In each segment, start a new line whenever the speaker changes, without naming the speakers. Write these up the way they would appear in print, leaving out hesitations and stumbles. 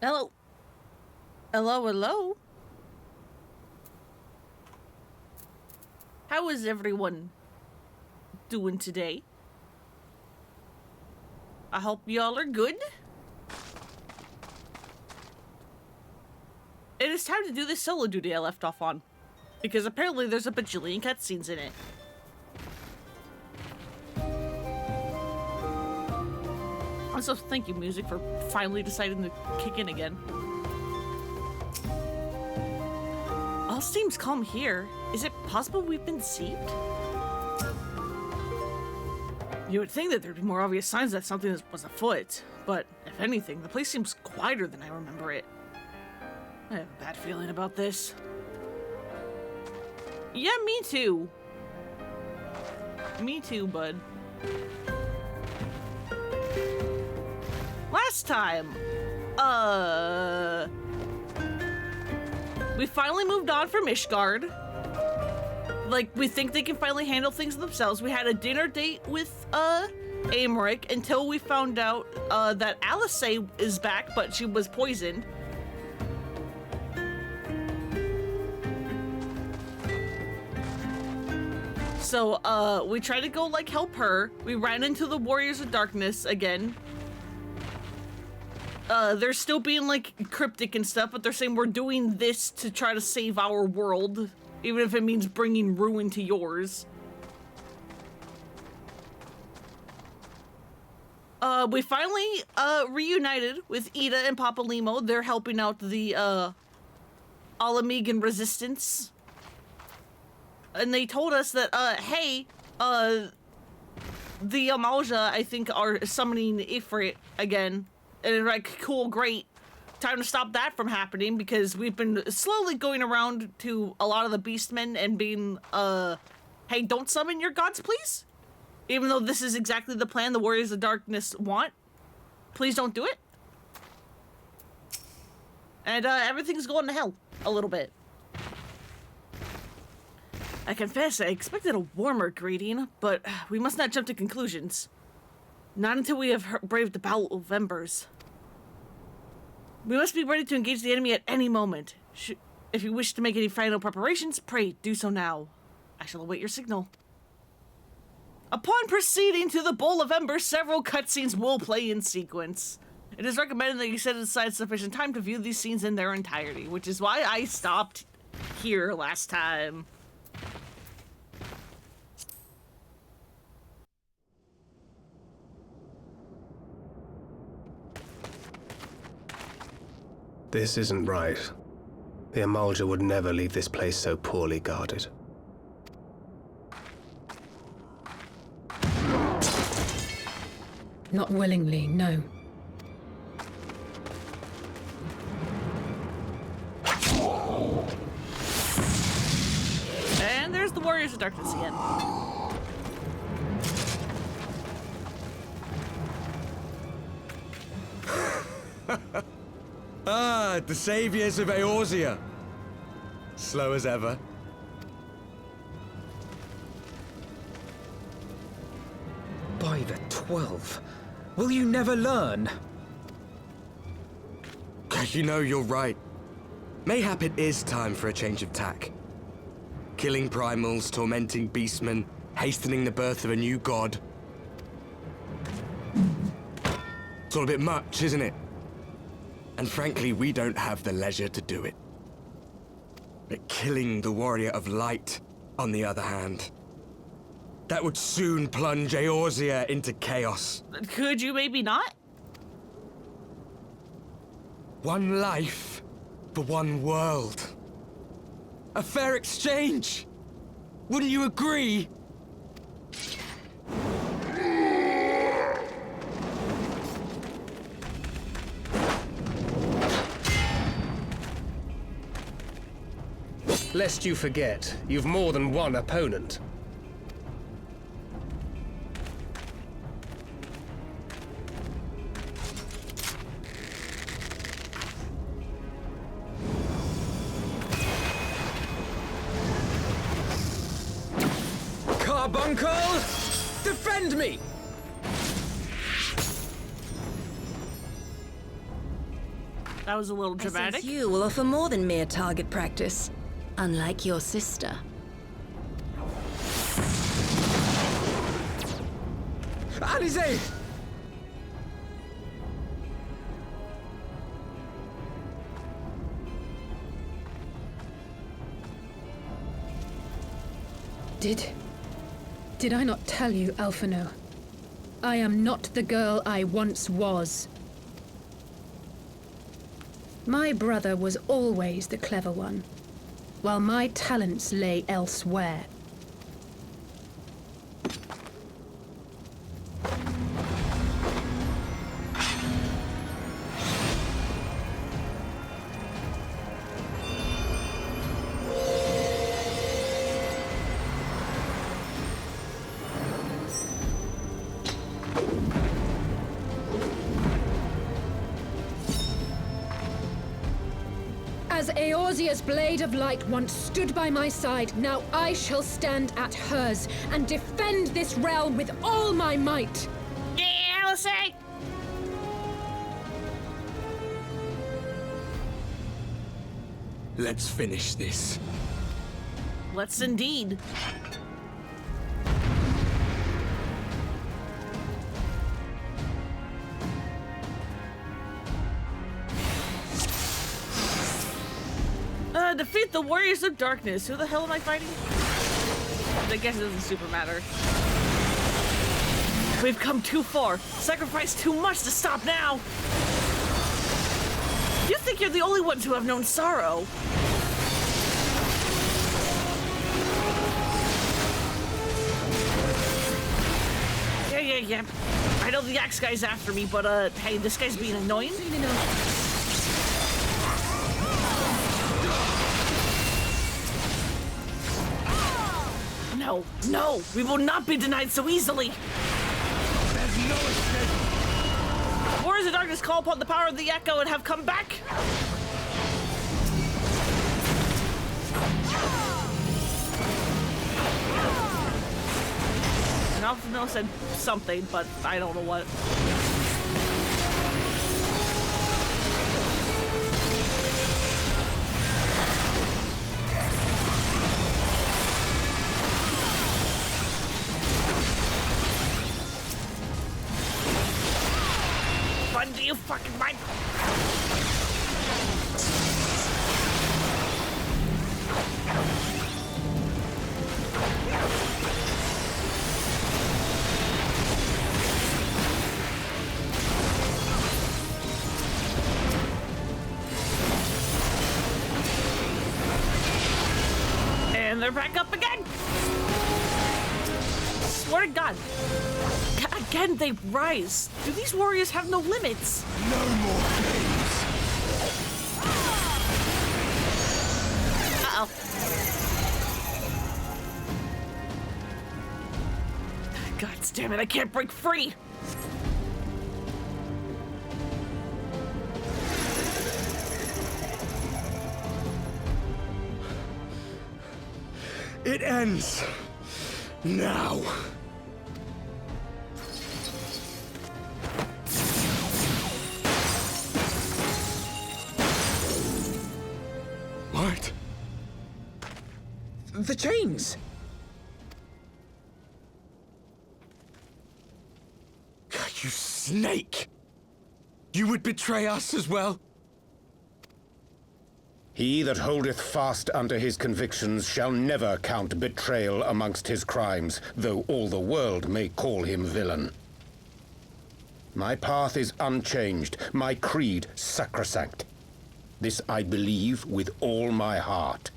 Hello. Hello, hello. How is everyone doing today? I hope y'all are good. It is time to do this solo duty I left off on, because apparently there's a bajillion cutscenes in it. Also, thank you, music, for finally deciding to kick in again. All seems calm here. Is it possible we've been deceived? You would think that there'd be more obvious signs that something was afoot, but if anything, the place seems quieter than I remember it. I have a bad feeling about this. Yeah, me too. Me too, bud. Last time, we finally moved on from Ishgard. Like, we think they can finally handle things themselves. We had a dinner date with, Aymeric until we found out, that Alice is back, but she was poisoned. So, we tried to go, like, help her. We ran into the Warriors of Darkness again. They're still being, like, cryptic and stuff, but they're saying we're doing this to try to save our world, even if it means bringing ruin to yours. We finally, reunited with Ida and Papa Limo. They're helping out the, Alamegan resistance. And they told us that, hey, the Amalja, I think, are summoning Ifrit again. And like, cool, great. Time to stop that from happening, because we've been slowly going around to a lot of the beastmen and being, hey, don't summon your gods, please? Even though this is exactly the plan the Warriors of Darkness want. Please don't do it. And, everything's going to hell a little bit. I confess, I expected a warmer greeting, but we must not jump to conclusions. Not until we have braved the Battle of Embers. We must be ready to engage the enemy at any moment. If you wish to make any final preparations, pray do so now. I shall await your signal. Upon proceeding to the Bowl of Embers, several cutscenes will play in sequence. It is recommended that you set aside sufficient time to view these scenes in their entirety, which is why I stopped here last time.
This isn't right. The Amalja would never leave this place so poorly guarded.
Not willingly, no.
And there's the Warriors of Darkness again.
Ah, the saviors of Eorzea. Slow as ever.
By the 12, will you never learn?
You know, you're right. Mayhap it is time for a change of tack. Killing primals, tormenting beastmen, hastening the birth of a new god. It's all a bit much, isn't it? And frankly, we don't have the leisure to do it. But killing the Warrior of Light, on the other hand, that would soon plunge Eorzea into chaos.
Could you maybe not?
One life for one world. A fair exchange. Wouldn't you agree?
Lest you forget, you've more than one opponent.
Carbuncle! Defend me!
That was a little
I
dramatic.
sense you will offer more than mere target practice, unlike your sister.
Alizé!
Did I not tell you, Alphino? I am not the girl I once was. My brother was always the clever one, while my talents lay elsewhere. As Eorzea's blade of light once stood by my side, now I shall stand at hers and defend this realm with all my might.
Yeah, let's say.
Let's finish this.
Let's indeed. Defeat the Warriors of Darkness. Who the hell am I fighting? I guess it doesn't super matter. We've come too far. Sacrificed too much to stop now. You think you're the only ones who have known sorrow. Yeah. I know the axe guy's after me, but hey, this guy's being annoying.
Soon enough.
No, we will not be denied so easily.
There's no escape.
Warriors of Darkness call upon the power of the Echo and have come back. And Alphino said something, but I don't know what. Do you fucking mind? And they're back up again. Swear to God. Again, they rise. Do these warriors have no limits?
No more games.
Uh-oh. God damn it, I can't break free.
It ends now. What?
The chains!
You snake! You would betray us as well?
He that holdeth fast unto his convictions shall never count betrayal amongst his crimes, though all the world may call him villain. My path is unchanged, my creed sacrosanct. This I believe with all my heart.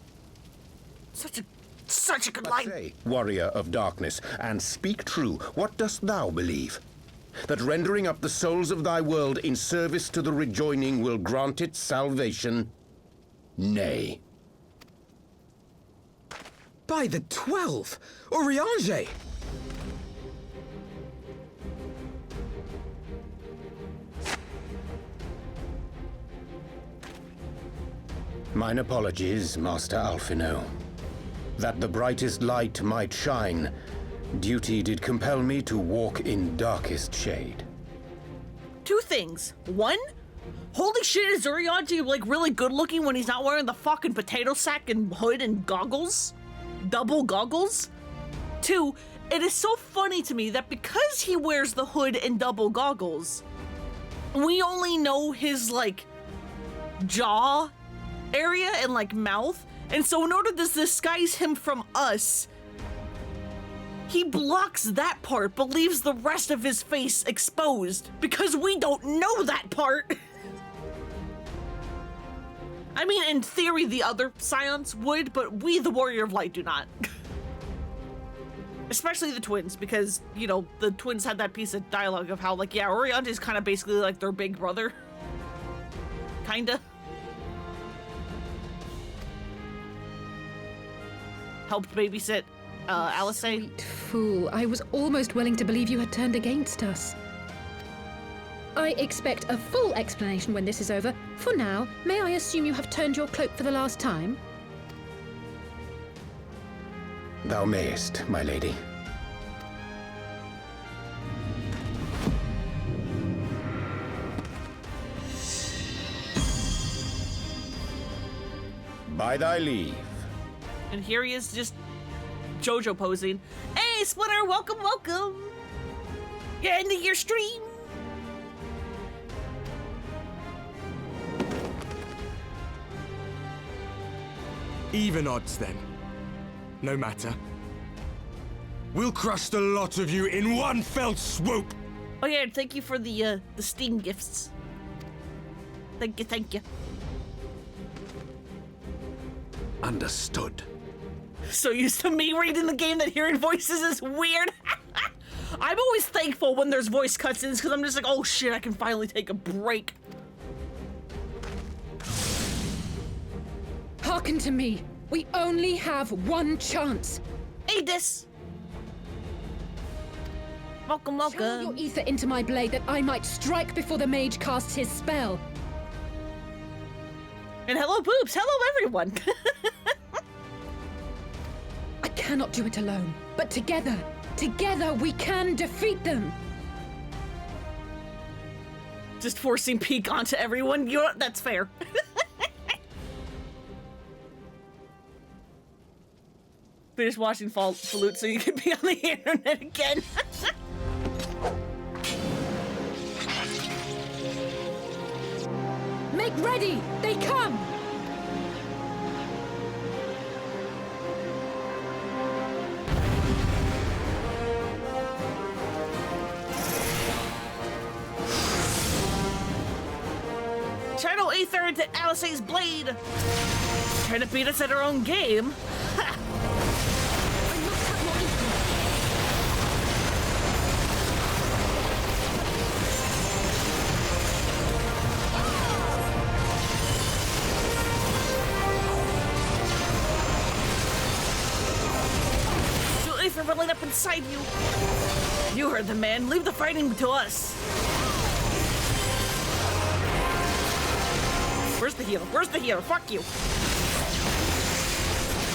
Such a good
But
line.
say, warrior of darkness, and speak true, what dost thou believe? That rendering up the souls of thy world in service to the rejoining will grant it salvation? Nay.
By the 12! Oriange!
Mine apologies, Master Alphino. That the brightest light might shine, duty did compel me to walk in darkest shade.
Two things. One, Holy shit, is Urianger like really good looking when he's not wearing the fucking potato sack and hood and goggles? Double goggles? 2, it is so funny to me that because he wears the hood and double goggles, we only know his like jaw area and like mouth. And so in order to disguise him from us, he blocks that part but leaves the rest of his face exposed because we don't know that part. I mean, in theory, the other Scions would, but we, the Warrior of Light, do not. Especially the twins, because, you know, the twins had that piece of dialogue of how, like, yeah, Urianger is kind of basically like their big brother. Kinda. Helped babysit Alice.
Sweet fool. I was almost willing to believe you had turned against us. I expect a full explanation when this is over. For now, may I assume you have turned your cloak for the last time?
Thou mayest, my lady. By thy leave.
And here he is, just JoJo posing. Hey, Splinter, welcome, welcome. You're into your stream.
Even odds, then. No matter. We'll crush the lot of you in one fell swoop!
Oh yeah, and thank you for the Steam gifts. Thank you, thank you.
Understood.
So used to me reading the game that hearing voices is weird. I'm always thankful when there's voice cutscenes because I'm just like, oh shit, I can finally take a break.
Hearken to me. We only have one chance.
Adis! Welcome,
Channel your
welcome.
ether into my blade that I might strike before the mage casts his spell.
And hello, boobs. Hello, everyone.
I cannot do it alone, but together we can defeat them.
Just forcing peek onto everyone. You know, that's fair. Finish watching Fallout so you can be on the internet again.
Make ready! They come!
Channel Aether into Alice's blade. Trying to beat us at our own game. Ha!
I must have more ether.
Channel Aether rolling up inside you. You heard the man. Leave the fighting to us. Where's the healer? Where's the healer? Fuck you.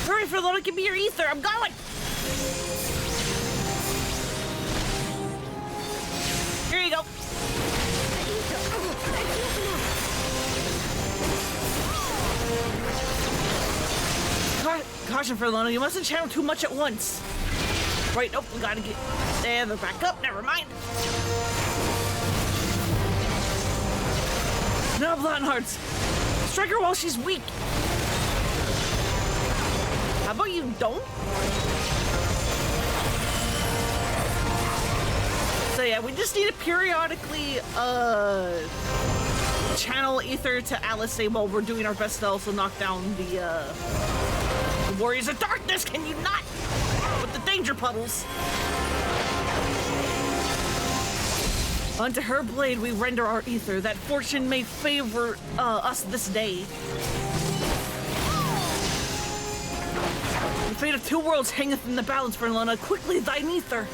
Hurry, Philona, give me your ether. I'm going. Here you go. Caution, Philona, you mustn't channel too much at once. Right, nope, we gotta get... And they're back up. Never mind. No, Blonde Hearts. Strike her while she's weak. How about you don't? So yeah, we just need to periodically channel ether to Alice while we're doing our best to also knock down the Warriors of Darkness. Can you not? With the danger puddles. Unto her blade we render our ether, that fortune may favor us this day. The fate of two worlds hangeth in the balance, Verlona. Quickly, thine ether. You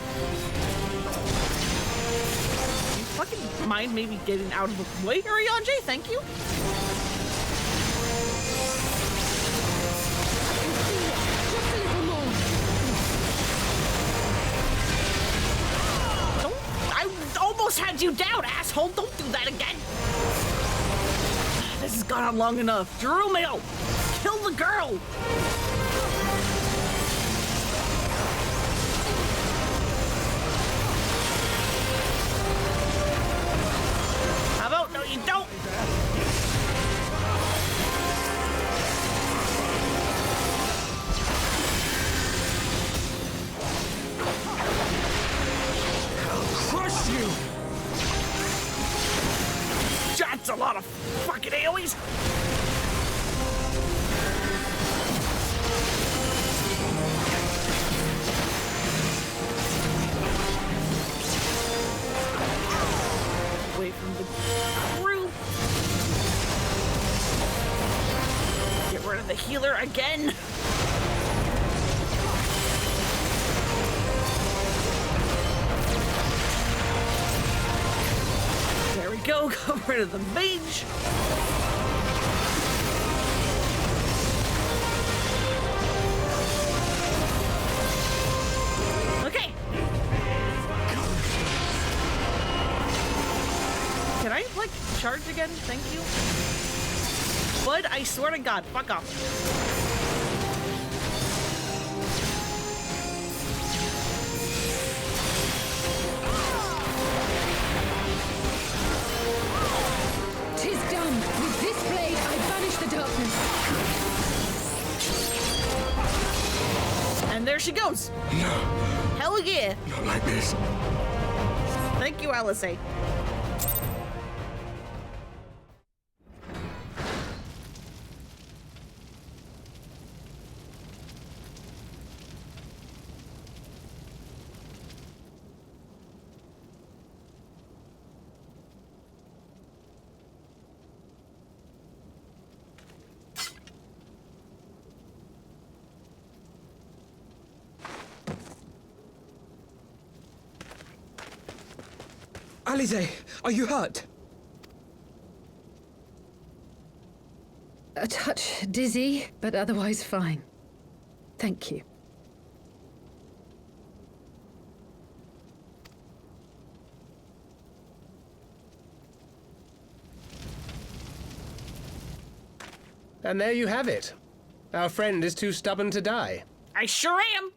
fucking mind maybe getting out of the way, Urianger? Thank you.
Just a little more.
I almost had you down, asshole. Don't do that again. gone on long enough. Jeromeo, kill the girl! How about no you don't?
Crush you!
That's a lot of fucking AoEs! Away from the group. Get rid of the healer again. There we go. Got rid of the mage. Okay. Can I, like, charge again? Thank you. Bud, I swear to God, fuck off.
Tis done. With this blade, I banish the darkness.
And there she goes.
No,
Hell yeah.
not like this.
Thank you, Alice.
Alize, are you hurt?
A touch dizzy, but otherwise fine. Thank you.
And there you have it. Our friend is too stubborn to die.
I sure am.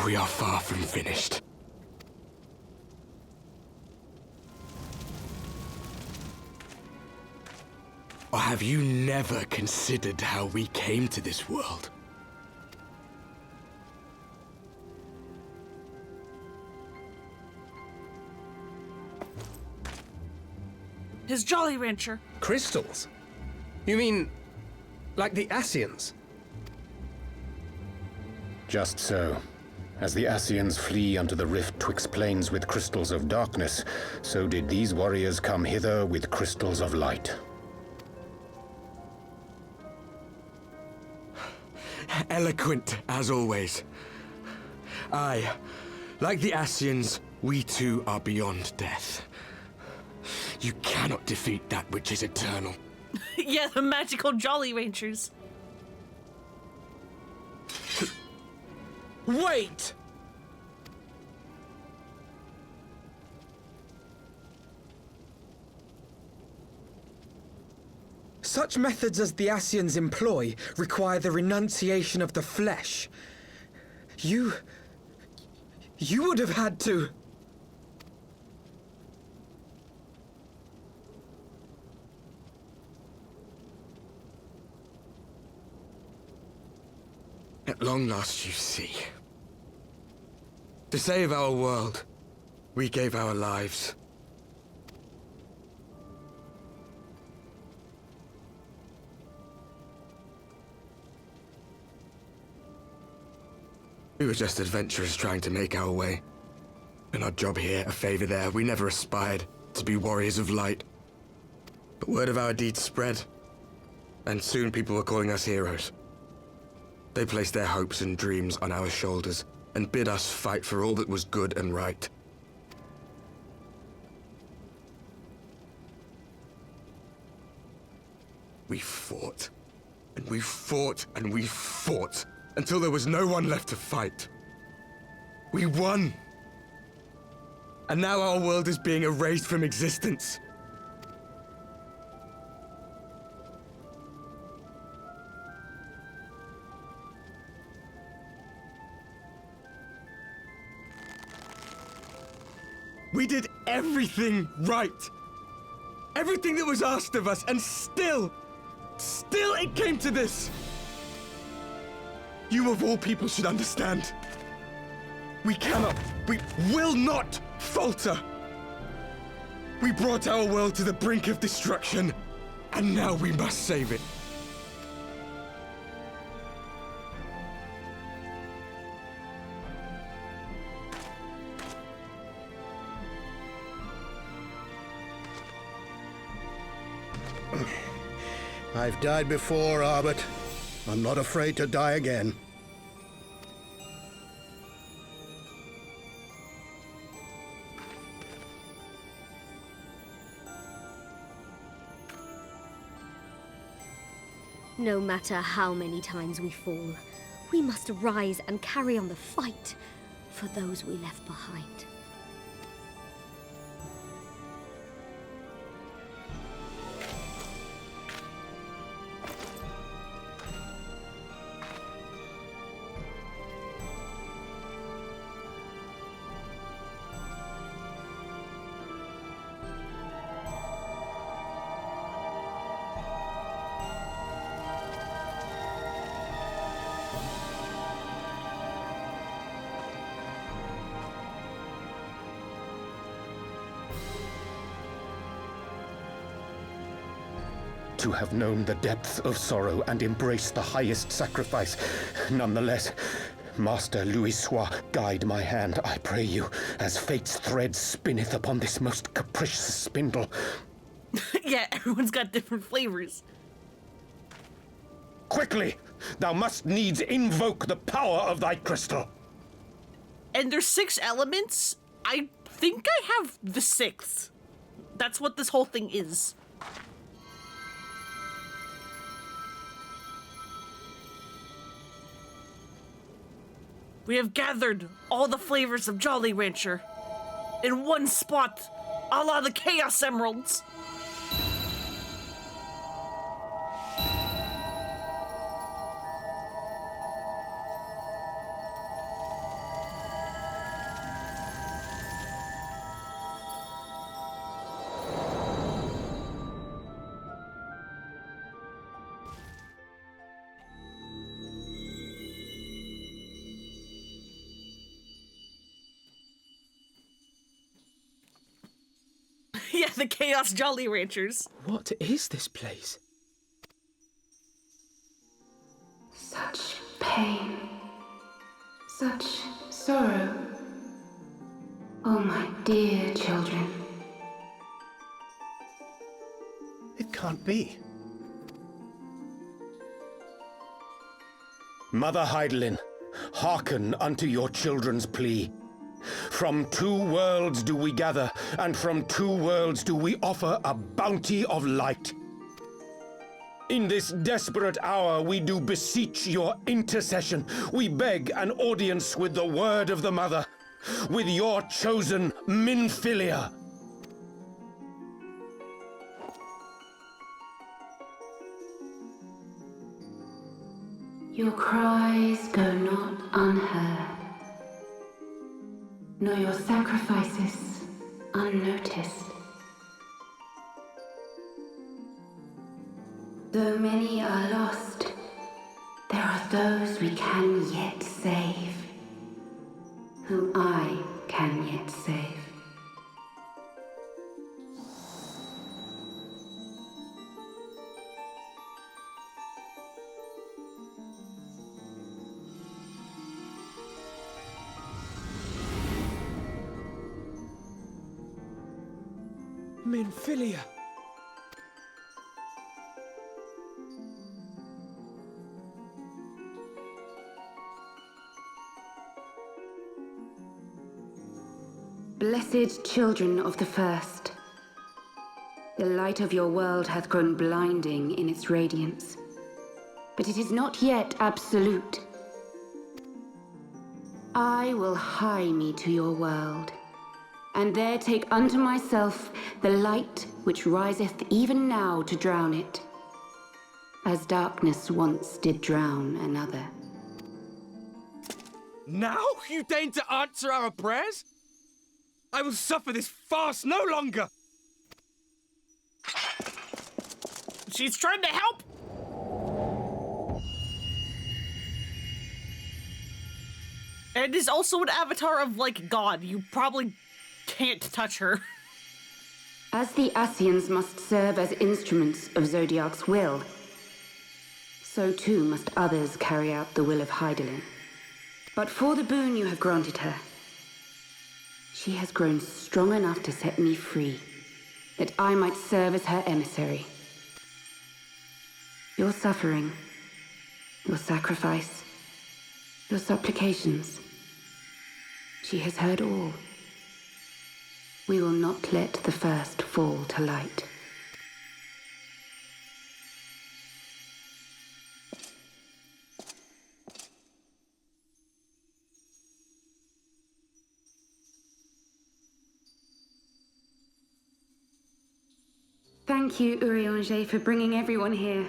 We are far from finished. Or have you never considered how we came to this world?
His Jolly Rancher.
Crystals? You mean, like the Ascians?
Just so. As the Ascians flee unto the rift twixt plains with crystals of darkness, so did these warriors come hither with crystals of light.
Eloquent, as always. Aye, like the Ascians, we too are beyond death. You cannot defeat that which is eternal.
Yeah, the magical Jolly Ranchers.
Wait! Such methods as the Ascians employ require the renunciation of the flesh. You would have had to...
At long last, you see. To save our world, we gave our lives. We were just adventurers trying to make our way. An odd job here, a favor there. We never aspired to be warriors of light. But word of our deeds spread, and soon people were calling us heroes. They placed their hopes and dreams on our shoulders, and bid us fight for all that was good and right. We fought, and we fought, and we fought, until there was no one left to fight. We won! And now our world is being erased from existence. We did everything right. Everything that was asked of us, and still it came to this. You of all people should understand. We will not falter. We brought our world to the brink of destruction, and now we must save it.
I've died before, Arbet. I'm not afraid to die again.
No matter how many times we fall, we must rise and carry on the fight for those we left behind.
To have known the depth of sorrow and embraced the highest sacrifice. Nonetheless, Master Louis-Sois, guide my hand, I pray you, as fate's thread spinneth upon this most capricious spindle.
Yeah, everyone's got different flavors.
Quickly! Thou must needs invoke the power of thy crystal.
And there's 6 elements? I think I have the 6th. That's what this whole thing is. We have gathered all the flavors of Jolly Rancher in one spot, a la the Chaos Emeralds. Yeah, the Chaos Jolly Ranchers.
What is this place?
Such pain. Such sorrow. Oh, my dear children.
It can't be.
Mother Heidelin, hearken unto your children's plea. From 2 worlds do we gather, and from 2 worlds do we offer a bounty of light. In this desperate hour we do beseech your intercession. We beg an audience with the word of the Mother, with your chosen Minfilia.
Your cries go not unheard, nor your sacrifices unnoticed. Though many are lost, there are those we can yet save, whom I can yet save.
Minfilia.
Blessed children of the First, the light of your world hath grown blinding in its radiance, but it is not yet absolute. I will hie me to your world, and there take unto myself the light which riseth even now to drown it, as darkness once did drown another.
Now you deign to answer our prayers? I will suffer this farce no longer!
She's trying to help! And is also an avatar of, like, God. You probably can't touch her.
As the Ascians must serve as instruments of Zodiark's will, so too must others carry out the will of Hydaelyn. But for the boon you have granted her, she has grown strong enough to set me free, that I might serve as her emissary. Your suffering, your sacrifice, your supplications, she has heard all. We will not let the first fall to light. Thank you, Urianger, for bringing everyone here.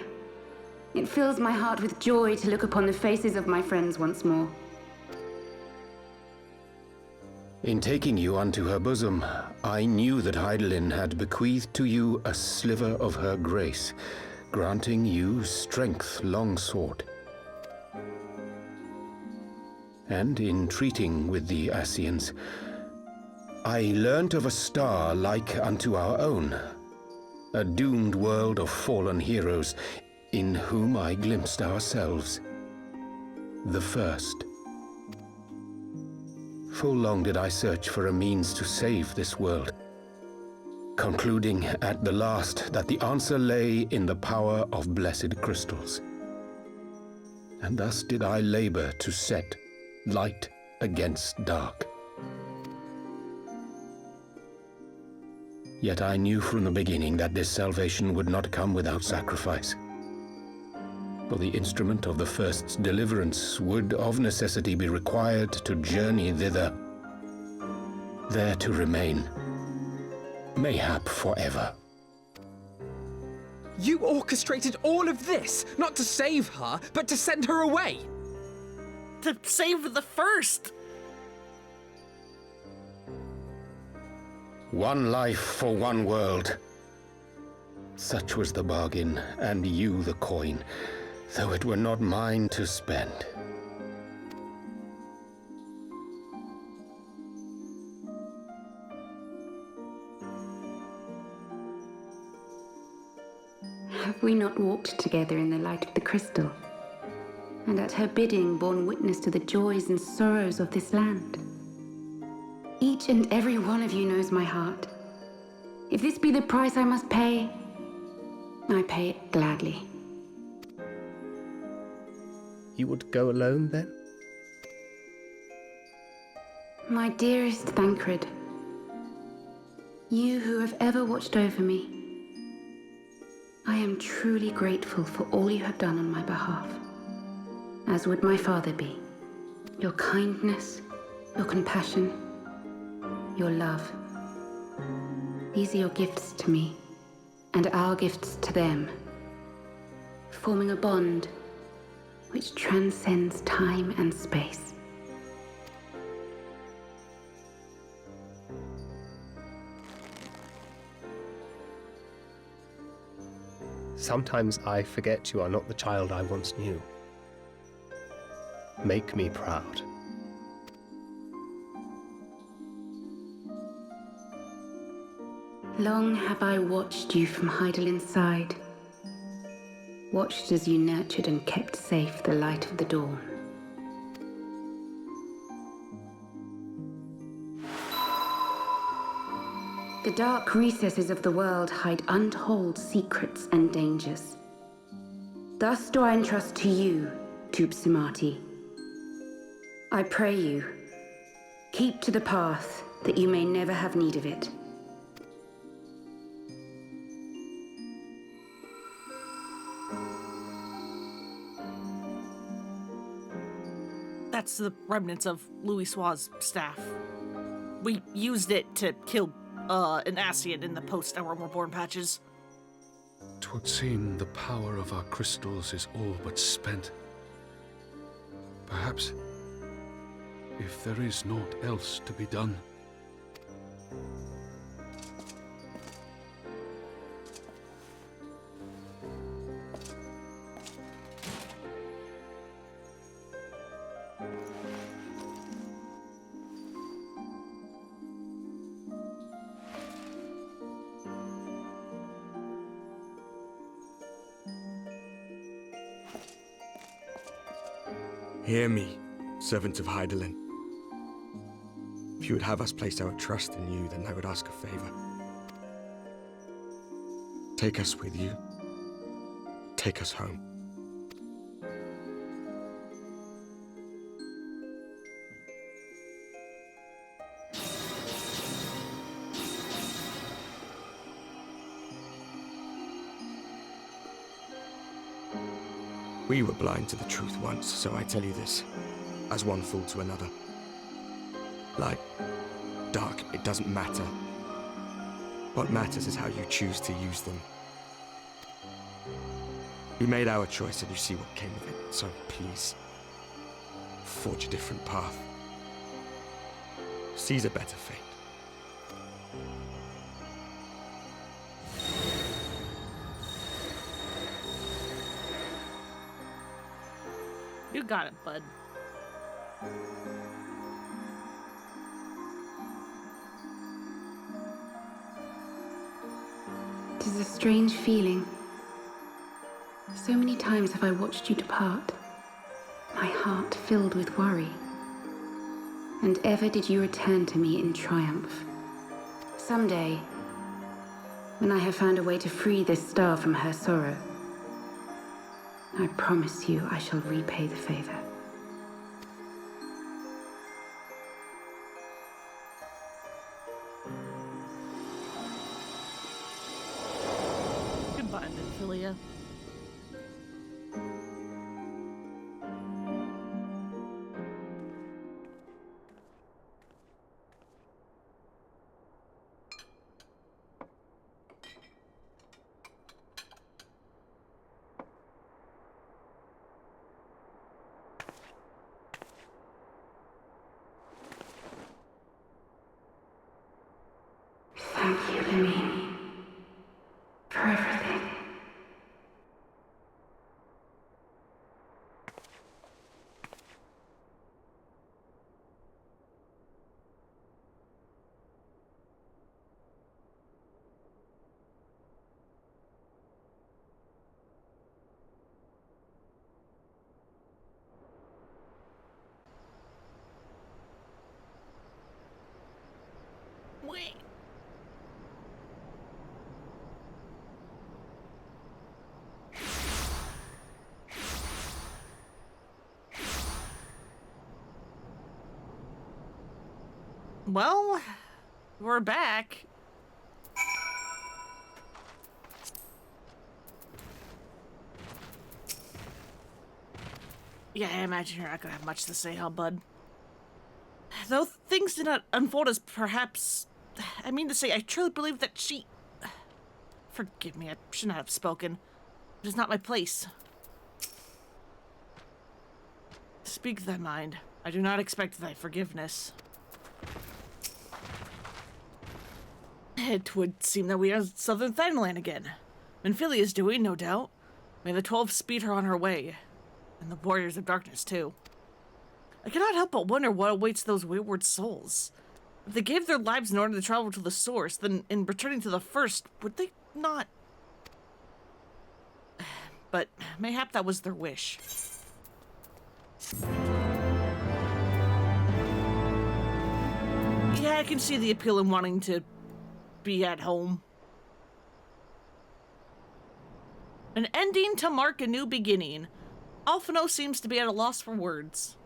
It fills my heart with joy to look upon the faces of my friends once more.
In taking you unto her bosom, I knew that Hydaelyn had bequeathed to you a sliver of her grace, granting you strength long sought. And in treating with the Ascians, I learnt of a star like unto our own, a doomed world of fallen heroes, in whom I glimpsed ourselves, the first. Full long did I search for a means to save this world, concluding at the last that the answer lay in the power of blessed crystals. And thus did I labor to set light against dark. Yet I knew from the beginning that this salvation would not come without sacrifice. For the instrument of the first's deliverance would of necessity be required to journey thither, there to remain, mayhap forever.
You orchestrated all of this, not to save her, but to send her away!
To save the first!
One life for one world. Such was the bargain, and you the coin, though it were not mine to spend.
Have we not walked together in the light of the crystal, and at her bidding borne witness to the joys and sorrows of this land? Each and every one of you knows my heart. If this be the price I must pay, I pay it gladly.
You would go alone, then?
My dearest Thancred, you who have ever watched over me, I am truly grateful for all you have done on my behalf, as would my father be. Your kindness, your compassion, your love. These are your gifts to me, and our gifts to them, forming a bond which transcends time and space.
Sometimes I forget you are not the child I once knew. Make me proud.
Long have I watched you from Hydaelyn's side, watched as you nurtured and kept safe the light of the dawn. The dark recesses of the world hide untold secrets and dangers. Thus do I entrust to you, Tupsimati. I pray you, keep to the path that you may never have need of it.
That's the remnants of Louis Sua's staff. We used it to kill, an Ascian in the post-Our Reborn patches.
'Twould seem the power of our crystals is all but spent. Perhaps, if there is naught else to be done.
Hear me, servant of Hydaelyn. If you would have us place our trust in you, then I would ask a favor. Take us with you. Take us home. We were blind to the truth once, so I tell you this, as one fool to another. Light, dark, it doesn't matter. What matters is how you choose to use them. We made our choice and you see what came of it, so please, forge a different path. Seize a better fate.
You got it, bud.
It is a strange feeling. So many times have I watched you depart, my heart filled with worry. And ever did you return to me in triumph. Someday, when I have found a way to free this star from her sorrow, I promise you I shall repay the favor.
Goodbye, Nymphilia.
Thank you, Lemine, for everything.
Wait. Well, we're back. Yeah, I imagine you're not gonna have much to say, huh, bud? Though things did not unfold as perhaps... I mean to say, I truly believe that she... Forgive me, I should not have spoken. It is not my place. Speak thy mind. I do not expect thy forgiveness. It would seem that we are in southern Thanalan again. Nymphilia is doing, no doubt. May the 12 speed her on her way. And the Warriors of Darkness, too. I cannot help but wonder what awaits those wayward souls. If they gave their lives in order to travel to the source, then in returning to the first, would they not... But mayhap that was their wish. Yeah, I can see the appeal in wanting to be at home. An ending to mark a new beginning. Alphino seems to be at a loss for words.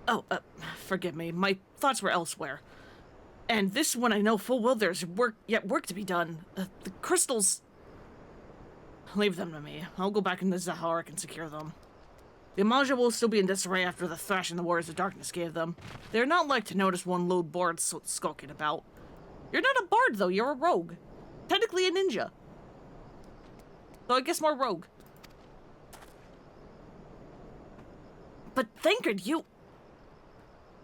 Oh, forgive me. My thoughts were elsewhere. And this one I know full well there's work to be done. The crystals... Leave them to me. I'll go back into Zaharak and secure them. The Amaja will still be in disarray after the thrashing the Warriors of Darkness gave them. They're not like to notice one lone bard skulking about. You're not a bard, though. You're a rogue. Technically a ninja. So I guess more rogue. But Thancred, you...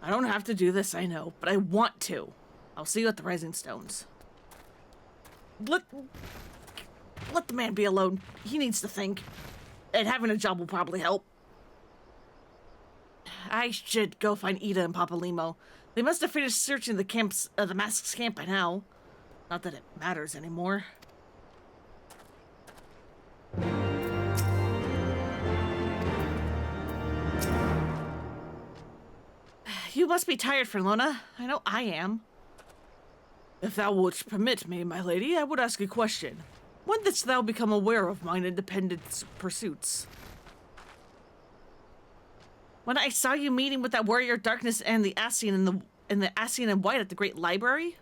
I don't have to do this, I know, but I want to. I'll see you at the Rising Stones. Let the man be alone. He needs to think. And having a job will probably help. I should go find Ida and Papa Limo. They must have finished searching the Mask's camp by now. Not that it matters anymore. You must be tired, Fernlona. I know I am. If thou wouldst permit me, my lady, I would ask a question. When didst thou become aware of mine independent pursuits? When I saw you meeting with that warrior of darkness and the Ascian and the Ascian in white at the Great Library?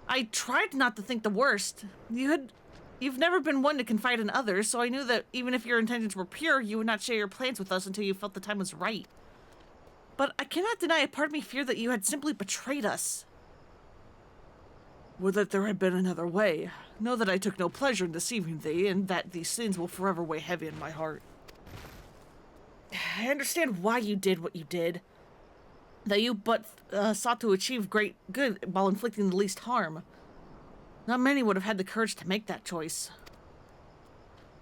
I tried not to think the worst. You've never been one to confide in others, so I knew that even if your intentions were pure, you would not share your plans with us until you felt the time was right. But I cannot deny a part of me feared that you had simply betrayed us. Would that there had been another way. Know that I took no pleasure in deceiving thee, and that these sins will forever weigh heavy in my heart. I understand why you did what you did. That you but sought to achieve great good while inflicting the least harm. Not many would have had the courage to make that choice.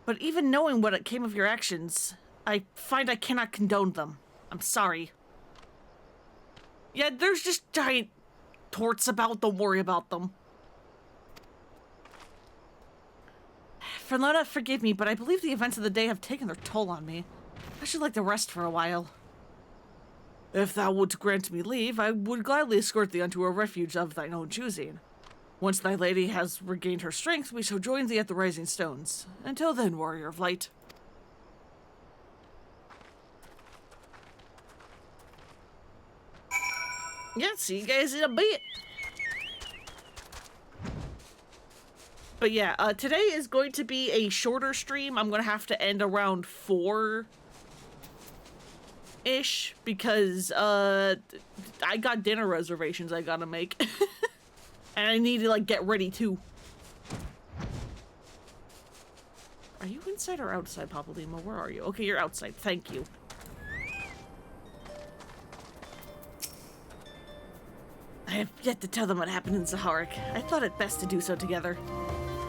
But even knowing what came of your actions, I find I cannot condone them. I'm sorry. Yeah, there's just giant torts about, don't worry about them. Fernlona, forgive me, but I believe the events of the day have taken their toll on me. I should like to rest for a while. If thou wouldst grant me leave, I would gladly escort thee unto a refuge of thine own choosing. Once thy lady has regained her strength, we shall join thee at the Rising Stones. Until then, warrior of light. Yeah, see you guys in a bit. But yeah, today is going to be a shorter stream. I'm going to have to end around 4-ish because I got dinner reservations I gotta make. And I need to like get ready too. Are you inside or outside, Papa Lima? Where are you? Okay, you're outside. Thank you. I have yet to tell them what happened in Zaharik. I thought it best to do so together.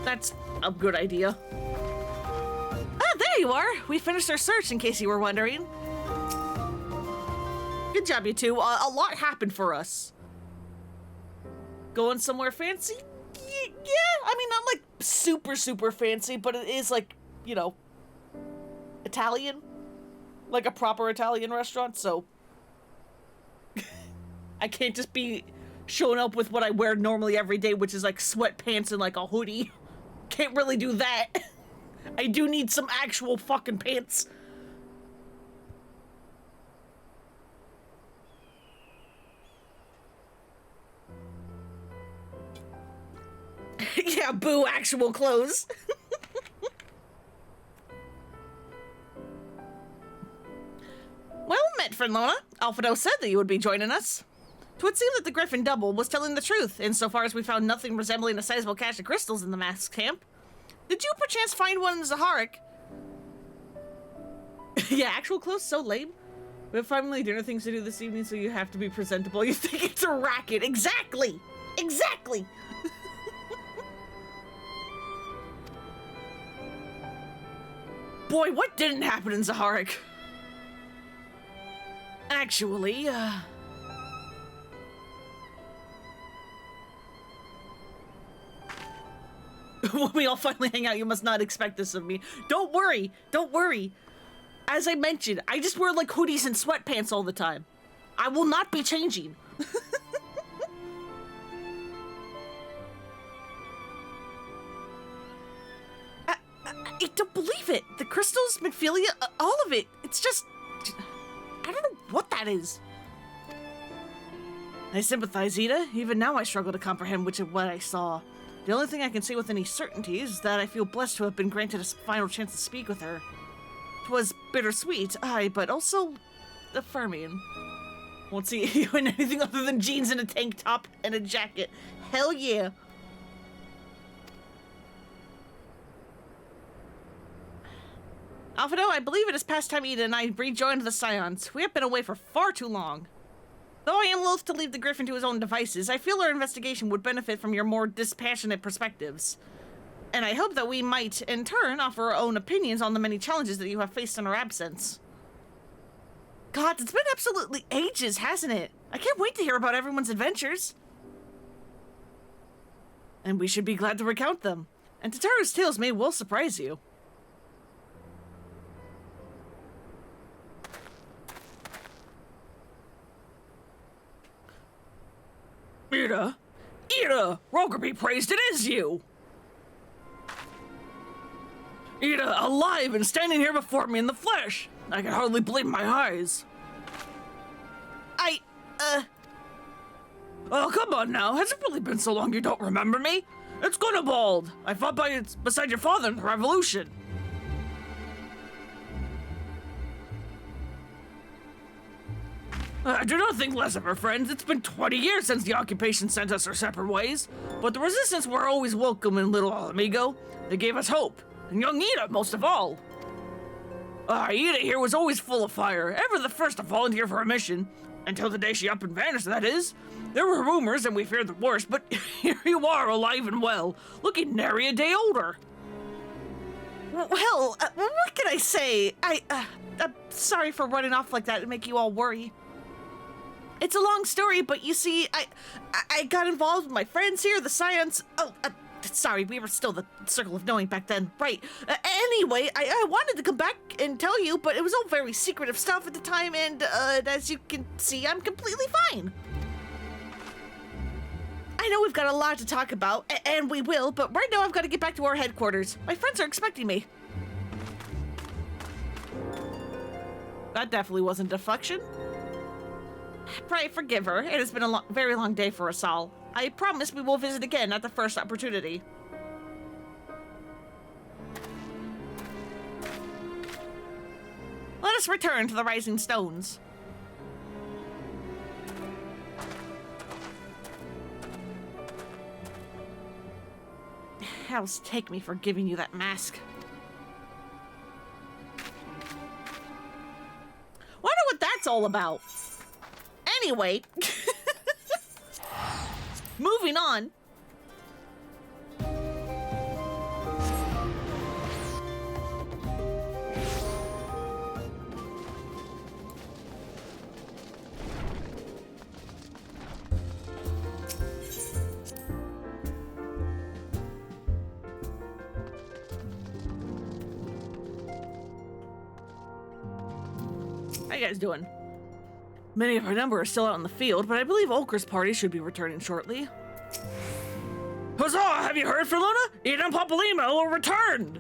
That's a good idea. Ah, there you are! We finished our search, in case you were wondering. Good job, you two. A lot happened for us. Going somewhere fancy? Yeah, I mean, not like super, super fancy, but it is like, you know, Italian. Like a proper Italian restaurant, so... I can't just be showing up with what I wear normally every day, which is like sweatpants and like a hoodie. Can't really do that. I do need some actual fucking pants. Yeah, boo, actual clothes. Well met, Fernlona. Alfredo said that you would be joining us. 'Twould seem that the Griffin Double was telling the truth, insofar as we found nothing resembling a sizable cache of crystals in the Mask's camp. Did you perchance find one in Zaharik? Yeah, actual clothes, so lame. We have family dinner things to do this evening, so you have to be presentable. You think it's a racket. Exactly! Exactly! Boy, what didn't happen in Zaharik? Actually, when we all finally hang out, you must not expect this of me. Don't worry, don't worry. As I mentioned, I just wear like hoodies and sweatpants all the time. I will not be changing. I don't believe it. The crystals, Midphilia, all of it. It's just... I don't know what that is. I sympathize, Ida. Even now I struggle to comprehend which of what I saw. The only thing I can say with any certainty is that I feel blessed to have been granted a final chance to speak with her. 'Twas bittersweet, aye, but also affirming. Won't see you in anything other than jeans and a tank top and a jacket. Hell yeah. Alphado, I believe it is past time Eden and I rejoined the Scions. We have been away for far too long. Though I am loath to leave the Griffin to his own devices, I feel our investigation would benefit from your more dispassionate perspectives. And I hope that we might, in turn, offer our own opinions on the many challenges that you have faced in our absence. God, it's been absolutely ages, hasn't it? I can't wait to hear about everyone's adventures. And we should be glad to recount them. And Tataru's tales may well surprise you. Ida! Ida! Roger be praised, it is you! Ida, alive and standing here before me in the flesh! I can hardly believe my eyes. Oh, come on now. Has it really been so long you don't remember me? It's Gunabald. I fought beside your father in the Revolution. I do not think less of her, friends. It's been 20 years since the occupation sent us our separate ways. But the resistance were always welcome in Little Alamigo. They gave us hope. And young Ida, most of all. Ida here was always full of fire, ever the first to volunteer for a mission. Until the day she up and vanished, that is. There were rumors and we feared the worst, but here you are, alive and well, looking nary a day older. Well, what can I say? I'm sorry for running off like that and make you all worry. It's a long story, but you see, I got involved with my friends here, the Scions. Sorry, we were still the Circle of Knowing back then. Right. Anyway, I wanted to come back and tell you, but it was all very secretive stuff at the time, and as you can see, I'm completely fine. I know we've got a lot to talk about, and we will, but right now I've got to get back to our headquarters. My friends are expecting me. That definitely wasn't deflection. Pray forgive her. It has been a very long day for us all. I promise we will visit again at the first opportunity. Let us return to the Rising Stones. Hell's take me for giving you that mask. Wonder what that's all about. Anyway, moving on. How you guys doing? Many of our number are still out in the field, but I believe Ulker's party should be returning shortly. Huzzah! Have you heard, Luna? Eden and Papalymo returned!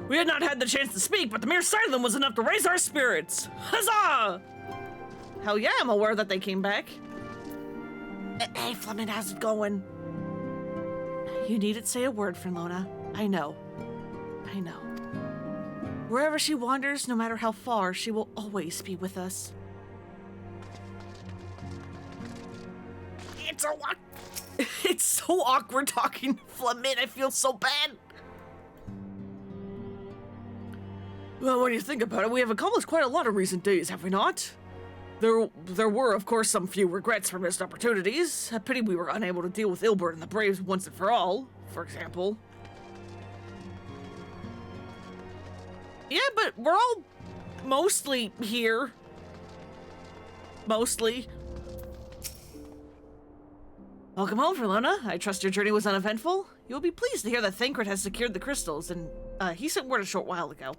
We had not had the chance to speak, but the mere sight of them was enough to raise our spirits! Huzzah! Hell yeah, I'm aware that they came back. Hey, Fleming, how's it going? You needn't say a word, Luna. I know. I know. Wherever she wanders, no matter how far, she will always be with us. It's so awkward talking to Fleming. I feel so bad. Well, when you think about it, we have accomplished quite a lot in recent days, have we not? There were, of course, some few regrets for missed opportunities. A pity we were unable to deal with Ilbert and the Braves once and for all, for example. Yeah, but we're all mostly here. Mostly. Welcome home, Luna. I trust your journey was uneventful. You'll be pleased to hear that Thancred has secured the crystals, and he sent word a short while ago.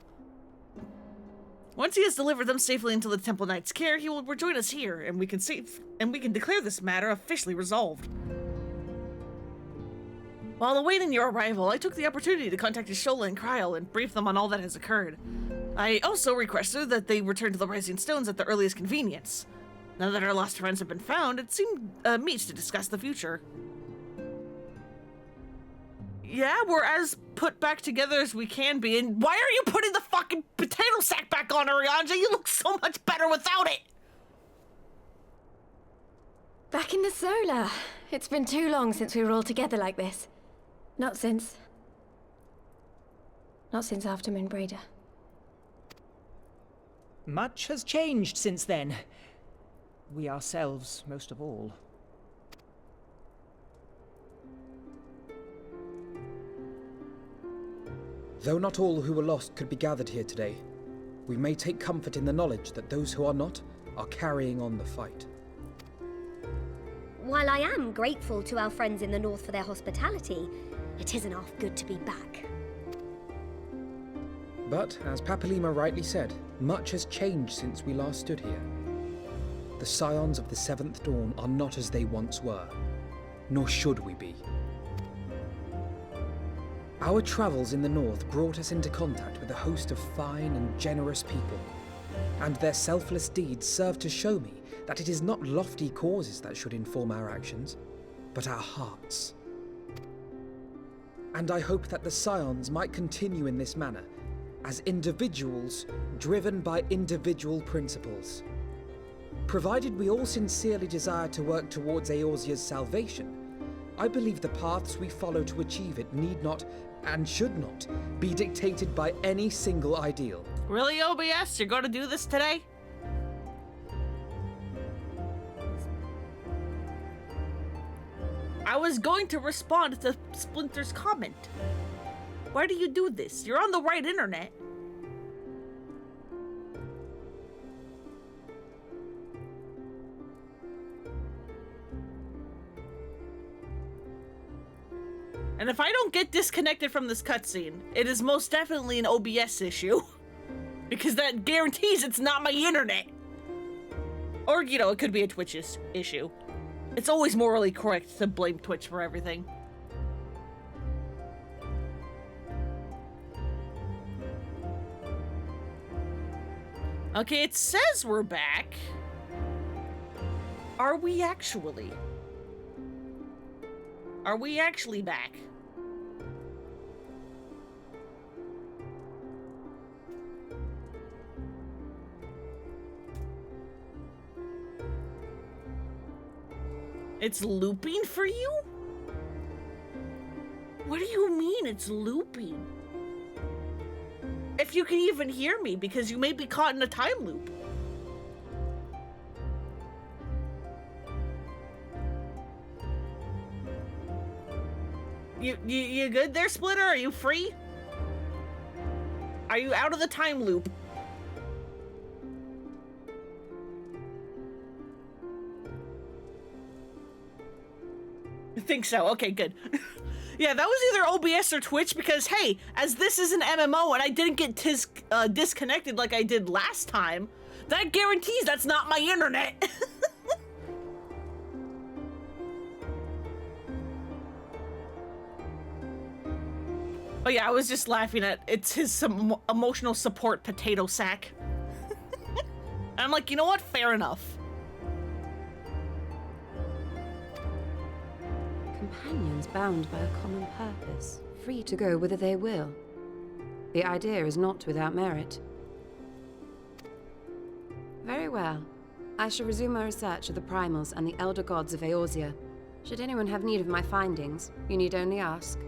Once he has delivered them safely into the Temple Knight's care, he will rejoin us here, and we can declare this matter officially resolved. While awaiting your arrival, I took the opportunity to contact Ishola and Kryl and brief them on all that has occurred. I also requested that they return to the Rising Stones at the earliest convenience. Now that our lost friends have been found, it seemed meet to discuss the future. Yeah, we're as put back together as we can be, and why are you putting the fucking potato sack back on, Arianja? You look so much better without it!
Back in the solar. It's been too long since we were all together like this. Not since after Moonbraider.
Much has changed since then. We ourselves, most of all.
Though not all who were lost could be gathered here today, we may take comfort in the knowledge that those who are not are carrying on the fight.
While I am grateful to our friends in the north for their hospitality, it isn't half good to be back.
But, as Papalima rightly said, much has changed since we last stood here. The Scions of the Seventh Dawn are not as they once were, nor should we be. Our travels in the north brought us into contact with a host of fine and generous people, and their selfless deeds serve to show me that it is not lofty causes that should inform our actions, but our hearts. And I hope that the Scions might continue in this manner, as individuals driven by individual principles. Provided we all sincerely desire to work towards Eorzea's salvation, I believe the paths we follow to achieve it need not, and should not, be dictated by any single ideal.
Really, OBS? You're gonna do this today? I was going to respond to Splinter's comment. Why do you do this? You're on the right internet. And if I don't get disconnected from this cutscene, it is most definitely an OBS issue. Because that guarantees it's not my internet. Or, you know, it could be a Twitch issue. It's always morally correct to blame Twitch for everything. Okay, it says we're back. Are we actually? Are we actually back? It's looping for you? What do you mean it's looping? If you can even hear me, because you may be caught in a time loop. You good there, Splitter? Are you free? Are you out of the time loop? I think so. Okay, good. Yeah, that was either OBS or Twitch because, hey, as this is an MMO and I didn't get disconnected like I did last time, that guarantees that's not my internet. Oh yeah, I was just laughing at it's his emotional support potato sack. I'm like, you know what? Fair enough.
Companions bound by a common purpose, free to go whither they will. The idea is not without merit. Very well. I shall resume my research of the primals and the elder gods of Eorzea. Should anyone have need of my findings, you need only ask.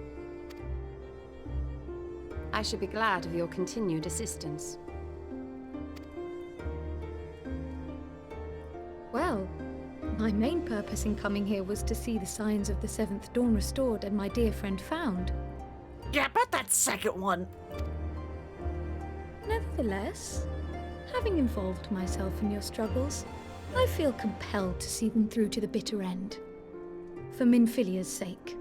I should be glad of your continued assistance.
Well, my main purpose in coming here was to see the signs of the Seventh Dawn restored and my dear friend found.
Yeah, about that second one.
Nevertheless, having involved myself in your struggles, I feel compelled to see them through to the bitter end. For Minfilia's sake.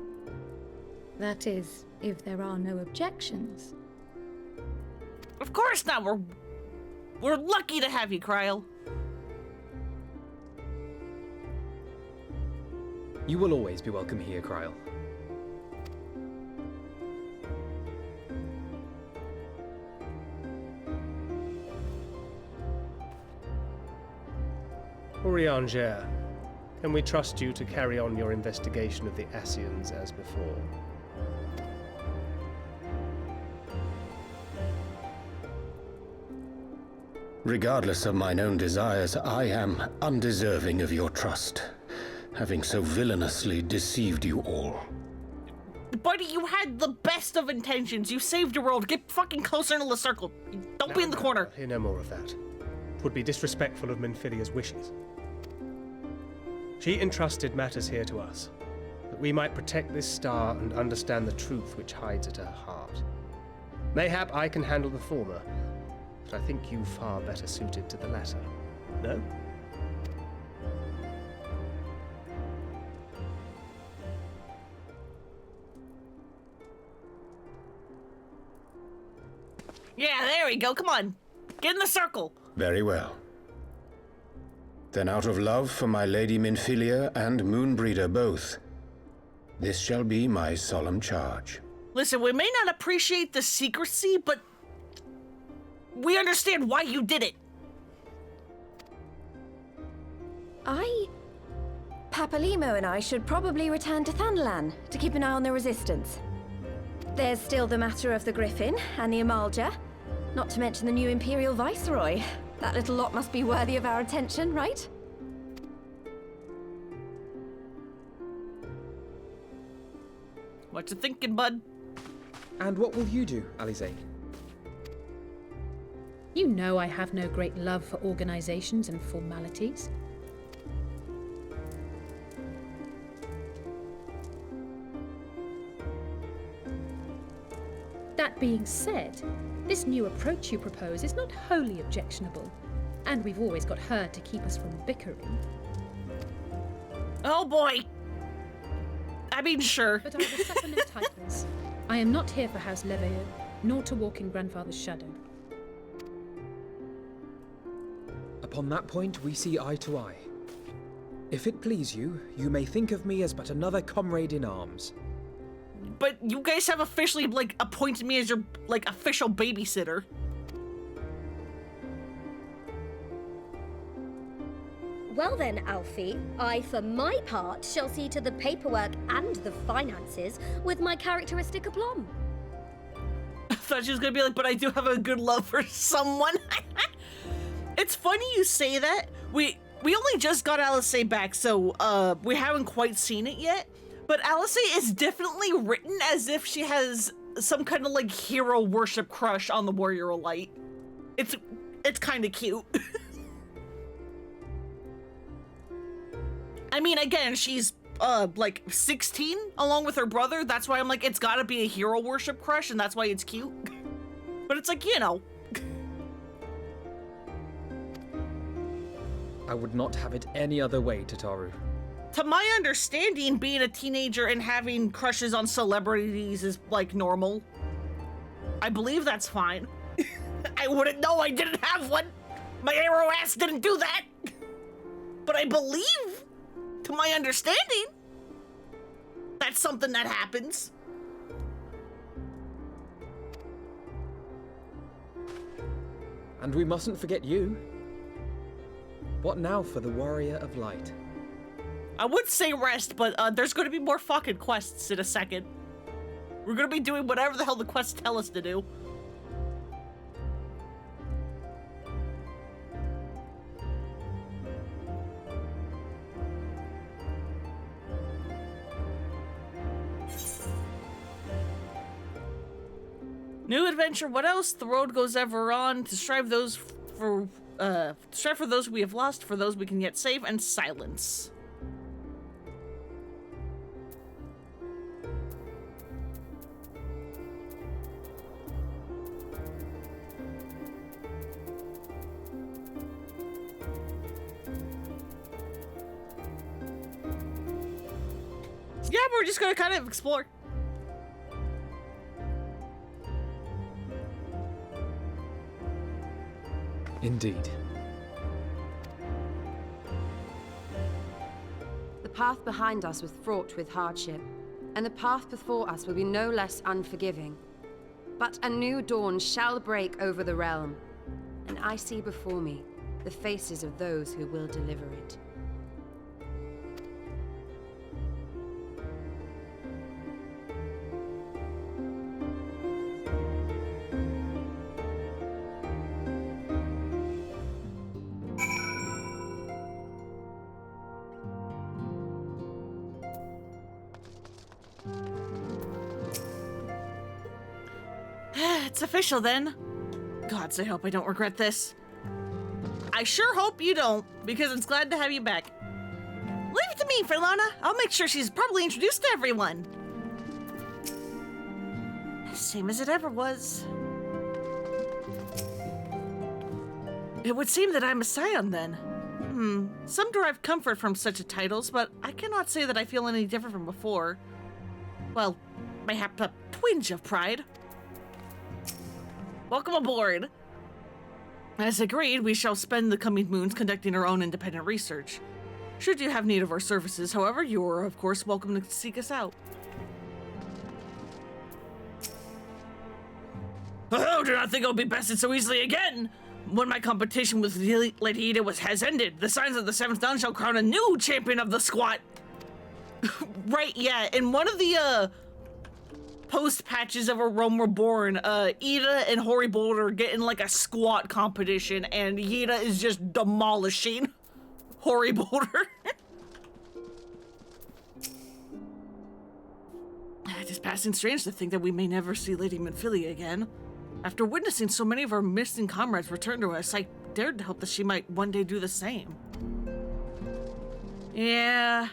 That is, if there are no objections.
Of course not. We're lucky to have you, Kryl.
You will always be welcome here, Kryl.
Urianger, can we trust you to carry on your investigation of the Ascians as before?
Regardless of mine own desires, I am undeserving of your trust, having so villainously deceived you all.
Buddy, you had the best of intentions. You saved the world. Get fucking closer into the circle. Don't be in the corner.
Hear no more of that. It would be disrespectful of Minfilia's wishes. She entrusted matters here to us, that we might protect this star and understand the truth which hides at her heart. Mayhap I can handle the former, but I think you far better suited to the latter. No?
Yeah, there we go. Come on. Get in the circle.
Very well. Then out of love for my Lady Minfilia and Moonbreeder both, this shall be my solemn charge.
Listen, we may not appreciate the secrecy, but we understand why you did it.
Papalimo and I should probably return to Thanalan to keep an eye on the Resistance. There's still the matter of the Griffin and the Amalja, not to mention the new Imperial Viceroy. That little lot must be worthy of our attention, right?
What you thinking, bud?
And what will you do, Alizé?
You know I have no great love for organizations and formalities. That being said, this new approach you propose is not wholly objectionable, and we've always got her to keep us from bickering.
Oh boy! I mean, sure.
But I will suffer no titles. I am not here for House Leveilleur, nor to walk in Grandfather's shadow.
Upon that point, we see eye to eye. If it please you, you may think of me as but another comrade in arms.
But you guys have officially, appointed me as your, official babysitter.
Well then, Alfie, I, for my part, shall see to the paperwork and the finances with my characteristic aplomb.
I thought she was gonna be like, but I do have a good love for someone. It's funny you say that. We only just got Alizé back, so we haven't quite seen it yet. But Alizé is definitely written as if she has some kind of hero worship crush on the Warrior of Light. It's kind of cute. I mean, again, she's 16 along with her brother. That's why I'm like, it's gotta be a hero worship crush, and that's why it's cute. But it's you know.
I would not have it any other way, Tataru.
To my understanding, being a teenager and having crushes on celebrities is normal. I believe that's fine. I wouldn't know I didn't have one. My arrow ass didn't do that. But I believe, to my understanding, that's something that happens.
And we mustn't forget you. What now for the Warrior of Light?
I would say rest, but there's going to be more fucking quests in a second. We're going to be doing whatever the hell the quests tell us to do. New adventure. What else? The road goes ever on. To strive for those we have lost, for those we can yet save, and silence. Yeah, we're just gonna kind of explore.
Indeed.
The path behind us was fraught with hardship, and the path before us will be no less unforgiving. But a new dawn shall break over the realm, and I see before me the faces of those who will deliver it.
it's official then. Gods, I hope I don't regret this. I sure hope you don't, because it's glad to have you back. Leave it to me, Ferlana. I'll make sure she's properly introduced to everyone. Same as it ever was. It would seem that I'm a scion then. Some derive comfort from such titles, but I cannot say that I feel any different from before. Well, mayhap a twinge of pride. Welcome aboard. As agreed, we shall spend the coming moons conducting our own independent research. Should you have need of our services, however, you are, of course, welcome to seek us out. Oh, do not think it will be bested so easily again! When my competition with Lady Ida has ended, the Signs of the Seventh Dawn shall crown a new champion of the squat! Right, yeah, in one of the, post-patches of A Realm Reborn, Ida and Hoary Boulder get in, like, a squat competition, and Ida is just demolishing Hoary Boulder. It is passing strange to think that we may never see Lady Minfilia again. After witnessing so many of our missing comrades return to us, I dared to hope that she might one day do the same. Yeah,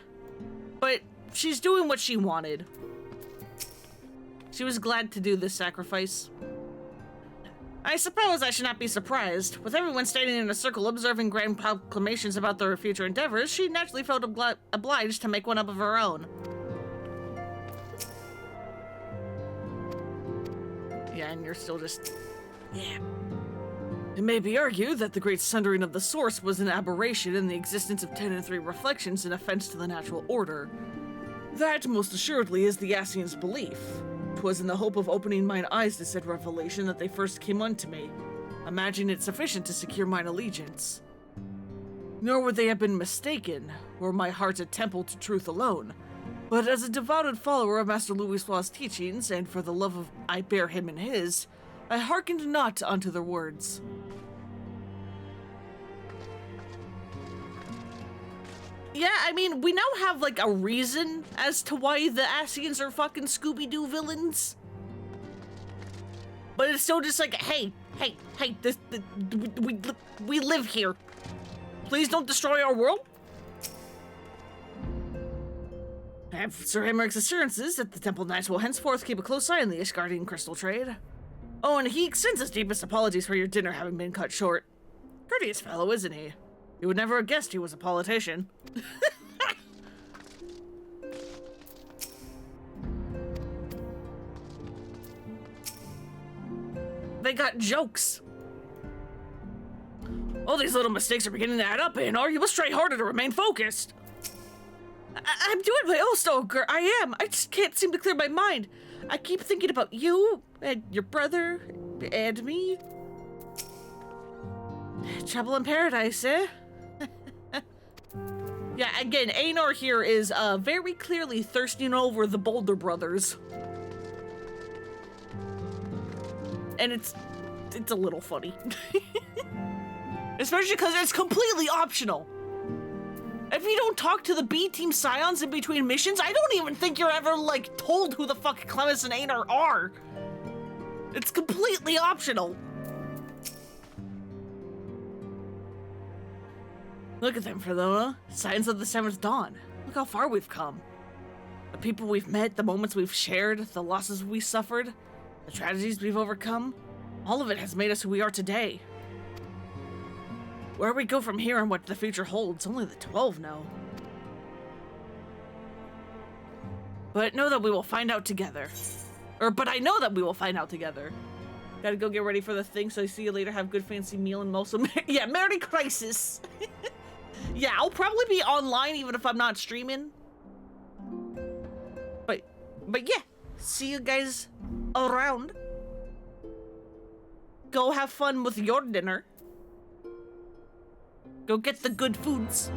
but she's doing what she wanted. She was glad to do this sacrifice. I suppose I should not be surprised. With everyone standing in a circle observing grand proclamations about their future endeavors, she naturally felt obliged to make one up of her own. Yeah, and you're still just... yeah. It may be argued that the great sundering of the source was an aberration in the existence of 10 and 3 reflections, an offense to the natural order. That, most assuredly, is the Ascians' belief. 'Twas in the hope of opening mine eyes to said revelation that they first came unto me. Imagine it sufficient to secure mine allegiance. Nor would they have been mistaken, were my heart a temple to truth alone. But as a devoted follower of Master Louis' teachings, and for the love of I bear him and his, I hearkened not unto their words. Yeah, I mean, we now have, like, a reason as to why the Ascians are fucking Scooby-Doo villains. But it's still just like, hey, we live here. Please don't destroy our world. I have Sir Hammer's assurances that the Temple Knights will henceforth keep a close eye on the Ishgardian crystal trade. Oh, and he extends his deepest apologies for your dinner having been cut short. Courteous fellow, isn't he? You would never have guessed he was a politician. They got jokes. All these little mistakes are beginning to add up, Anor. You must try harder to remain focused. I'm doing my own, Stoker. I am. I just can't seem to clear my mind. I keep thinking about you, and your brother, and me. Trouble in paradise, eh? Yeah, again, Anor here is very clearly thirsting over the Boulder brothers. And it's a little funny. Especially because it's completely optional. If you don't talk to the B-Team Scions in between missions, I don't even think you're ever, like, told who the fuck Clemens and Anor are. It's completely optional. Look at them, Ferlona. Signs of the Seventh Dawn. Look how far we've come. The people we've met, the moments we've shared, the losses we suffered, the tragedies we've overcome, all of it has made us who we are today. Where we go from here and what the future holds, only the 12 know. But know that we will find out together. But I know that we will find out together. Gotta go get ready for the thing, so I see you later. Have good fancy meal and also, yeah, Merry Crisis. Yeah, I'll probably be online even if I'm not streaming. But yeah, see you guys around. Go have fun with your dinner. Go get the good foods.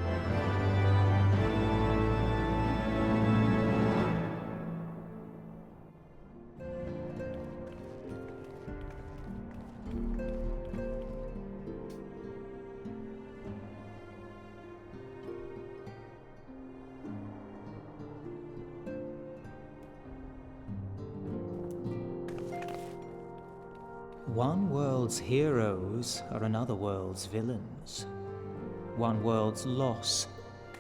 One world's heroes are another world's villains. One world's loss,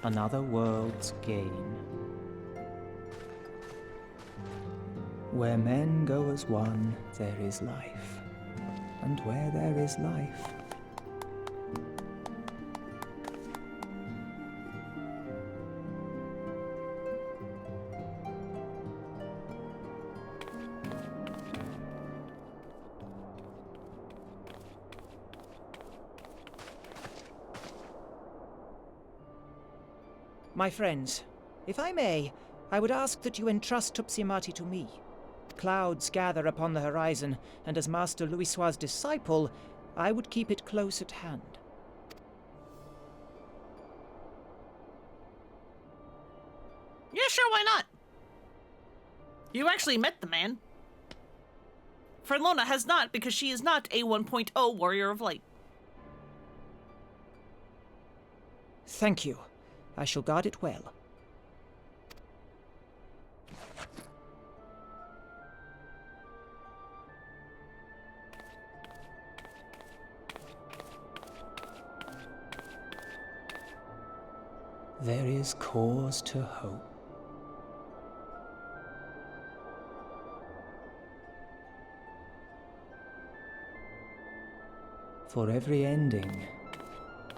another world's gain. Where men go as one, there is life. And where there is life, my friends, if I may, I would ask that you entrust Tupsimati to me. Clouds gather upon the horizon, and as Master Louisoix's disciple, I would keep it close at hand.
Yeah, sure, why not? You actually met the man. Fernlona has not, because she is not a 1.0 Warrior of Light.
Thank you. I shall guard it well. There is cause to hope. For every ending,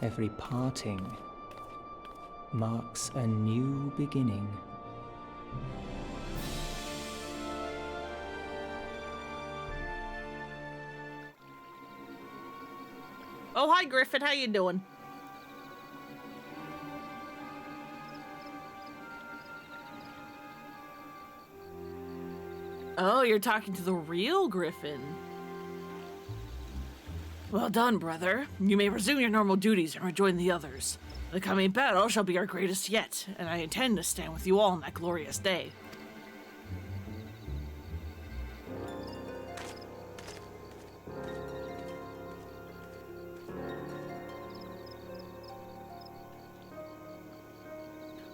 every parting, marks a new beginning.
Oh, hi, Griffin. How you doing? Oh, you're talking to the real Griffin. Well done, brother. You may resume your normal duties and rejoin the others. The coming battle shall be our greatest yet, and I intend to stand with you all on that glorious day.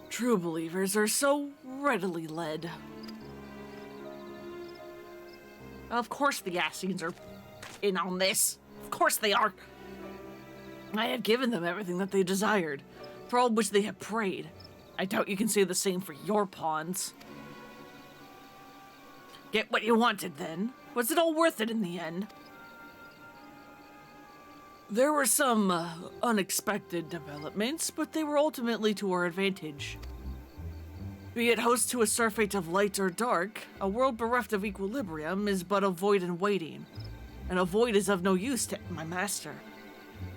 True believers are so readily led. Of course the Assassins are in on this. Of course they are. I have given them everything that they desired, for all which they have prayed. I doubt you can say the same for your pawns. Get what you wanted, then. Was it all worth it in the end? There were some unexpected developments, but they were ultimately to our advantage. Be it host to a surfeit of light or dark, a world bereft of equilibrium is but a void in waiting, and a void is of no use to my master.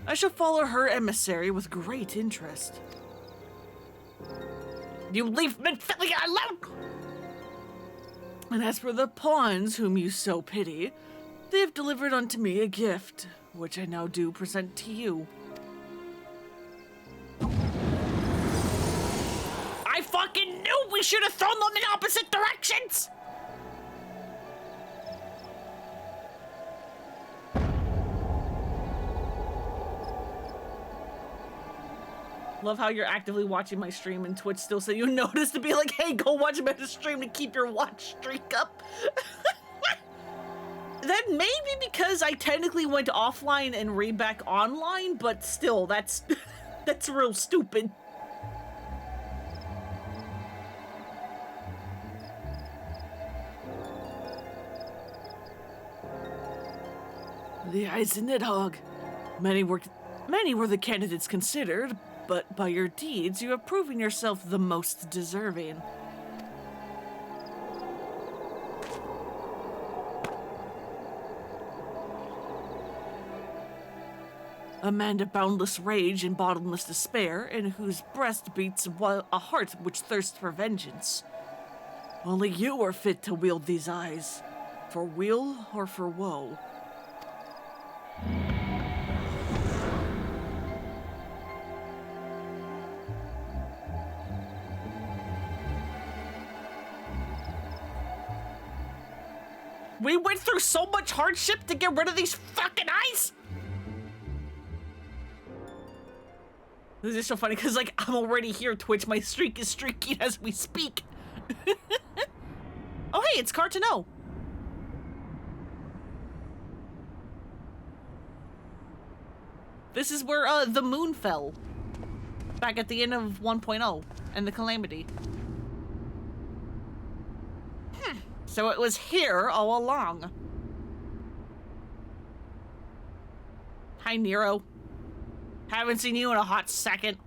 I shall follow her emissary with great interest. You leave Minfilia alone! And as for the pawns whom you so pity, they have delivered unto me a gift, which I now do present to you. I fucking knew we should have thrown them in opposite directions! Love how you're actively watching my stream and Twitch still say you notice to be like, hey, go watch him at the stream to keep your watch streak up. That may be because I technically went offline and re-back online, but still, that's that's real stupid. The eyes in Nidhogg. Many were the candidates considered, but by your deeds, you have proven yourself the most deserving. A man of boundless rage and bottomless despair, in whose breast beats a heart which thirsts for vengeance. Only you are fit to wield these eyes, for weal or for woe. We went through so much hardship to get rid of these fucking eyes! This is so funny because, like, I'm already here, Twitch. My streak is streaking as we speak. Oh, hey, it's Cartano. This is where the moon fell. Back at the end of 1.0 and the Calamity. So it was here all along. Hi, Nero. Haven't seen you in a hot second.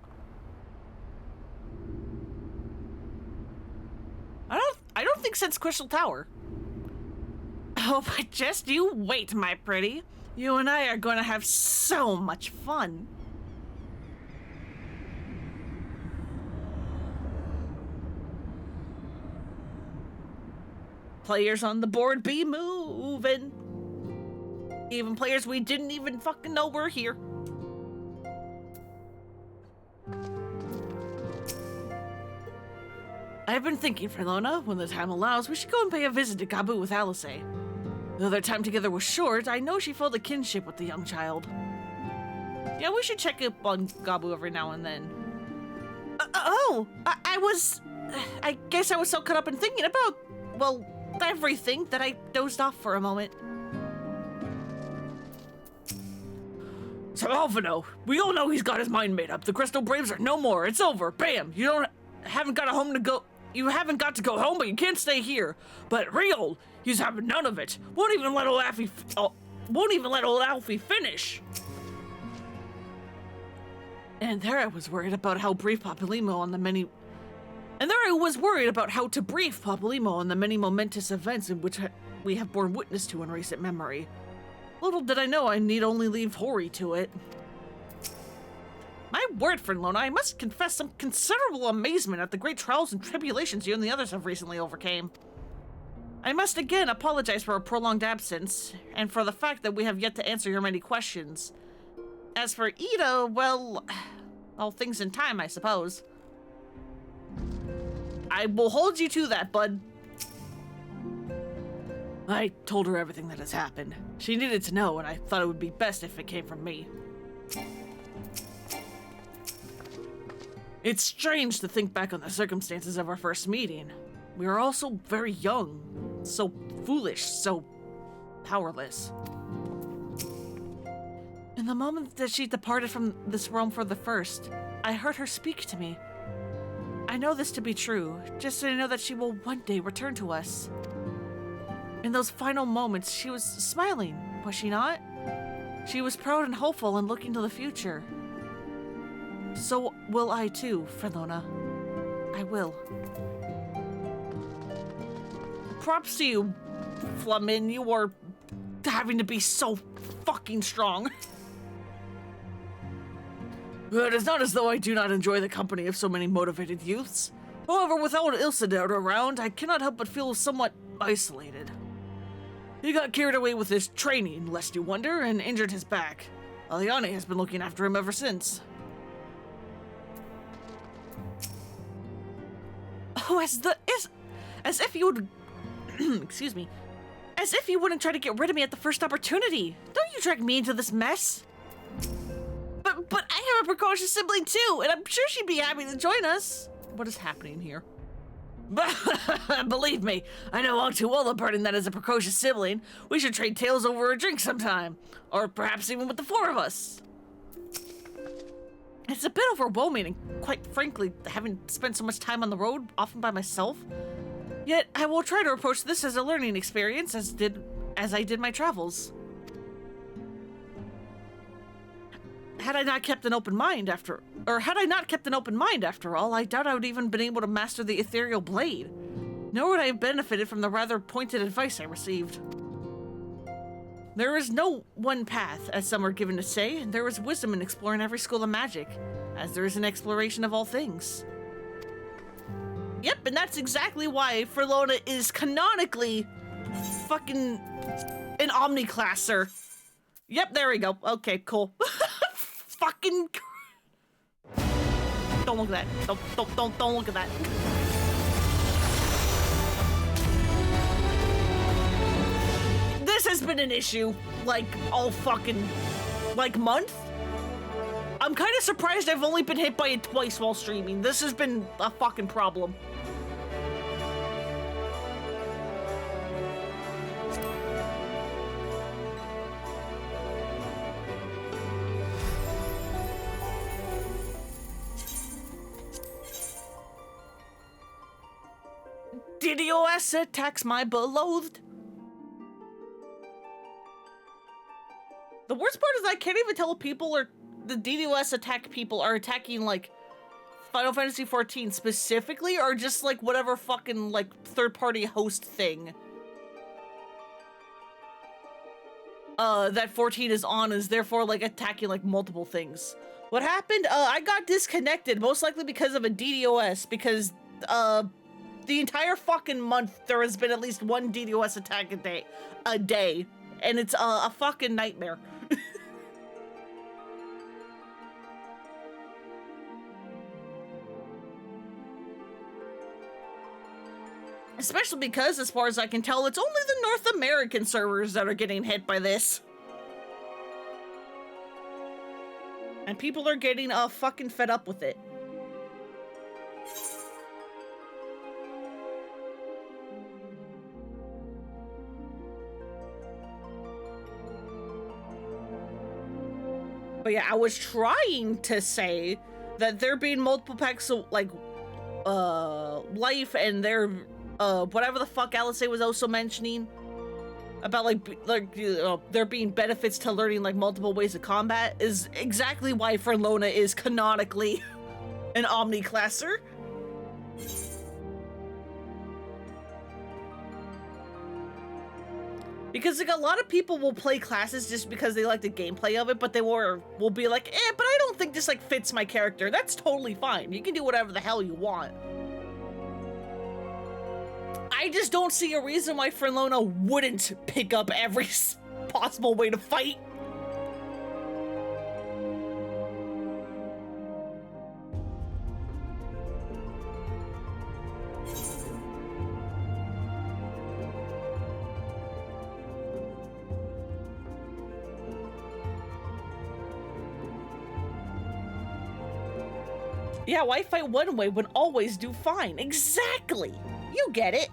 I don't think since Crystal Tower. Oh, but just you wait, my pretty. You and I are going to have so much fun. Players on the board be moving. Even players we didn't even fucking know were here. I've been thinking, Frelona, when the time allows, we should go and pay a visit to Gabu with Alice. Though their time together was short, I know she felt a kinship with the young child. Yeah, we should check up on Gabu every now and then. I guess I was so caught up in thinking about, well, everything that I dozed off for a moment. So Alphino, we all know he's got his mind made up. The Crystal Braves are no more. It's over. Bam! You haven't got to go home, but you can't stay here. But Riol, he's having none of it. Won't even let old Alfie finish. And there I was worried about how to brief Papalymo on the many momentous events in which we have borne witness to in recent memory. Little did I know I need only leave Hori to it. My word, Frelona, I must confess some considerable amazement at the great trials and tribulations you and the others have recently overcame. I must again apologize for a prolonged absence, and for the fact that we have yet to answer your many questions. As for Ida, well, all things in time, I suppose. I will hold you to that, bud. I told her everything that has happened. She needed to know, and I thought it would be best if it came from me. It's strange to think back on the circumstances of our first meeting. We were all so very young, so foolish, so powerless. In the moment that she departed from this realm for the first, I heard her speak to me. I know this to be true, just so I know that she will one day return to us. In those final moments, she was smiling, was she not? She was proud and hopeful and looking to the future. So will I too, Frelona. I will. Props to you, Flamin. You are having to be so fucking strong. It is not as though I do not enjoy the company of so many motivated youths. However, without Ilsidar around, I cannot help but feel somewhat isolated. He got carried away with his training, lest you wonder, and injured his back. Aliane has been looking after him ever since. Oh, as if you would, excuse me, as if you wouldn't try to get rid of me at the first opportunity. Don't you drag me into this mess. But I have a precocious sibling too, and I'm sure she'd be happy to join us. What is happening here? Believe me, I know all too well the burden that is a precocious sibling. We should trade tales over a drink sometime, or perhaps even with the four of us. It's a bit overwhelming, and quite frankly, having spent so much time on the road, often by myself. Yet, I will try to approach this as a learning experience, as I did my travels. Had I not kept an open mind after all, I doubt I would even been able to master the ethereal blade. Nor would I have benefited from the rather pointed advice I received. There is no one path, as some are given to say, and there is wisdom in exploring every school of magic, as there is an exploration of all things. Yep, and that's exactly why Frelona is canonically fucking an Omniclasser. Yep, there we go. Okay, cool. Fucking... Don't look at that. Don't look at that. This has been an issue, like, all fucking, like, month? I'm kind of surprised I've only been hit by it twice while streaming. This has been a fucking problem. DDoS attacks my beloved. The worst part is I can't even tell people are the DDoS attack people are attacking like Final Fantasy XIV specifically, or just like whatever fucking like third-party host thing that 14 is on, is therefore like attacking like multiple things. What happened? I got disconnected, most likely because of a DDoS, because the entire fucking month there has been at least one DDoS attack a day, and it's a fucking nightmare. Especially because, as far as I can tell, it's only the North American servers that are getting hit by this. And people are getting fucking fed up with it. But yeah, I was trying to say that there being multiple packs of, like, life, and their, whatever the fuck Alice was also mentioning about, there being benefits to learning, like, multiple ways of combat is exactly why Fernlona is canonically an Omni-classer. Because, like, a lot of people will play classes just because they like the gameplay of it, but they will be like, but I don't think this, like, fits my character. That's totally fine. You can do whatever the hell you want. I just don't see a reason why Fernlona wouldn't pick up every possible way to fight. Yeah, why fight one way when always do fine? Exactly! You get it!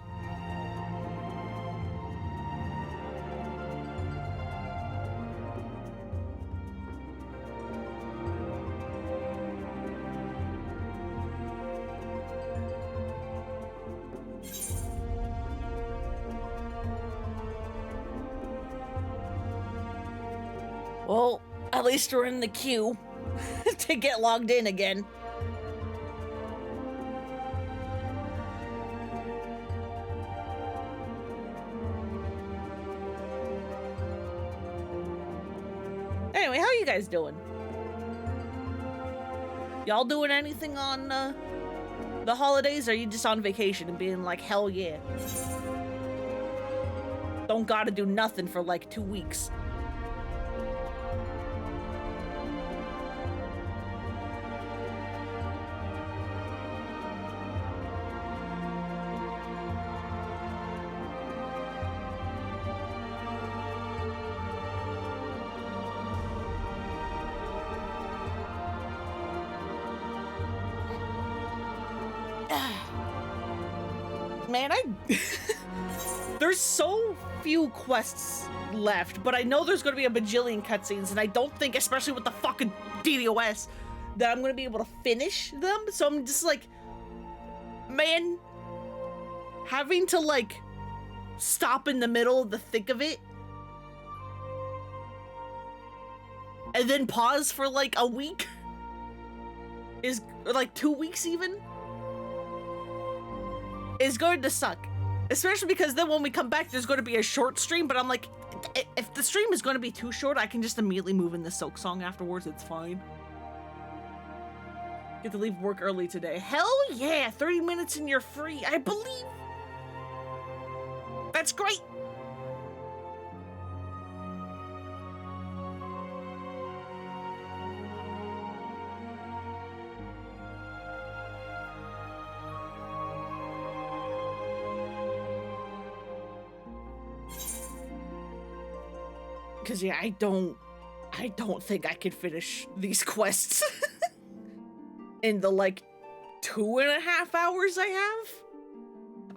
Well, at least we're in the queue to get logged in again. Anyway, how you guys doing? Y'all doing anything on the holidays, or are you just on vacation and being like, hell yeah? Don't gotta do nothing for like 2 weeks. Man, there's so few quests left, but I know there's going to be a bajillion cutscenes, and I don't think, especially with the fucking DDoS, that I'm going to be able to finish them. So I'm just like, man, having to like stop in the middle of the thick of it and then pause for like a week or like 2 weeks even, is going to suck. Especially because then when we come back, there's going to be a short stream, but I'm like, if the stream is going to be too short, I can just immediately move in the Silk Song afterwards. It's fine. Get to leave work early today. Hell yeah, 30 minutes and you're free. I believe. That's great. Because yeah, I don't think I could finish these quests in the like 2.5 hours I have.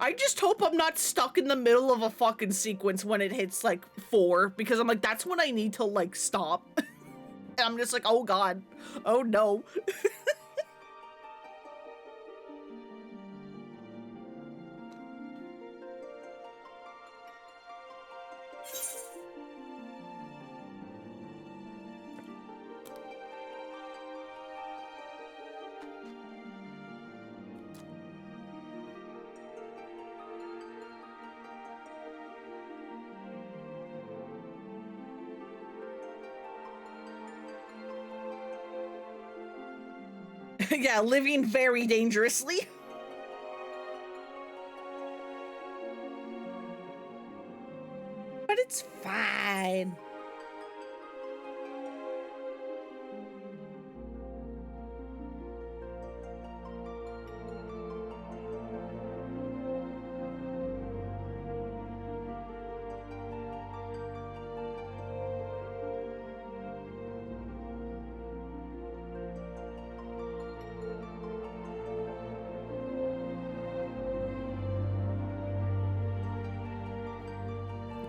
I just hope I'm not stuck in the middle of a fucking sequence when it hits like 4, because I'm like, that's when I need to like stop. And I'm just like, oh god, oh no. Yeah, living very dangerously. But it's fine.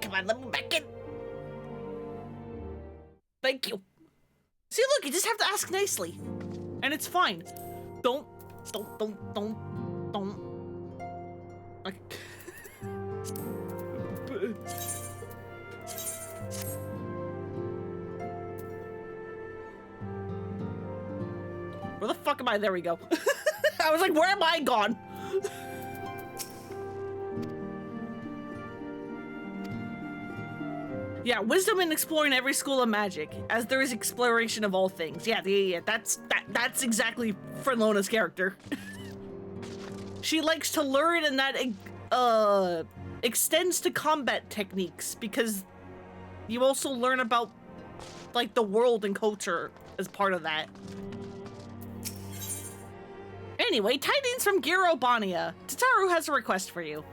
Come on, let me back in. Thank you. See, look, you just have to ask nicely. And it's fine. Don't. Like. Where the fuck am I? There we go. I was like, where am I gone? Yeah, wisdom in exploring every school of magic, as there is exploration of all things. Yeah, that's exactly Frelona's character. She likes to learn, and that extends to combat techniques, because you also learn about, like, the world and culture as part of that. Anyway, tidings from Giro Bania. Tataru has a request for you.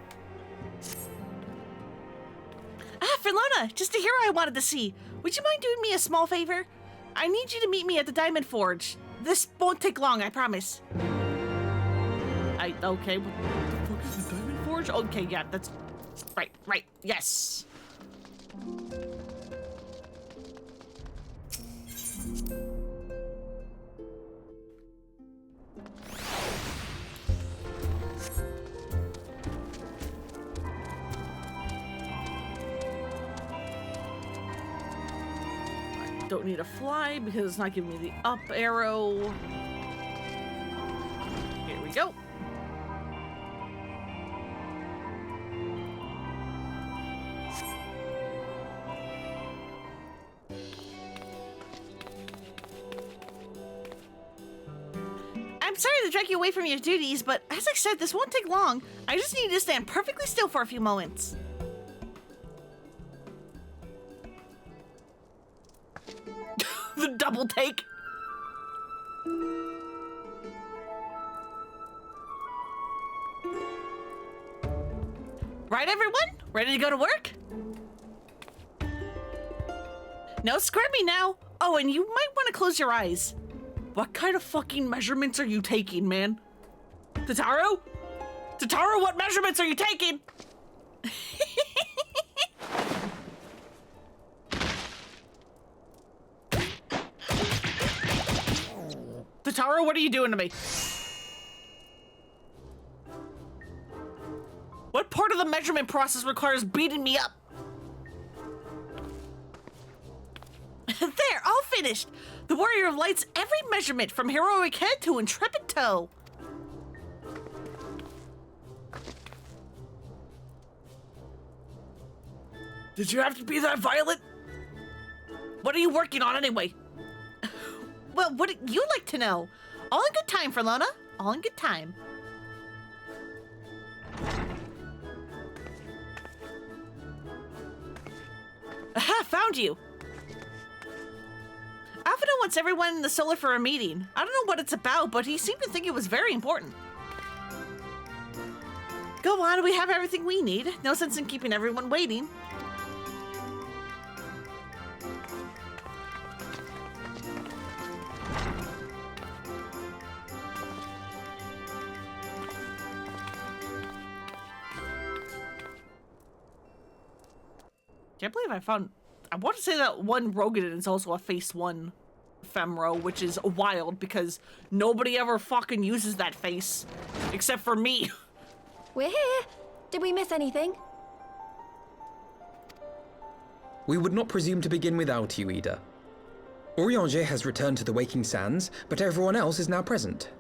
Ah, Frelona, just a hero I wanted to see. Would you mind doing me a small favor? I need you to meet me at the Diamond Forge. This won't take long, I promise. Okay, what the fuck is the Diamond Forge? Okay, yeah, that's... Right, yes. Don't need to fly because it's not giving me the up arrow. Here we go. I'm sorry to drag you away from your duties, but as I said, this won't take long. I just need you to stand perfectly still for a few moments. The double take. Right, everyone? Ready to go to work? No squirming now. Oh, and you might want to close your eyes. What kind of fucking measurements are you taking, man? Tataru? Tataru, what measurements are you taking? Tataru, what are you doing to me? What part of the measurement process requires beating me up? There, all finished. The Warrior of Light's every measurement from heroic head to intrepid toe. Did you have to be that violent? What are you working on anyway? Well, what do you like to know? All in good time, Frelona. All in good time. Aha, found you. Alphino wants everyone in the Solar for a meeting. I don't know what it's about, but he seemed to think it was very important. Go on, we have everything we need. No sense in keeping everyone waiting. Can't believe I found... I want to say that one Rogadin is also a Phase 1 Femro, which is wild because nobody ever fucking uses that face. Except for me.
We're here. Did we miss anything?
We would not presume to begin without you, Ida. Orianger has returned to the Waking Sands, but everyone else is now present.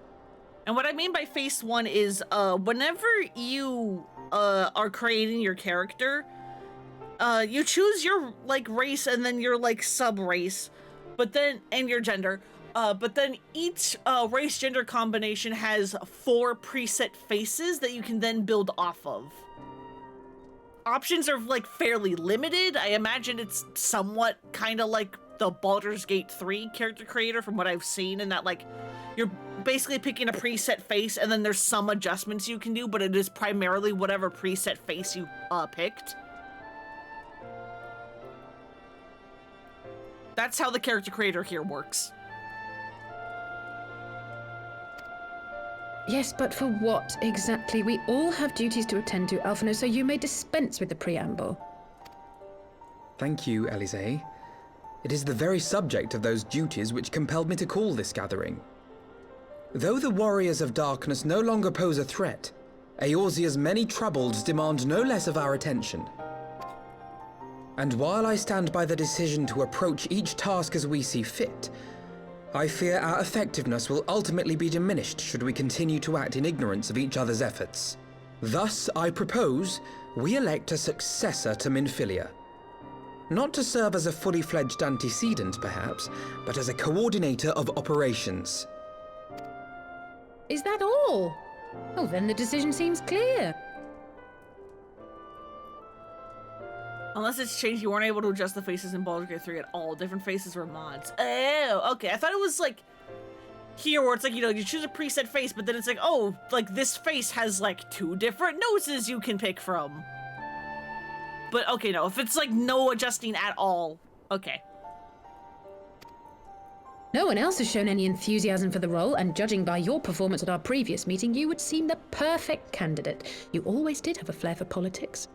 And what I mean by Phase 1 is, whenever you are creating your character, you choose your, like, race and then your, like, sub-race, but then, and your gender. But then each race gender combination has 4 preset faces that you can then build off of. Options are like fairly limited. I imagine it's somewhat kind of like the Baldur's Gate 3 character creator from what I've seen, in that like you're basically picking a preset face and then there's some adjustments you can do, but it is primarily whatever preset face you picked. That's how the character creator here works.
Yes, but for what exactly? We all have duties to attend to, Alphino, so you may dispense with the preamble.
Thank you, Elise. It is the very subject of those duties which compelled me to call this gathering. Though the Warriors of Darkness no longer pose a threat, Eorzea's many troubles demand no less of our attention. And while I stand by the decision to approach each task as we see fit, I fear our effectiveness will ultimately be diminished should we continue to act in ignorance of each other's efforts. Thus, I propose we elect a successor to Minfilia. Not to serve as a fully fledged antecedent, perhaps, but as a coordinator of operations.
Is that all? Oh, then the decision seems clear.
Unless it's changed, you weren't able to adjust the faces in Baldur's Gate 3 at all. Different faces were mods. Oh, okay. I thought it was like here where it's like, you know, you choose a preset face, but then it's like, oh, like this face has like 2 different noses you can pick from. But okay, no, if it's like no adjusting at all, okay.
No one else has shown any enthusiasm for the role, and judging by your performance at our previous meeting, you would seem the perfect candidate. You always did have a flair for politics.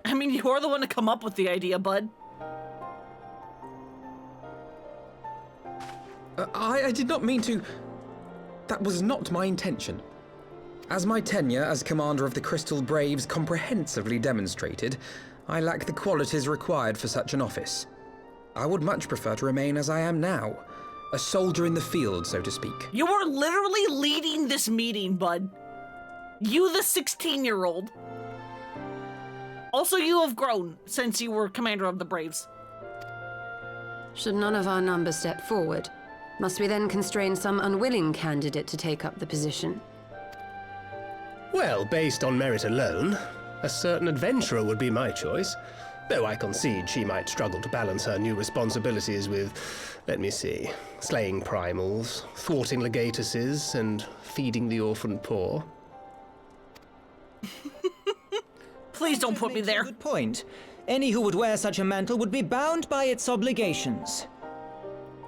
I mean, you're the one to come up with the idea, bud.
I did not mean to... That was not my intention. As my tenure as commander of the Crystal Braves comprehensively demonstrated, I lack the qualities required for such an office. I would much prefer to remain as I am now, a soldier in the field, so to speak.
You are literally leading this meeting, bud. You, the 16-year-old. Also, you have grown since you were commander of the Braves.
Should none of our numbers step forward, must we then constrain some unwilling candidate to take up the position?
Well, based on merit alone, a certain adventurer would be my choice. Though I concede she might struggle to balance her new responsibilities with, let me see, slaying primals, thwarting legatuses, and feeding the orphan poor.
Please don't put me there.
Good point. Any who would wear such a mantle would be bound by its obligations.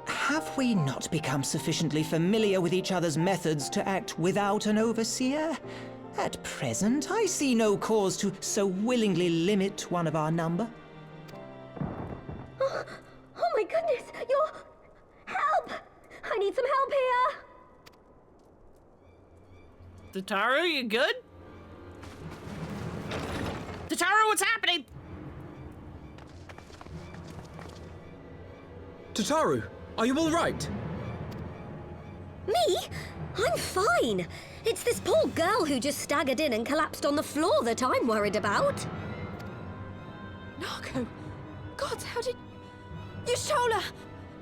Have we not become sufficiently familiar with each other's methods to act without an overseer? At present, I see no cause to so willingly limit one of our number.
Oh my goodness! Help! I need some help here!
Tataru, you good? Tataru, what's happening?
Tataru, are you all right?
Me? I'm fine. It's this poor girl who just staggered in and collapsed on the floor that I'm worried about.
Narco! God, how did... Yashola!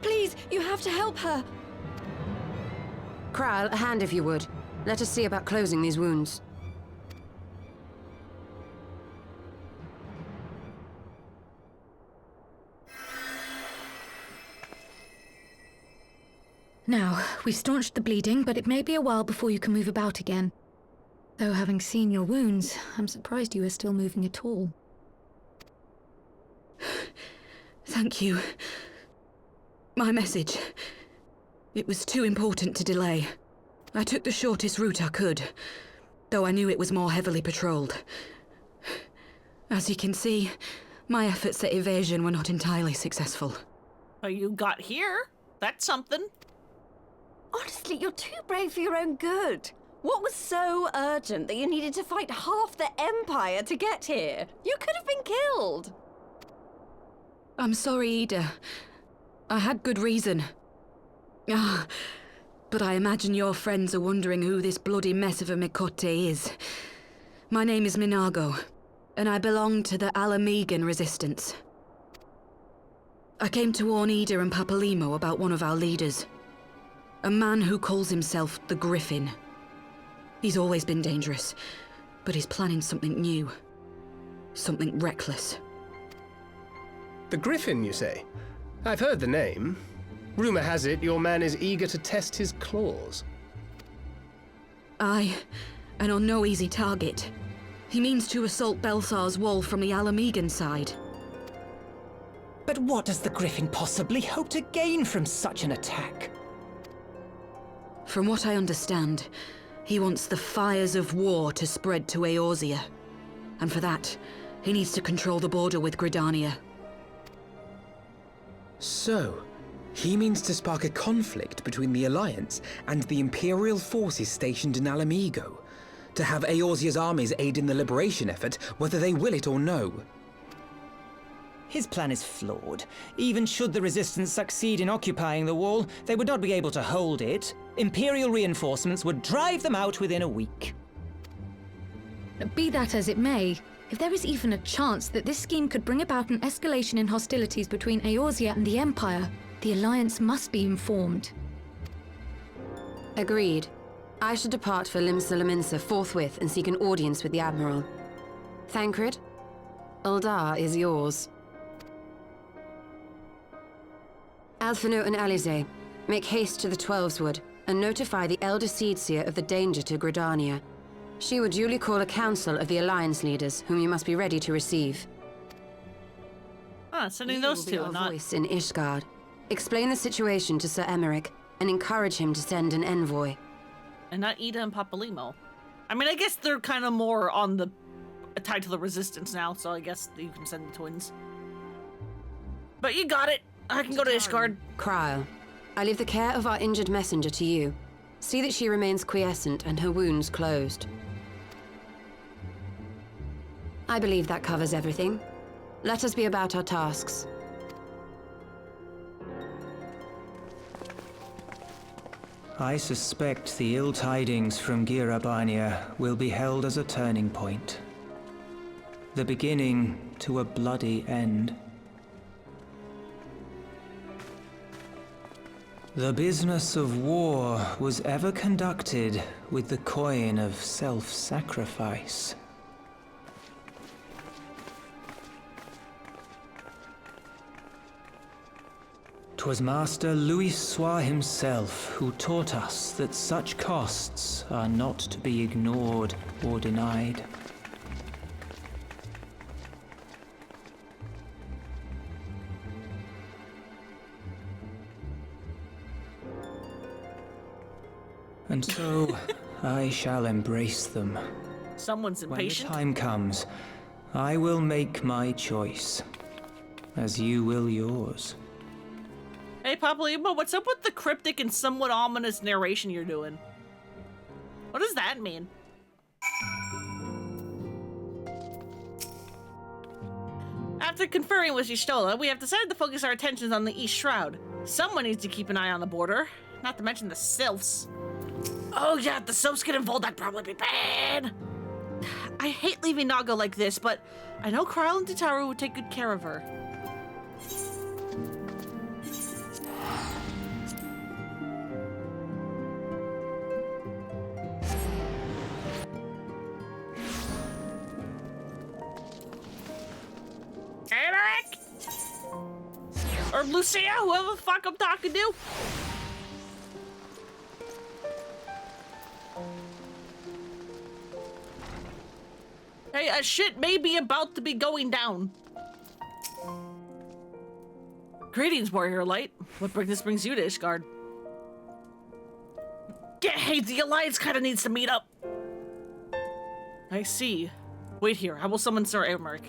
Please, you have to help her.
Kral, a hand if you would. Let us see about closing these wounds.
Now, we've staunched the bleeding, but it may be a while before you can move about again. Though having seen your wounds, I'm surprised you are still moving at all.
Thank you. My message. It was too important to delay. I took the shortest route I could, though I knew it was more heavily patrolled. As you can see, my efforts at evasion were not entirely successful.
Well, you got here. That's something.
Honestly, you're too brave for your own good. What was so urgent that you needed to fight half the Empire to get here? You could have been killed.
I'm sorry, Ida. I had good reason. But I imagine your friends are wondering who this bloody mess of a Mikote is. My name is Minago, and I belong to the Alamegan Resistance.
I came to warn Ida and Papalimo about one of our leaders. A man who calls himself the Griffin. He's always been dangerous, but he's planning something new. Something reckless.
The Griffin, you say? I've heard the name. Rumor has it your man is eager to test his claws.
Aye, and on no easy target. He means to assault Baelsar's wall from the Alamegan side.
But what does the Griffin possibly hope to gain from such an attack?
From what I understand, he wants the fires of war to spread to Eorzea. And for that, he needs to control the border with Gridania.
So, he means to spark a conflict between the Alliance and the Imperial forces stationed in Alamigo, to have Eorzea's armies aid in the liberation effort, whether they will it or no.
His plan is flawed. Even should the Resistance succeed in occupying the wall, they would not be able to hold it. Imperial reinforcements would drive them out within a week.
Be that as it may, if there is even a chance that this scheme could bring about an escalation in hostilities between Eorzea and the Empire, the Alliance must be informed.
Agreed. I should depart for Limsa forthwith and seek an audience with the Admiral. Thancred, Uldar is yours. Alphino and Alize, make haste to the Twelveswood and notify the Elder Seedseer of the danger to Gridania. She will duly call a council of the Alliance leaders, whom you must be ready to receive.
Sending those two,
not...
not...
voice in Ishgard. Explain the situation to Sir Emmerich and encourage him to send an envoy.
And not Ida and Papalimo. I mean, I guess they're kind of more on the... tied to the Resistance now, so I guess you can send the twins. But you got it! I can go to Ishgard.
Kryl, I leave the care of our injured messenger to you. See that she remains quiescent and her wounds closed. I believe that covers everything. Let us be about our tasks.
I suspect the ill tidings from Girabania will be held as a turning point. The beginning to a bloody end. The business of war was ever conducted with the coin of self-sacrifice. 'Twas Master Louis Soir himself who taught us that such costs are not to be ignored or denied. And so, I shall embrace them.
Someone's impatient.
When the time comes, I will make my choice, as you will yours.
Hey, Papalimo, what's up with the cryptic and somewhat ominous narration you're doing? What does that mean? After conferring with Y'shtola, we have decided to focus our attentions on the East Shroud. Someone needs to keep an eye on the border, not to mention the Sylphs. Oh yeah, if the Sylphs get involved, that'd probably be bad. I hate leaving Naga like this, but I know Kryl and Tataru would take good care of her. Eric! Or Lucia, whoever the fuck I'm talking to. Hey, shit may be about to be going down. Greetings, Warrior Light. What brings you to Ishgard? Yeah, hey, the Alliance kinda needs to meet up. I see. Wait here, I will summon Sir Emmerich.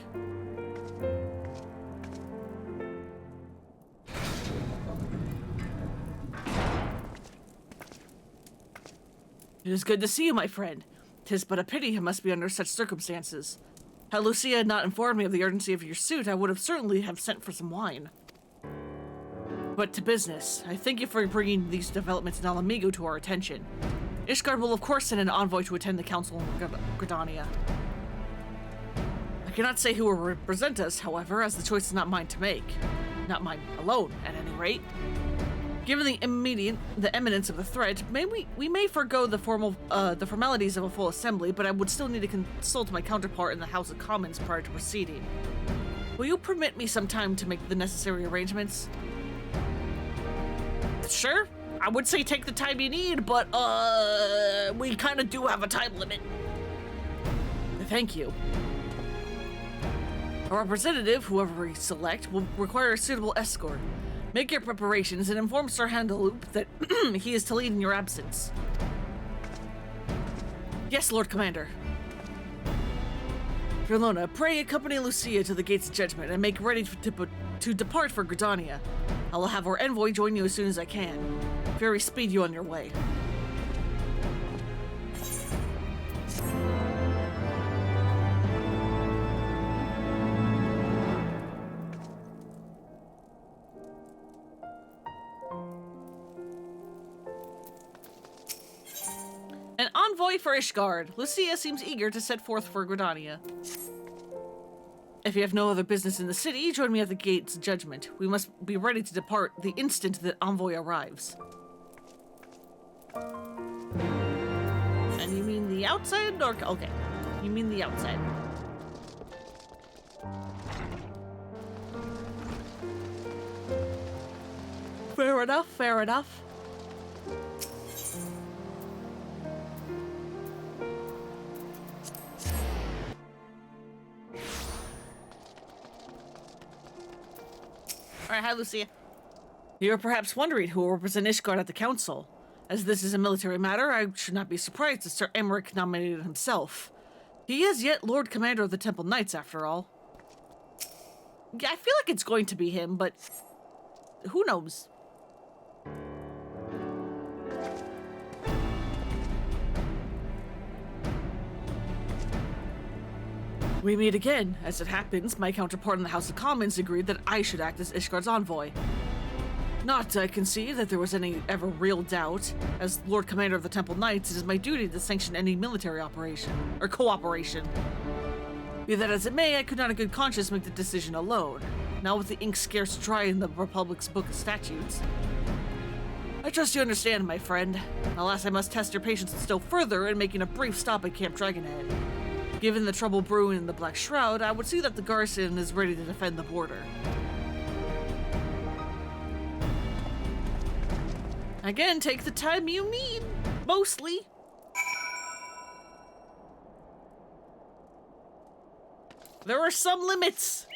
It is good to see you, my friend. 'Tis but a pity you must be under such circumstances. Had Lucia had not informed me of the urgency of your suit, I would have certainly have sent for some wine. But to business. I thank you for bringing these developments in Alamigo to our attention. Ishgard will of course send an envoy to attend the council in Gridania. I cannot say who will represent us, however, as the choice is not mine to make. Not mine alone, at any rate. Given the imminence of the threat, we may forego the formalities of a full assembly, but I would still need to consult my counterpart in the House of Commons prior to proceeding. Will you permit me some time to make the necessary arrangements? Sure. I would say take the time you need, but we kind of do have a time limit. Thank you. A representative, whoever we select, will require a suitable escort. Make your preparations and inform Sir Handaloop that he is to lead in your absence. Yes, Lord Commander. Verlona, pray accompany Lucia to the Gates of Judgment and make ready to depart for Gridania. I will have our envoy join you as soon as I can. Very speed you on your way. An envoy for Ishgard. Lucia seems eager to set forth for Gridania. If you have no other business in the city, join me at the Gates of Judgment. We must be ready to depart the instant that envoy arrives. And you mean the outside? Or okay, you mean the outside. Fair enough, fair enough. Alright, hi Lucia. You are perhaps wondering who will represent Ishgard at the council. As this is a military matter, I should not be surprised if Sir Emmerich nominated himself. He is yet Lord Commander of the Temple Knights, after all. Yeah, I feel like it's going to be him, but who knows? We meet again. As it happens, my counterpart in the House of Commons agreed that I should act as Ishgard's envoy. Not, I concede, that there was any ever real doubt. As Lord Commander of the Temple Knights, it is my duty to sanction any military operation, or cooperation. Be that as it may, I could not in good conscience make the decision alone, now with the ink scarce dry in the Republic's Book of Statutes. I trust you understand, my friend. Alas, I must test your patience still further in making a brief stop at Camp Dragonhead. Given the trouble brewing in the Black Shroud, I would see that the garrison is ready to defend the border. Again, take the time you need, mostly. There are some limits.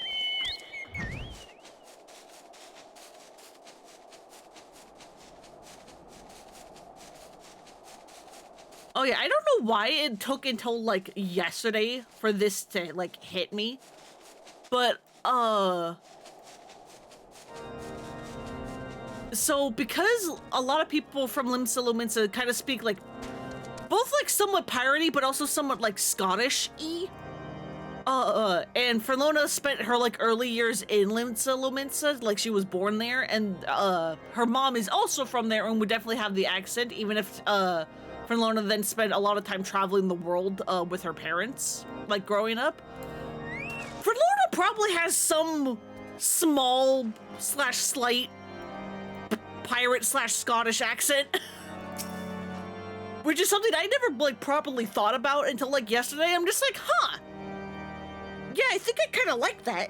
Oh yeah, I don't know why it took until like yesterday for this to like hit me. But so because a lot of people from Limsa Lominsa kind of speak like both like somewhat piratey but also somewhat like Scottish-y. And Verlona spent her like early years in Limsa Lominsa, like she was born there, and her mom is also from there and would definitely have the accent, even if Verlona then spent a lot of time traveling the world with her parents, like growing up. Verlona probably has some small / slight pirate / Scottish accent. Which is something I never like properly thought about until like yesterday. I'm just like, huh. Yeah, I think I kind of like that.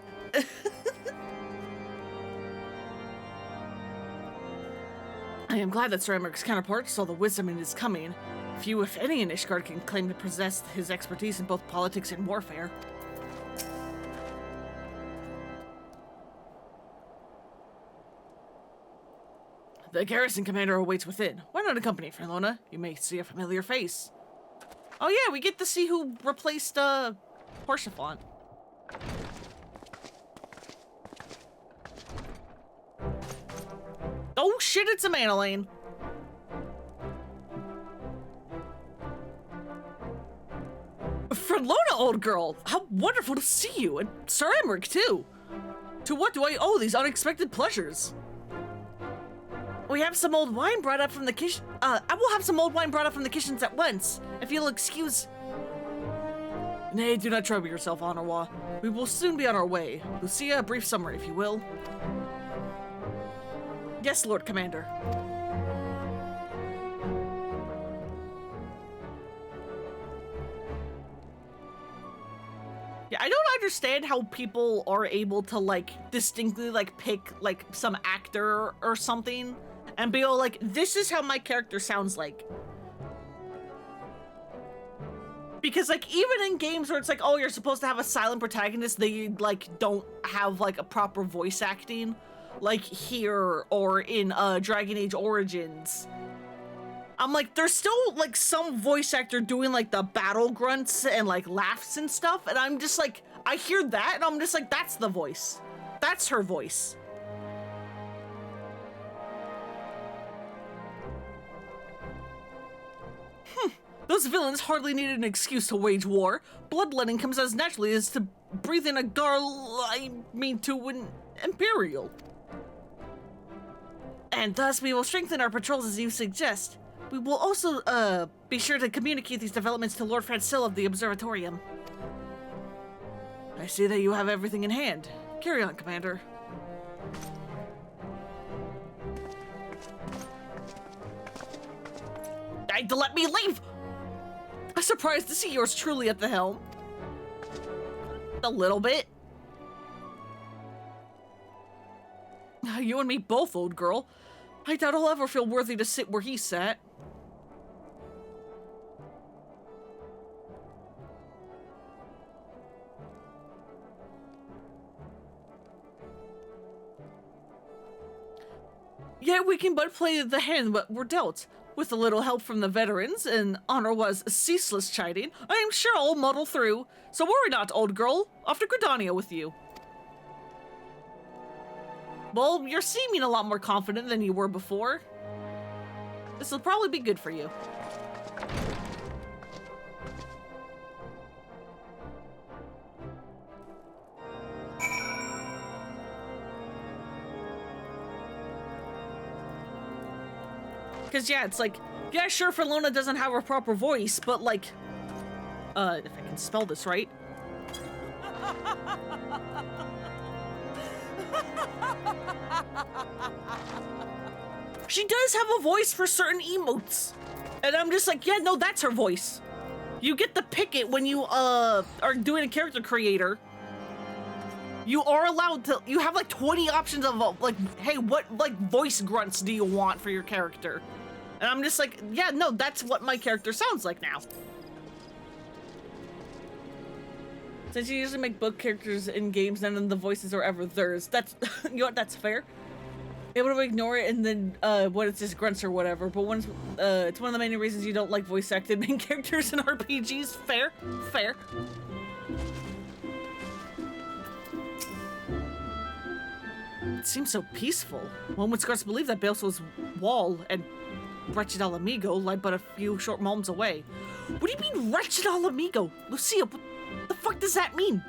I am glad that Sir Emmerich's counterpart saw the wisdom in his coming. Few, if any, in Ishgard can claim to possess his expertise in both politics and warfare. The garrison commander awaits within. Why not accompany Verlona? You may see a familiar face. Oh yeah, we get to see who replaced Horsefont. Oh shit, it's a Manolane. Verlona, old girl, how wonderful to see you, and Sir Emmerich too. To what do I owe these unexpected pleasures? We have some old wine brought up from the kitchen. I will have some old wine brought up from the kitchens at once, if you'll excuse. Nay, do not trouble yourself, Honorwa. We will soon be on our way. Lucia, a brief summary, if you will. Yes, Lord Commander. Yeah, I don't understand how people are able to, like, distinctly, like, pick, like, some actor or something and be all like, this is how my character sounds like. Because, like, even in games where it's like, oh, you're supposed to have a silent protagonist, they, like, don't have, like, a proper voice acting, like here or in, Dragon Age Origins. I'm like, there's still, like, some voice actor doing, like, the battle grunts and, like, laughs and stuff, and I'm just like, I hear that, and I'm just like, that's the voice. That's her voice. Those villains hardly needed an excuse to wage war. Bloodletting comes as naturally as to breathe in a to an Imperial. And thus we will strengthen our patrols as you suggest. We will also, be sure to communicate these developments to Lord Francil of the Observatorium. I see that you have everything in hand. Carry on, Commander. Let me leave! I'm surprised to see yours truly at the helm. A little bit. You and me both, old girl. I doubt I'll ever feel worthy to sit where he sat. Yeah, we can but play the hand but we're dealt. With a little help from the veterans, and honor was ceaseless chiding, I am sure I'll muddle through. So worry not, old girl. Off to Gridania with you. Well, you're seeming a lot more confident than you were before. This will probably be good for you. Because, yeah, it's like, yeah, sure, Felona doesn't have a proper voice, but, like, if I can spell this right. She does have a voice for certain emotes. And I'm just like, yeah, no, that's her voice. You get to pick it when you, are doing a character creator. You are allowed to, you have, like, 20 options of, like, hey, what, like, voice grunts do you want for your character? And I'm just like, yeah, no, that's what my character sounds like now. Since you usually make book characters in games, none of the voices are ever theirs. That's, you know what, that's fair. Able to ignore it and then, what it's just grunts or whatever. But once, it's one of the main reasons you don't like voice acted main characters in RPGs. Fair, fair. It seems so peaceful. One would scarce believe that Baelsar's wall and Wretched Alamigo lie but a few short moments away. What do you mean, Wretched Alamigo? Lucia, what the fuck does that mean?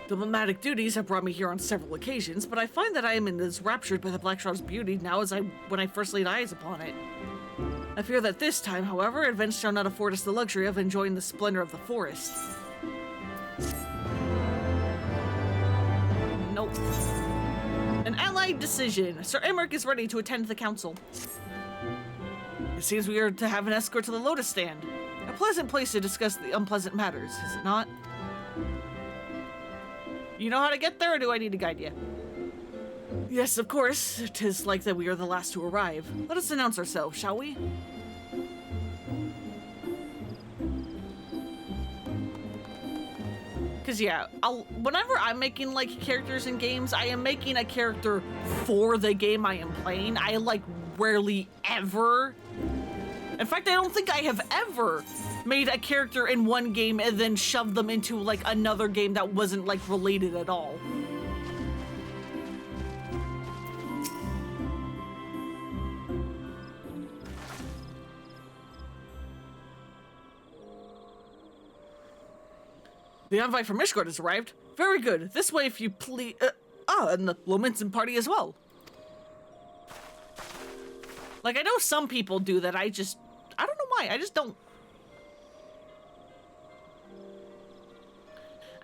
Diplomatic duties have brought me here on several occasions, but I find that I am as raptured by the Blackshaw's beauty now as when I first laid eyes upon it. I fear that this time, however, events shall not afford us the luxury of enjoying the splendor of the forest. Nope. An allied decision. Sir Emmerich is ready to attend the council. It seems we are to have an escort to the Lotus Stand. A pleasant place to discuss the unpleasant matters, is it not? You know how to get there, or do I need to guide you? Yes, of course. 'Tis like that we are the last to arrive. Let us announce ourselves, shall we? Because, yeah, whenever I'm making, like, characters in games, I am making a character for the game I am playing. I, like, rarely ever... In fact, I don't think I have ever made a character in one game and then shoved them into, like, another game that wasn't, like, related at all. The envoy from Mishgard has arrived. Very good. This way, if you please. And the Lominson party as well. Like, I know some people do that. I don't know why. I just don't.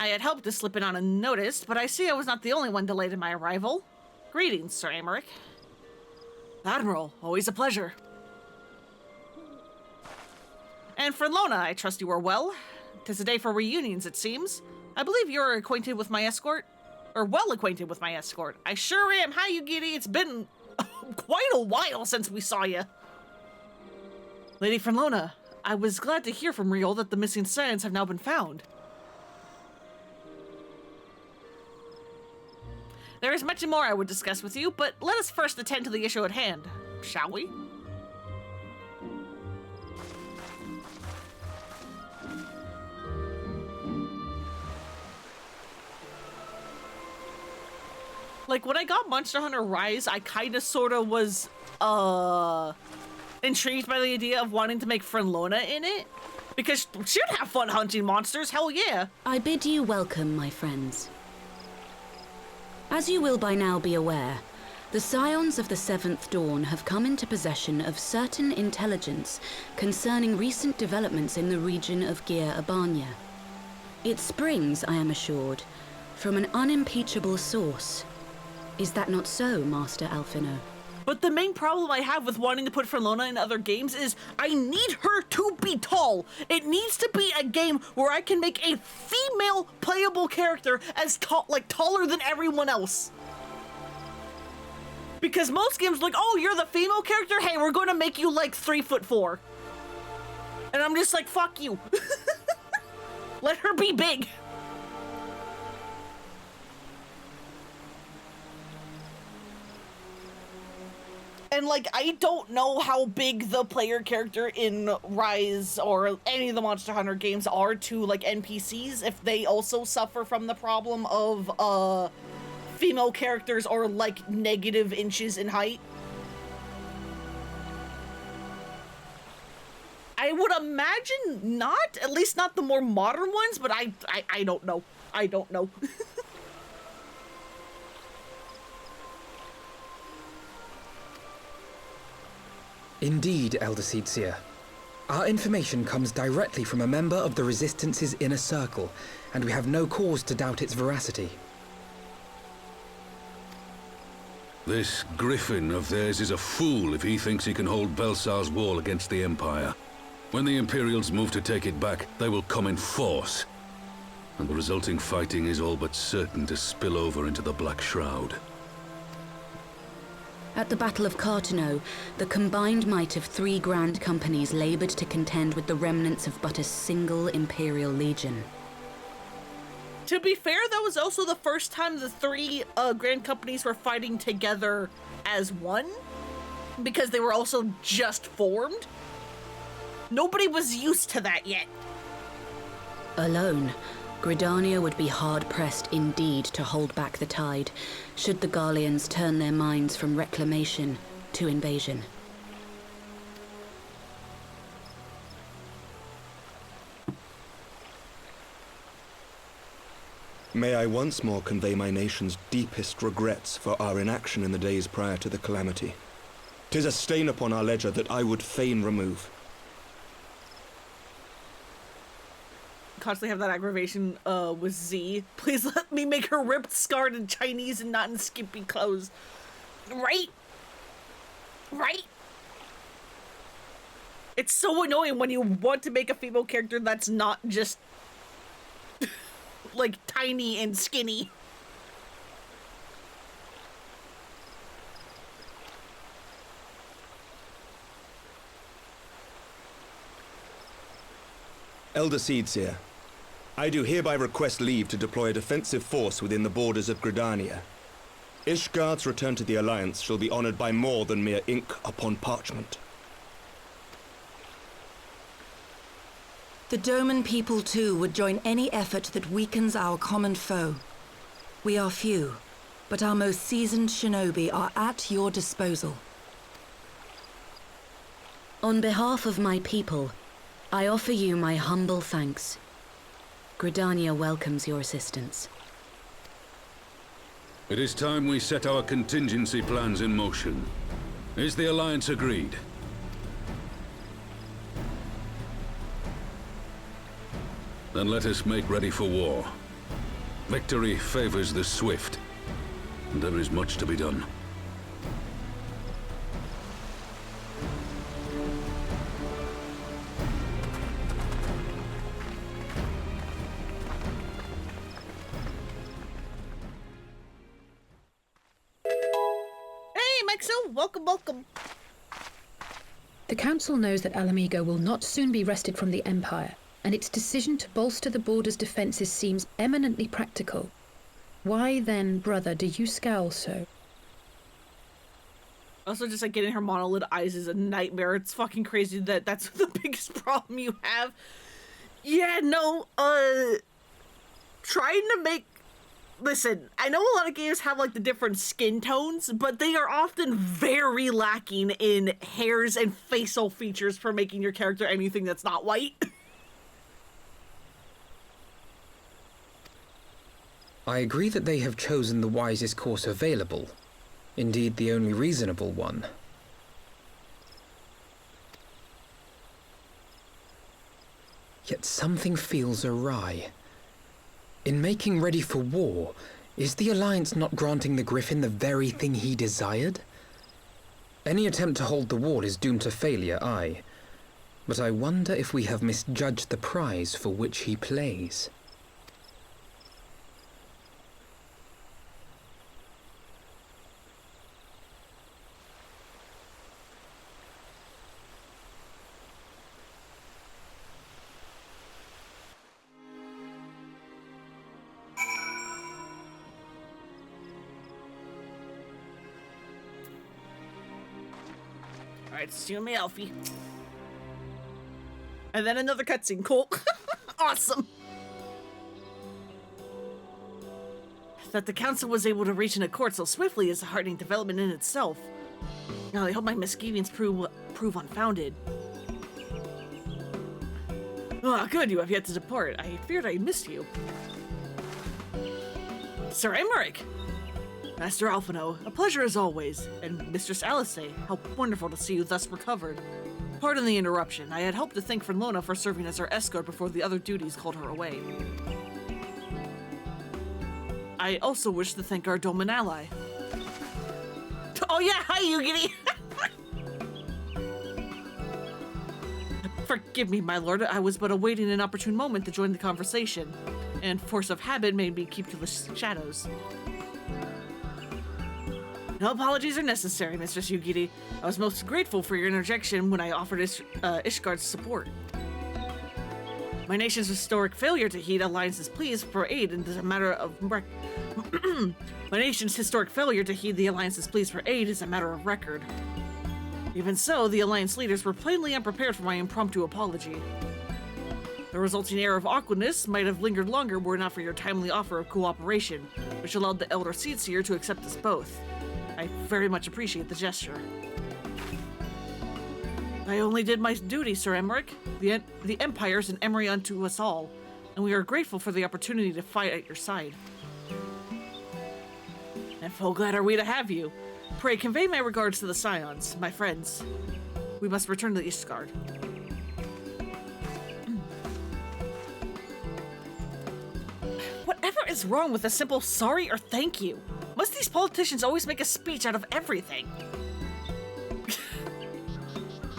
I had hoped to slip in unnoticed, but I see I was not the only one delayed in my arrival. Greetings, Sir Amaric. Admiral, always a pleasure. And for Lona, I trust you are well. 'Tis a day for reunions, it seems. I believe you are acquainted with my escort? Or well acquainted with my escort. I sure am. Hi, you giddy. It's been quite a while since we saw you. Lady Fernlona, I was glad to hear from Riol that the missing scions have now been found. There is much more I would discuss with you, but let us first attend to the issue at hand, shall we? Like, when I got Monster Hunter Rise, I kinda sorta was, intrigued by the idea of wanting to make Fernlona in it. Because she'd have fun hunting monsters, hell yeah!
I bid you welcome, my friends. As you will by now be aware, the Scions of the Seventh Dawn have come into possession of certain intelligence concerning recent developments in the region of Gyr Abania. It springs, I am assured, from an unimpeachable source. Is that not so, Master Alphino?
But the main problem I have with wanting to put Fernlona in other games is I need her to be tall. It needs to be a game where I can make a female playable character as tall, like taller than everyone else. Because most games are like, oh, you're the female character? Hey, we're gonna make you like 3'4". And I'm just like, fuck you. Let her be big. And, like, I don't know how big the player character in Rise or any of the Monster Hunter games are to, like, NPCs, if they also suffer from the problem of, female characters are, like, negative inches in height. I would imagine not, at least not the more modern ones, but I don't know. I don't know.
Indeed, Elder Seedseer. Our information comes directly from a member of the Resistance's inner circle, and we have no cause to doubt its veracity.
This Griffin of theirs is a fool if he thinks he can hold Baelsar's wall against the Empire. When the Imperials move to take it back, they will come in force. And the resulting fighting is all but certain to spill over into the Black Shroud.
At the Battle of Cartano, the combined might of 3 grand companies labored to contend with the remnants of but a single Imperial legion.
To be fair, that was also the first time the 3 grand companies were fighting together as one, because they were also just formed. Nobody was used to that yet.
Alone, Gridania would be hard-pressed indeed to hold back the tide, should the Garleans turn their minds from reclamation to invasion.
May I once more convey my nation's deepest regrets for our inaction in the days prior to the calamity. 'Tis a stain upon our ledger that I would fain remove.
Constantly have that aggravation with Z. Please let me make her ripped, scarred, and Chinese and not in skimpy clothes. Right? Right? It's so annoying when you want to make a female character that's not just like tiny and skinny.
Elder Seedseer, I do hereby request leave to deploy a defensive force within the borders of Gridania. Ishgard's return to the Alliance shall be honored by more than mere ink upon parchment.
The Doman people, too, would join any effort that weakens our common foe. We are few, but our most seasoned shinobi are at your disposal.
On behalf of my people, I offer you my humble thanks. Gridania welcomes your assistance.
It is time we set our contingency plans in motion. Is the Alliance agreed? Then let us make ready for war. Victory favors the swift, and there is much to be done.
Hey, Maxo! Welcome, welcome!
The Council knows that Alamigo will not soon be wrested from the Empire, and its decision to bolster the border's defences seems eminently practical. Why then, brother, do you scowl so?
Also, just like getting her monolith eyes is a nightmare. It's fucking crazy that that's the biggest problem you have. Yeah, no, trying to make... Listen, I know a lot of games have like the different skin tones, but they are often very lacking in hairs and facial features for making your character anything that's not white.
I agree that they have chosen the wisest course available. Indeed, the only reasonable one. Yet something feels awry. In making ready for war, is the Alliance not granting the Griffin the very thing he desired? Any attempt to hold the wall is doomed to failure, aye. But I wonder if we have misjudged the prize for which he plays.
Alright, see me, Alfie. And then another cutscene. Cool. Awesome. That the Council was able to reach an accord so swiftly is a heartening development in itself. Now I hope my misgivings prove unfounded. Ah, good, you have yet to depart. I feared I missed you. Sir Emmerich! Master Alphino, a pleasure as always. And Mistress Alice, how wonderful to see you thus recovered. Pardon the interruption. I had hoped to thank Fernlona for serving as our escort before the other duties called her away. I also wish to thank our Doman ally. Oh yeah, hi Yugiri! Forgive me, my lord. I was but awaiting an opportune moment to join the conversation, and force of habit made me keep to the shadows. No apologies are necessary, Mistress Yugiri. I was most grateful for your interjection when I offered Ishgard's support. My nation's historic failure to heed Alliance's pleas for aid is a matter of My nation's historic failure to heed the Alliance's pleas for aid is a matter of record. Even so, the Alliance leaders were plainly unprepared for my impromptu apology. The resulting air of awkwardness might have lingered longer were it not for your timely offer of cooperation, which allowed the Elder Seedseer to accept us both. I very much appreciate the gesture. I only did my duty, Sir Emmerich. The Empire's an emery unto us all, and we are grateful for the opportunity to fight at your side. And full glad are we to have you. Pray convey my regards to the Scions, my friends. We must return to Ishgard. Whatever is wrong with a simple sorry or thank you? Must these politicians always make a speech out of everything?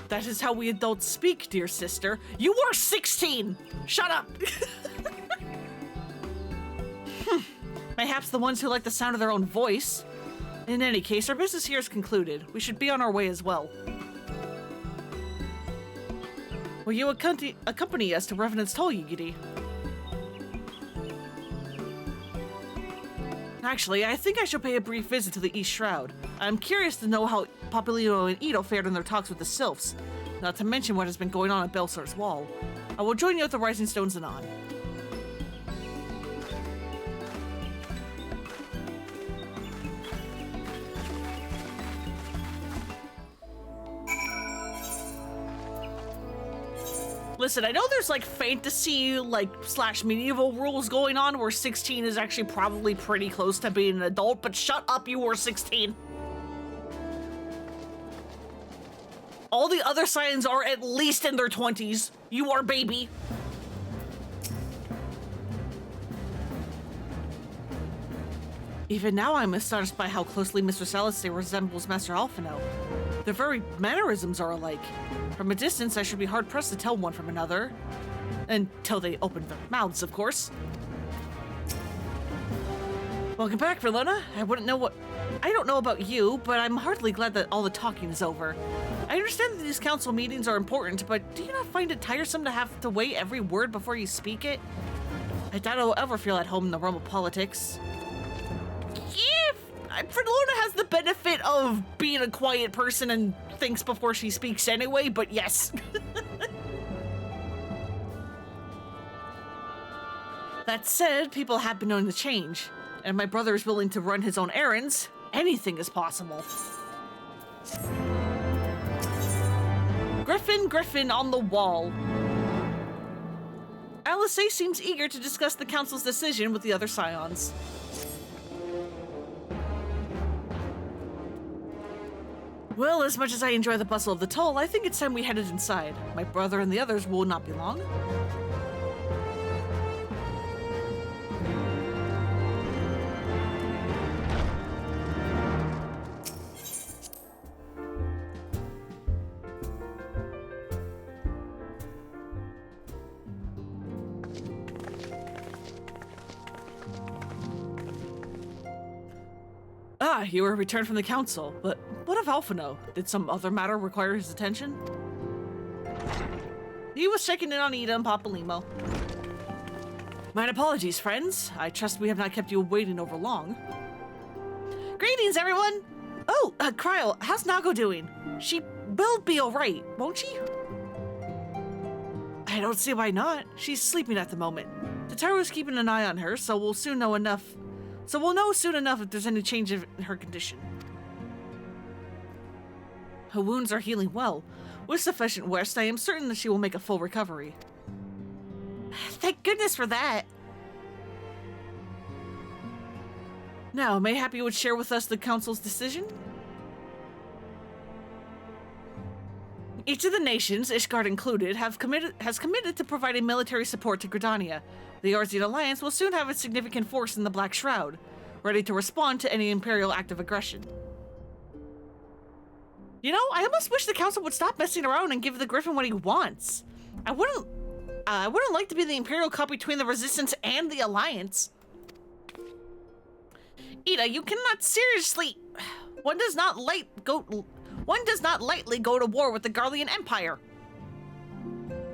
That is how we adults speak, dear sister. You were 16! Shut up! Mayhaps the ones who like the sound of their own voice. In any case, our business here is concluded. We should be on our way as well. Will you accompany us to Revenant's Toll, Yugiri? Actually, I think I shall pay a brief visit to the East Shroud. I'm curious to know how Popolino and Ito fared in their talks with the Sylphs, not to mention what has been going on at Baelsar's Wall. I will join you at the Rising Stones anon. Listen, I know there's like fantasy, slash medieval rules going on where 16 is actually probably pretty close to being an adult, but shut up, you were 16. All the other Scions are at least in their 20s. You are baby. Even now, I'm astonished by how closely Mr. Celeste resembles Master Alphino. Their very mannerisms are alike. From a distance, I should be hard-pressed to tell one from another. Until they open their mouths, of course. Welcome back, Verlona. I don't know about you, but I'm heartily glad that all the talking is over. I understand that these council meetings are important, but do you not find it tiresome to have to weigh every word before you speak it? I doubt I'll ever feel at home in the realm of politics. Verlona has the benefit of being a quiet person and thinks before she speaks anyway, but yes. That said, people have been known to change, and my brother is willing to run his own errands. Anything is possible. Griffin on the wall. Alice seems eager to discuss the council's decision with the other scions. Well, as much as I enjoy the bustle of the toll, I think it's time we headed inside. My brother and the others will not be long. Ah, you were returned from the council, but what of Alphino? Did some other matter require his attention? He was checking in on Ida and Papalimo. My apologies, friends. I trust we have not kept you waiting over long. Greetings, everyone! Oh, Cryle, how's Nago doing? She will be alright, won't she? I don't see why not. She's sleeping at the moment. Tataru's keeping an eye on her, so we'll know soon enough if there's any change in her condition. Her wounds are healing well. With sufficient rest, I am certain that she will make a full recovery. Thank goodness for that. Now, mayhap you would share with us the council's decision? Each of the nations, Ishgard included, has committed to providing military support to Gridania. The Eorzean Alliance will soon have a significant force in the Black Shroud, ready to respond to any Imperial act of aggression. You know, I almost wish the Council would stop messing around and give the Griffin what he wants. I wouldn't like to be the Imperial cut between the Resistance and the Alliance. Ida, you cannot seriously... One does not lightly go to war with the Garlean Empire.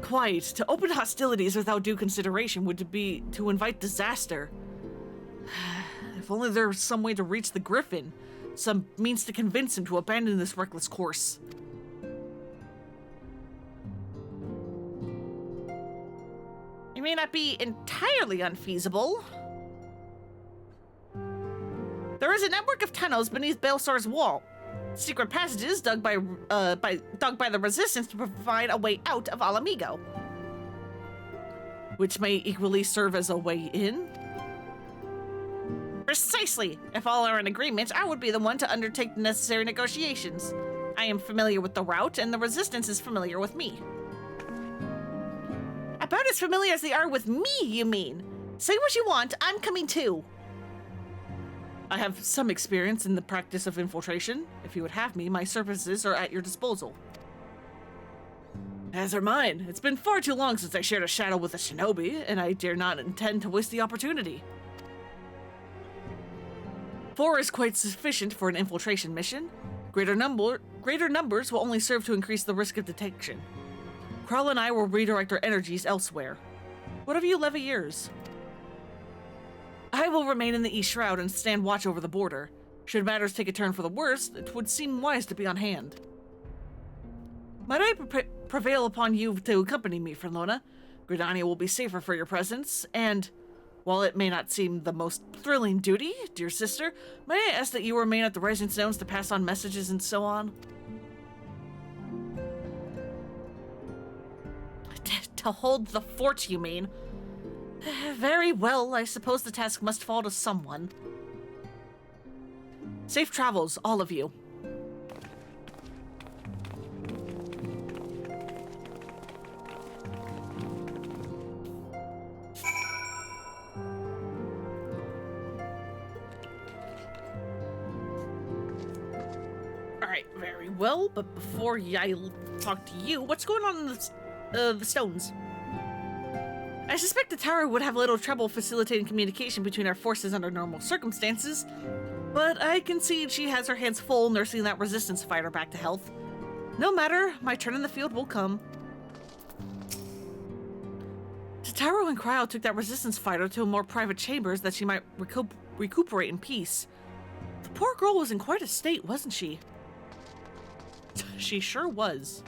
Quite. To open hostilities without due consideration would be to invite disaster. If only there was some way to reach the Griffin, some means to convince him to abandon this reckless course. It may not be entirely unfeasible. There is a network of tunnels beneath Baelsar's wall. Secret passages dug by the Resistance to provide a way out of Alamigo, which may equally serve as a way in. Precisely. If all are in agreement, I would be the one to undertake the necessary negotiations. I am familiar with the route, and the Resistance is familiar with me. About as familiar as they are with me, you mean? Say what you want, I'm coming too. I have some experience in the practice of infiltration. If you would have me, my services are at your disposal. As are mine. It's been far too long since I shared a shadow with a shinobi, and I dare not intend to waste the opportunity. 4 is quite sufficient for an infiltration mission. Greater numbers will only serve to increase the risk of detection. Krall and I will redirect our energies elsewhere. What of you Leviers? I will remain in the East Shroud and stand watch over the border. Should matters take a turn for the worse, it would seem wise to be on hand. Might I prevail upon you to accompany me, Verlona? Gridania will be safer for your presence, and while it may not seem the most thrilling duty, dear sister, may I ask that you remain at the Rising Stones to pass on messages and so on? To hold the fort, you mean? Very well, I suppose the task must fall to someone. Safe travels, all of you. Very well, but before I talk to you, what's going on in the stones? I suspect the tower would have little trouble facilitating communication between our forces under normal circumstances, but I concede she has her hands full nursing that resistance fighter back to health. No matter, my turn in the field will come. Taro and Cryo took that resistance fighter to a more private chambers that she might recuperate in peace. The poor girl was in quite a state, wasn't she? She sure was.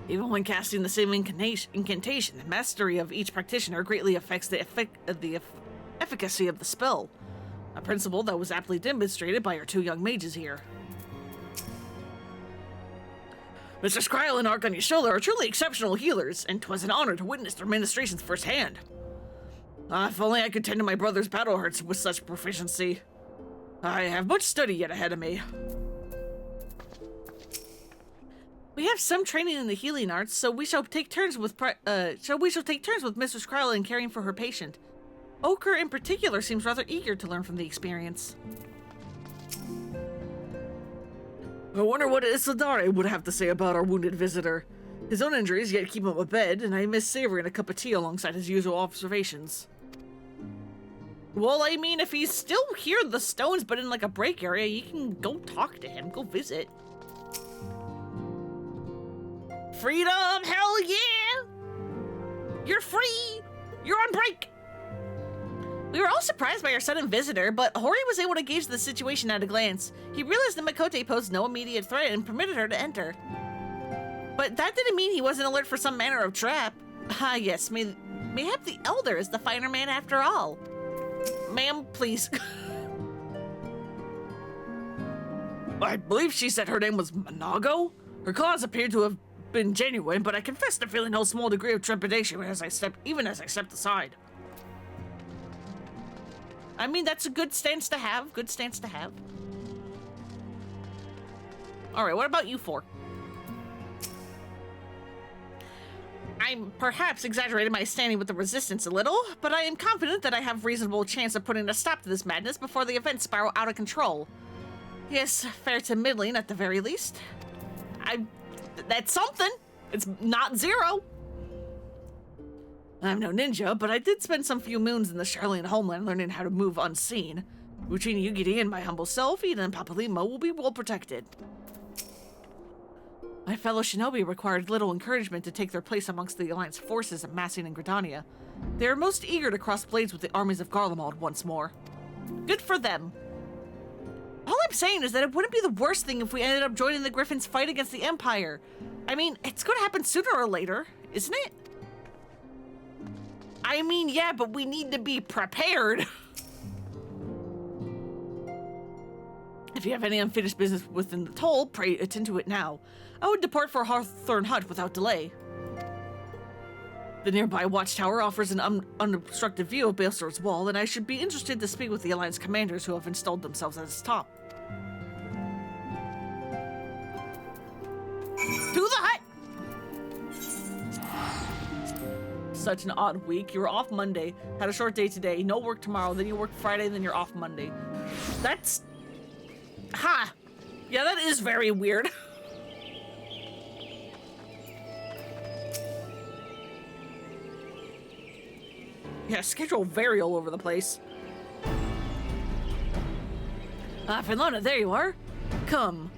Even when casting the same incantation, the mastery of each practitioner greatly affects the efficacy of the spell, a principle that was aptly demonstrated by our two young mages here. Mr. Skryl and Arkanishula are truly exceptional healers, and 'twas an honor to witness their ministrations firsthand. If only I could tend to my brother's battle hurts with such proficiency. I have much study yet ahead of me. We have some training in the healing arts, so we shall take turns with Mr. Skryl in caring for her patient. Ochre in particular seems rather eager to learn from the experience. I wonder what Isidare would have to say about our wounded visitor. His own injuries yet keep him abed, and I miss savoring a cup of tea alongside his usual observations. Well, I mean, if he's still here in the stones but in like a break area, you can go talk to him, go visit. Freedom, hell yeah! You're free! You're on break! We were all surprised by our sudden visitor, but Hori was able to gauge the situation at a glance. He realized that Makote posed no immediate threat and permitted her to enter. But that didn't mean he wasn't alert for some manner of trap. Ah, yes, mayhap the Elder is the finer man after all. Ma'am, please. I believe she said her name was Manago? Her cause appeared to have been genuine, but I confess to feeling no small degree of trepidation as I stepped aside. I mean, that's a good stance to have. Good stance to have. Alright, what about you four? I'm perhaps exaggerating my standing with the Resistance a little, but I am confident that I have reasonable chance of putting a stop to this madness before the events spiral out of control. Yes, fair to middling at the very least. That's something. It's not zero. I'm no ninja, but I did spend some few moons in the Charlian homeland learning how to move unseen. Between Yugiri and my humble self, Ida and Papalimo will be well protected. My fellow shinobi required little encouragement to take their place amongst the Alliance forces amassing in Gridania. They are most eager to cross blades with the armies of Garlemald once more. Good for them. All I'm saying is that it wouldn't be the worst thing if we ended up joining the Griffin's fight against the Empire. I mean, it's gonna happen sooner or later, isn't it? I mean, yeah, but we need to be prepared. If you have any unfinished business within the toll, pray attend to it now. I would depart for Hawthorne Hut without delay. The nearby watchtower offers an unobstructed view of Baelsar's wall, and I should be interested to speak with the Alliance commanders who have installed themselves at its top. To the hut! Such an odd week. You were off Monday, had a short day today, no work tomorrow, then you work Friday, then you're off Monday. That's... Ha! Yeah, that is very weird. Yeah, schedule very all over the place. Finlona, there you are. Come.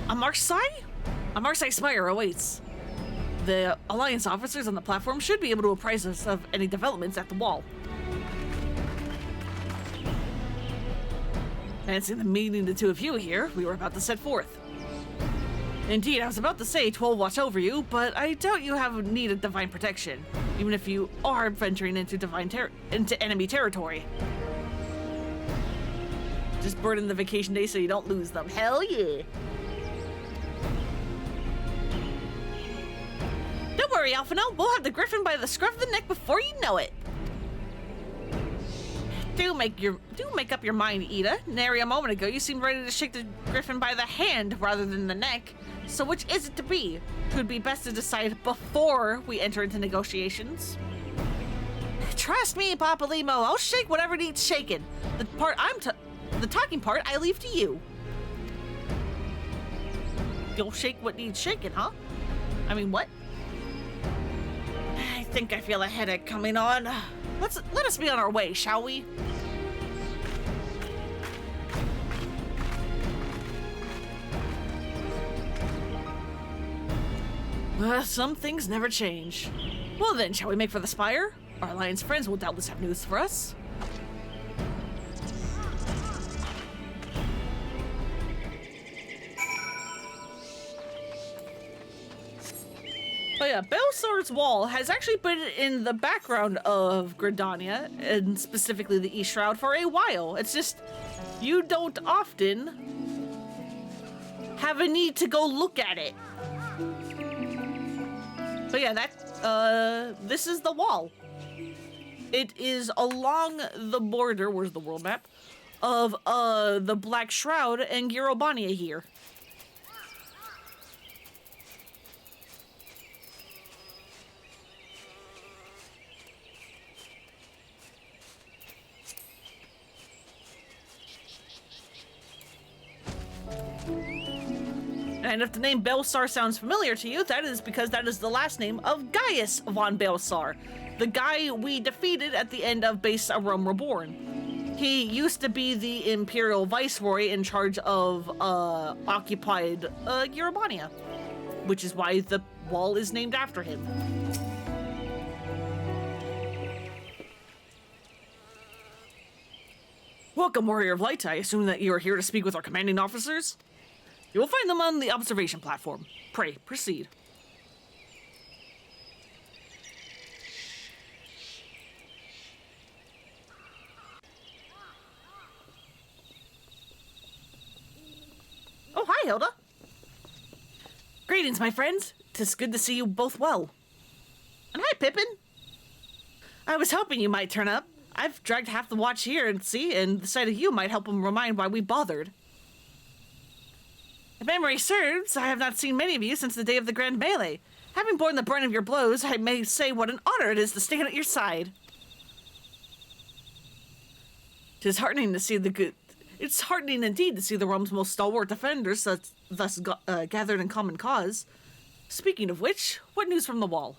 Amarsai Spire awaits. The Alliance officers on the platform should be able to apprise us of any developments at the wall. Fancy the meeting the two of you here, we were about to set forth. Indeed, I was about to say 12 watch over you, but I doubt you have need of divine protection, even if you are venturing into enemy territory. Just burden the vacation days so you don't lose them. Hell yeah! Don't worry, Alphino, we'll have the Griffin by the scruff of the neck before you know it. Do make up your mind, Ida. Nary a moment ago, you seemed ready to shake the Griffin by the hand rather than the neck. So which is it to be? It would be best to decide before we enter into negotiations. Trust me, Papalimo, I'll shake whatever needs shaking. The talking part, I leave to you. you'll shake what needs shaking, huh? I mean, what? I think I feel a headache coming on. Let us be on our way, shall we? Some things never change. Well then, shall we make for the spire? Our Alliance friends will doubtless have news for us. Oh yeah, Baelsar's wall has actually been in the background of Gridania, and specifically the East Shroud, for a while. It's just, you don't often have a need to go look at it. But yeah, this is the wall. It is along the border, where's the world map, of the Black Shroud and Girobania here. And if the name Baelsar sounds familiar to you, that is because that is the last name of Gaius von Baelsar, the guy we defeated at the end of Baelsar Rome Reborn. He used to be the Imperial Viceroy in charge of occupied Girobania, which is why the wall is named after him. Welcome, Warrior of Light. I assume that you are here to speak with our commanding officers? You will find them on the observation platform. Pray, proceed. Oh, hi, Hilda. Greetings, my friends. 'Tis good to see you both well. And hi, Pippin. I was hoping you might turn up. I've dragged half the watch here and the sight of you might help them remind why we bothered. If memory serves, I have not seen many of you since the day of the Grand Melee. Having borne the brunt of your blows, I may say what an honor it is to stand at your side. It's heartening indeed to see the realm's most stalwart defenders thus gathered in common cause. Speaking of which, what news from the wall?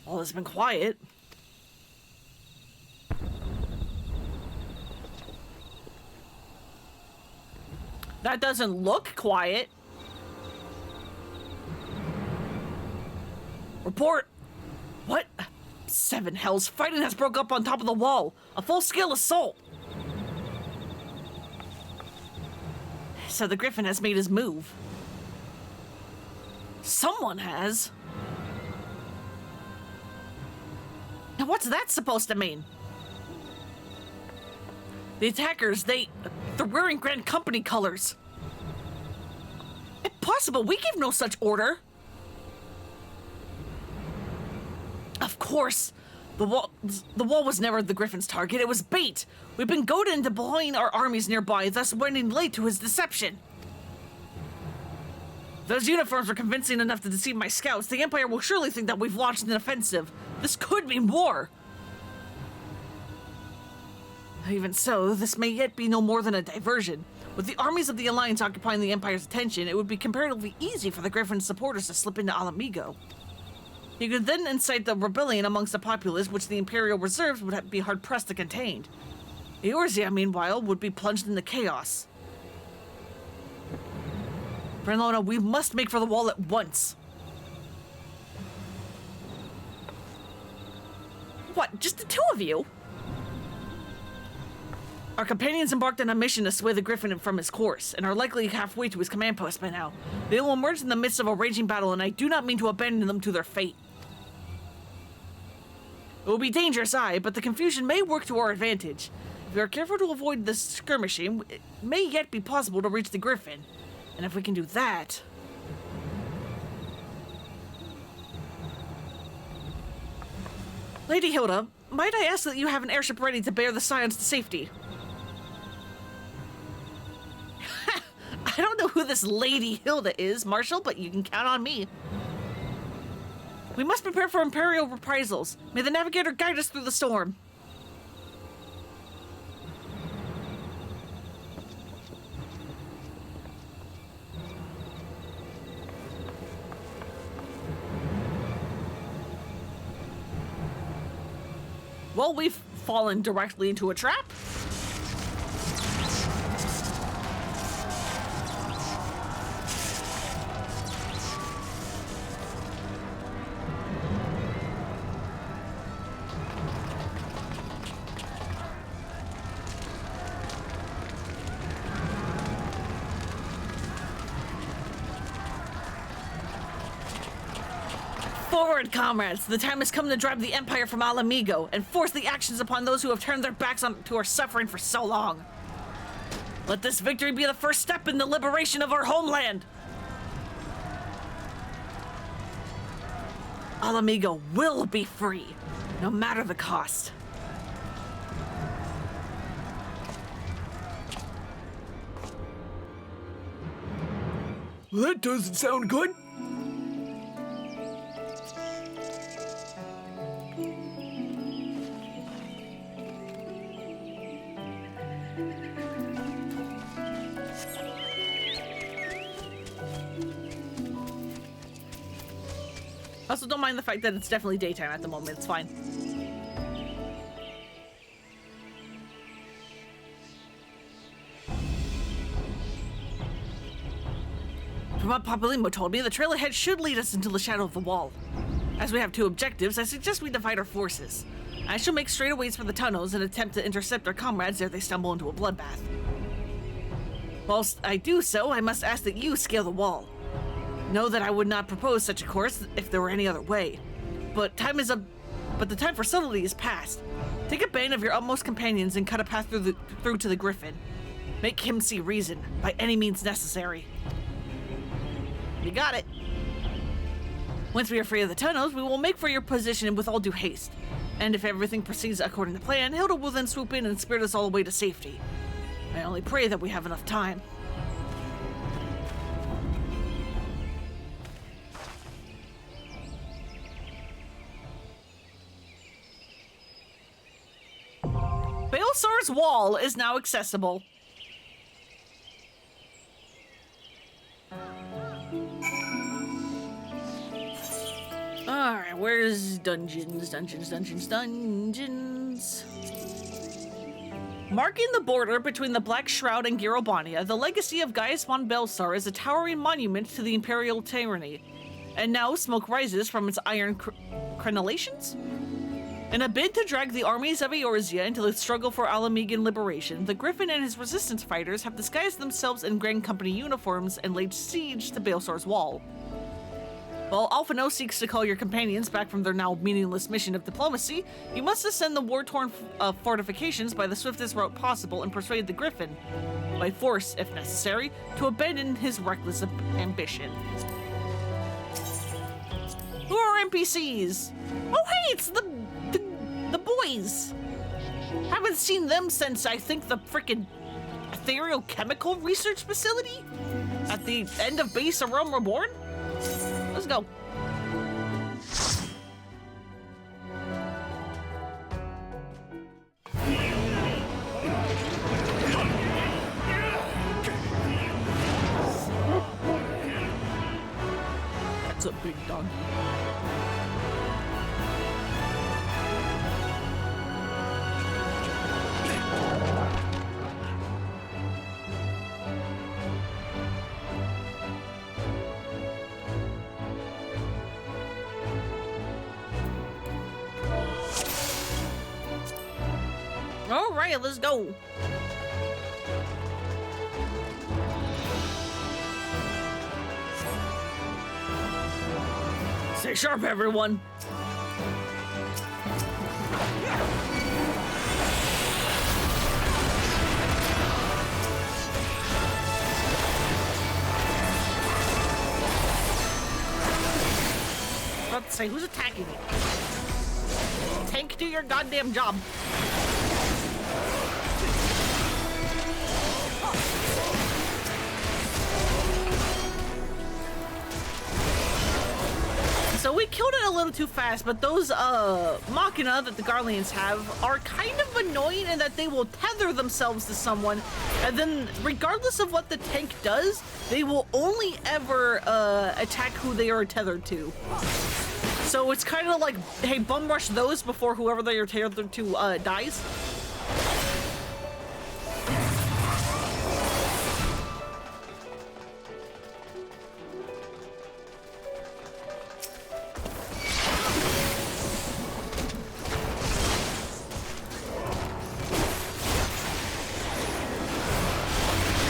All has been quiet. That doesn't look quiet. Report. What? Seven hells. Fighting has broke up on top of the wall. A full-scale assault. So the Griffin has made his move. Someone has. Now what's that supposed to mean? The attackers, they're wearing Grand Company colors. Impossible, we gave no such order. Of course, the wall was never the Griffin's target, it was bait. We've been goaded into deploying our armies nearby, thus running late to his deception. Those uniforms were convincing enough to deceive my scouts. The Empire will surely think that we've launched an offensive. This could mean war. Even so, this may yet be no more than a diversion. With the armies of the Alliance occupying the Empire's attention, it would be comparatively easy for the Griffin's supporters to slip into Alamigo. He could then incite the rebellion amongst the populace, which the Imperial reserves would be hard-pressed to contain. Eorzea, meanwhile, would be plunged into chaos. Brenlona, we must make for the wall at once. What, just the two of you? Our companions embarked on a mission to sway the Griffin from his course, and are likely halfway to his command post by now. They will emerge in the midst of a raging battle, and I do not mean to abandon them to their fate. It will be dangerous, aye, but the confusion may work to our advantage. If we are careful to avoid this skirmishing, it may yet be possible to reach the Griffin. And if we can do that... Lady Hilda, might I ask that you have an airship ready to bear the Scions to safety? I don't know who this Lady Hilda is, Marshal, but you can count on me. We must prepare for Imperial reprisals. May the Navigator guide us through the storm. Well, we've fallen directly into a trap. Forward, comrades! The time has come to drive the Empire from Alamigo and force the actions upon those who have turned their backs to our suffering for so long. Let this victory be the first step in the liberation of our homeland! Alamigo will be free, no matter the cost.
Well, that doesn't sound good.
Also, don't mind the fact that it's definitely daytime at the moment. It's fine. From what Papalimo told me, the trail ahead should lead us into the shadow of the wall. As we have two objectives, I suggest we divide our forces. I shall make straightaways for the tunnels and attempt to intercept our comrades ere they stumble into a bloodbath. Whilst I do so, I must ask that you scale the wall. Know that I would not propose such a course if there were any other way. But the time for subtlety is past. Take a band of your utmost companions and cut a path through to the Griffin. Make him see reason, by any means necessary. You got it. Once we are free of the tunnels, we will make for your position with all due haste. And if everything proceeds according to plan, Hilda will then swoop in and spirit us all away to safety. I only pray that we have enough time. Baelsar's wall is now accessible. Alright, where's dungeons? Marking the border between the Black Shroud and Girobania, the legacy of Gaius von Baelsar is a towering monument to the Imperial tyranny. And now smoke rises from its iron crenellations? In a bid to drag the armies of Eorzea into the struggle for Alamigan liberation, the Griffin and his resistance fighters have disguised themselves in Grand Company uniforms and laid siege to Baelsar's wall. While Alphino seeks to call your companions back from their now meaningless mission of diplomacy, you must ascend the war-torn fortifications by the swiftest route possible and persuade the Griffin, by force if necessary, to abandon his reckless ambition. Who are NPCs? Oh hey, it's the boys! Haven't seen them since, I think, the frickin' ethereal chemical research facility? At the end of Baelsar Reborn? Let's go. That's a big donkey. All right, let's go. Stay sharp, everyone. Let's say, who's attacking me? Tank, do your goddamn job. So we killed it a little too fast, but those Machina that the Garleans have are kind of annoying in that they will tether themselves to someone, and then regardless of what the tank does, they will only ever attack who they are tethered to. So it's kind of like, hey, bum rush those before whoever they're tethered to dies.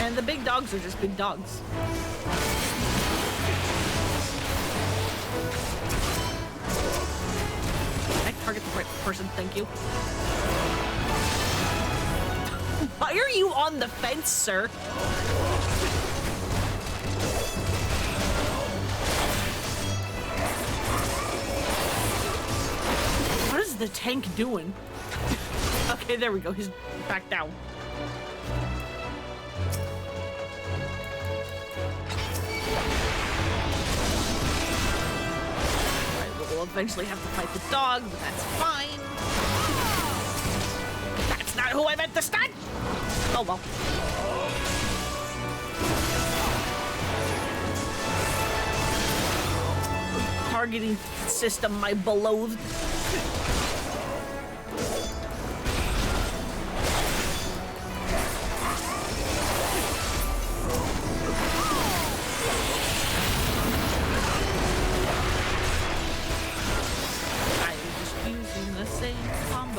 And the big dogs are just big dogs. Target the right person, thank you. Why are you on the fence, sir? What is the tank doing? Okay, there we go. He's back down. We'll eventually have to fight the dog, but that's fine. That's not who I meant to stun! Oh well. Targeting system, my beloved.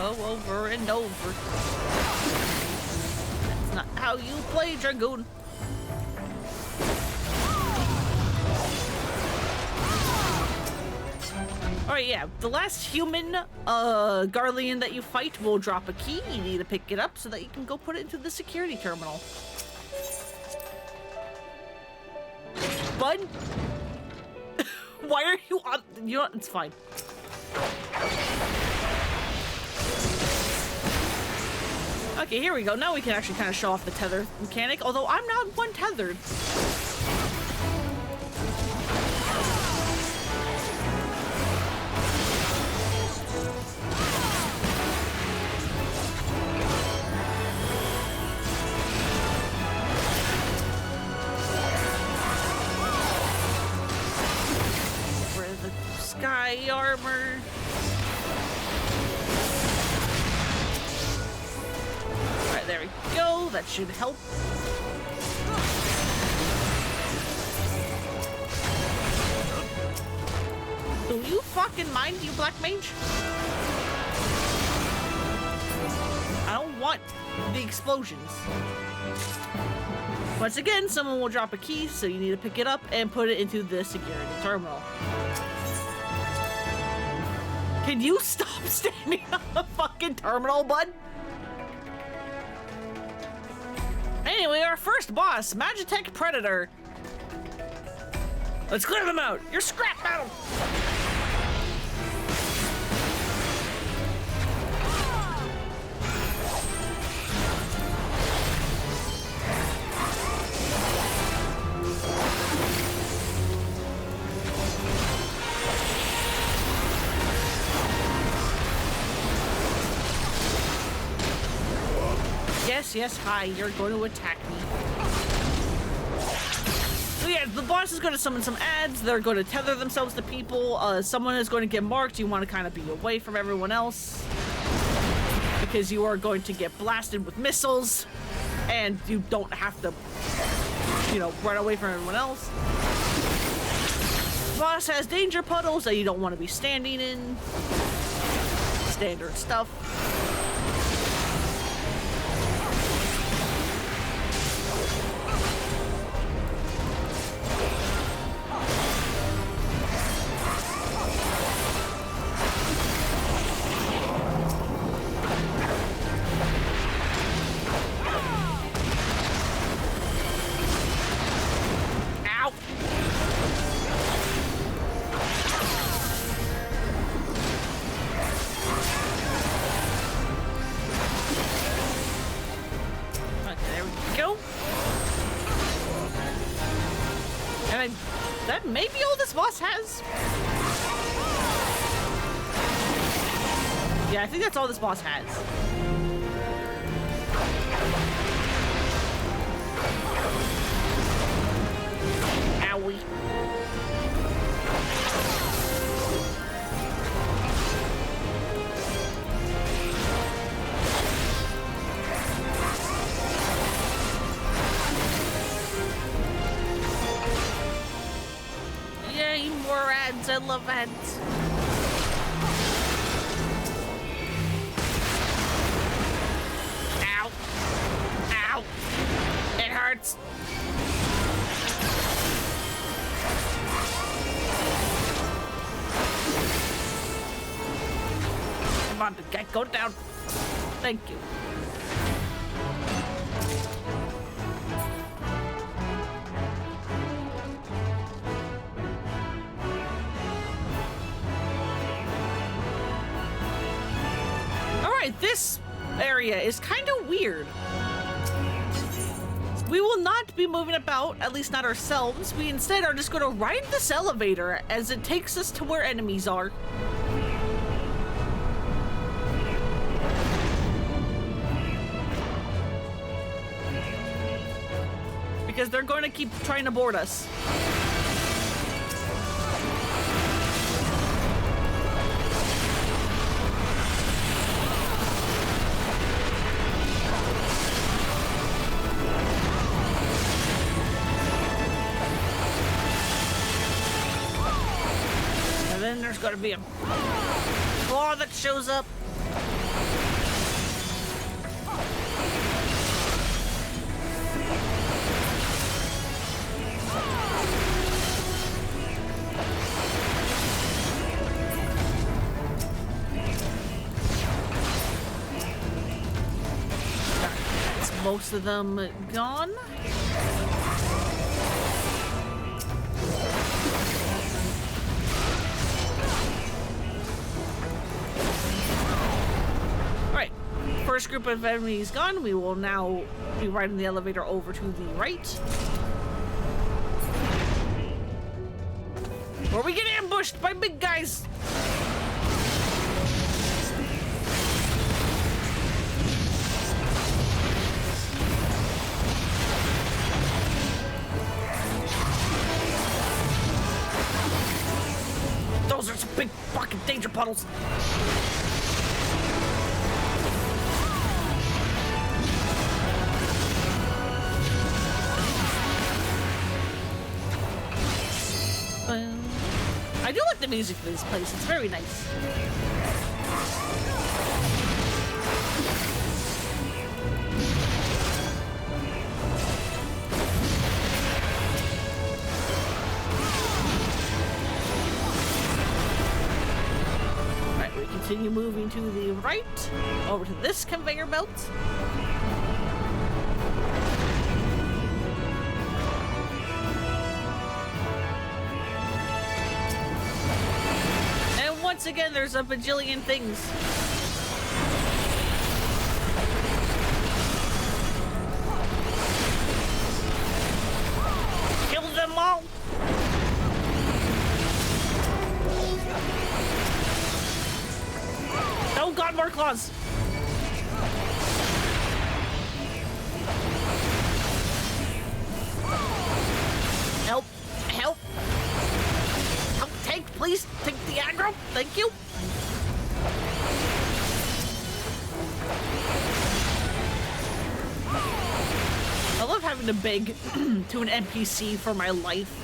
Over and over. That's not how you play, Dragoon. Alright, yeah. The last human Garlean that you fight will drop a key. You need to pick it up so that you can go put it into the security terminal. Bud? Why are you on? You know what? It's fine. Okay, here we go. Now we can actually kind of show off the tether mechanic, although I'm not one tethered. Where's the sky armor? There we go. That should help. Do you fucking mind, you black mage? I don't want the explosions. Once again, someone will drop a key, so you need to pick it up and put it into the security terminal. Can you stop standing on the fucking terminal, bud? Anyway, our first boss, Magitech Predator. Let's clear them out. You're scrap metal. Yes, hi, you're going to attack me. So yeah, the boss is going to summon some ads. They're going to tether themselves to people. Someone is going to get marked. You want to kind of be away from everyone else, because you are going to get blasted with missiles, and you don't have to, you know, run away from everyone else. The boss has danger puddles that you don't want to be standing in. Standard stuff. That may be all this boss has. Yeah, I think that's all this boss has. Owie. ants. I love ants. Ow. Ow. It hurts. Come on, go down. Thank you. Alright, this area is kind of weird. We will not be moving about, at least not ourselves. We instead are just going to ride this elevator as it takes us to where enemies are. Because they're going to keep trying to board us. And then there's going to be a claw that shows up. Most of them gone. Alright, first group of enemies gone. We will now be riding the elevator over to the right. Where we get ambushed by big guys. Those are some big fucking danger puddles. I do like the music for this place. It's very nice. Continue moving to the right, over to this conveyor belt. And once again, there's a bajillion things. Kill them all! Oh god, more claws! Help! Help! Help! Take, please! Take the aggro! Thank you! I love having to beg to an NPC for my life.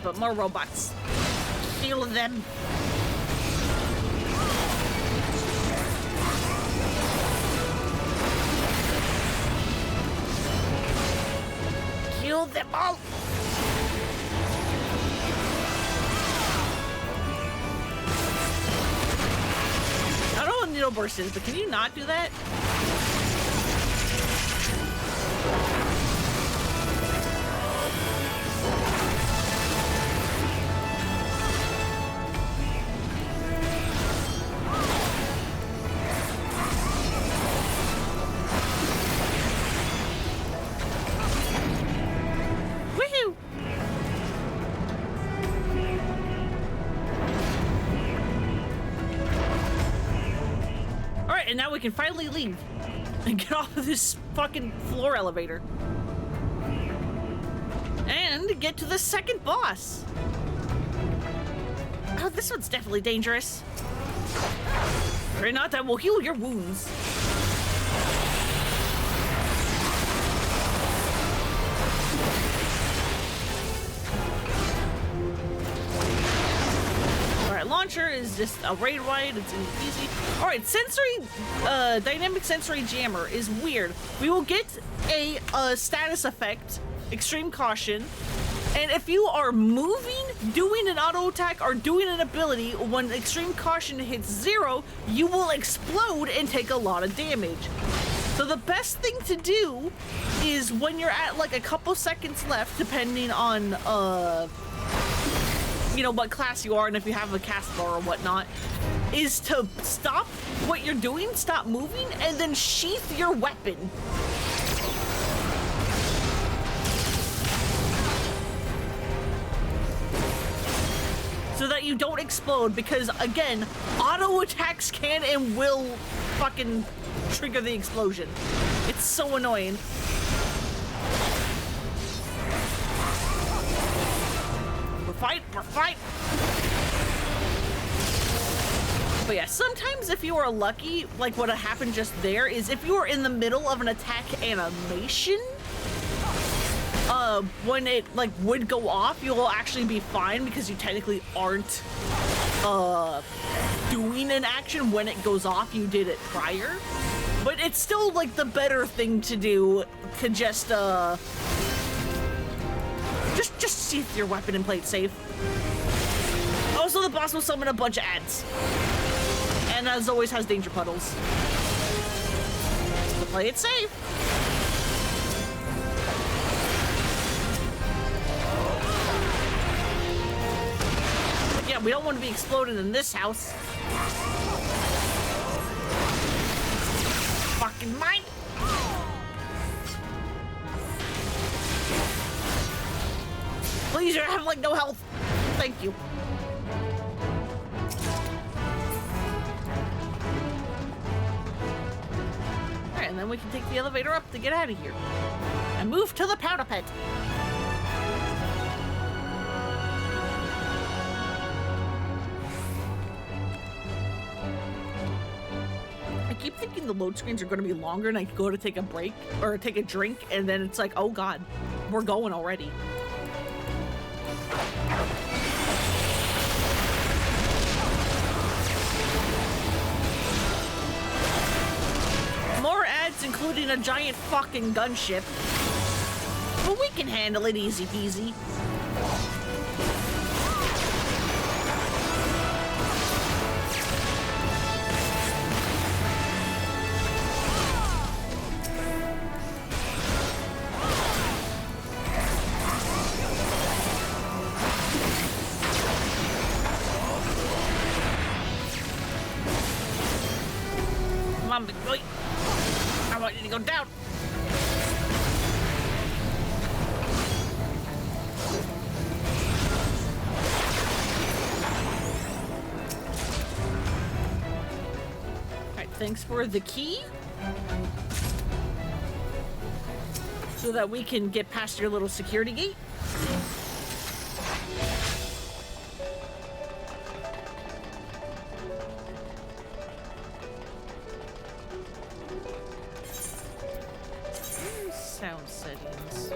But more robots. Kill them. Kill them all. I don't know what needle burst is, but can you not do that? and now we can finally leave and get off of this fucking floor elevator. And get to the second boss. Oh, this one's definitely dangerous. Granata will heal your wounds. Alright, launcher is just a raid ride, it's easy. Alright, dynamic sensory jammer is weird. We will get a status effect, extreme caution, and if you are moving, doing an auto attack, or doing an ability, when extreme caution hits 0, you will explode and take a lot of damage. So the best thing to do is when you're at like a couple seconds left, depending on you know, what class you are and if you have a cast bar or whatnot, is to stop what you're doing, stop moving, and then sheath your weapon. So that you don't explode, because again, auto attacks can and will fucking trigger the explosion. It's so annoying. We're fight. But yeah, sometimes if you are lucky, like what happened just there is if you are in the middle of an attack animation, when it like would go off, you will actually be fine because you technically aren't doing an action when it goes off. You did it prior, but it's still like the better thing to do to just sheath your weapon and play it safe. Also, the boss will summon a bunch of ads, and as always has danger puddles. So play it safe. But yeah, we don't want to be exploded in this house. Fucking mine. Please, you have like no health. Thank you. Alright, and then we can take the elevator up to get out of here. And move to the powder pit. I keep thinking the load screens are going to be longer and I go to take a break or take a drink, and then it's like, oh god, we're going already. More ads, including a giant fucking gunship. But we can handle it easy peasy. Come on, big boy. I want you to go down. Alright, thanks for the key. So that we can get past your little security gate. Sound settings.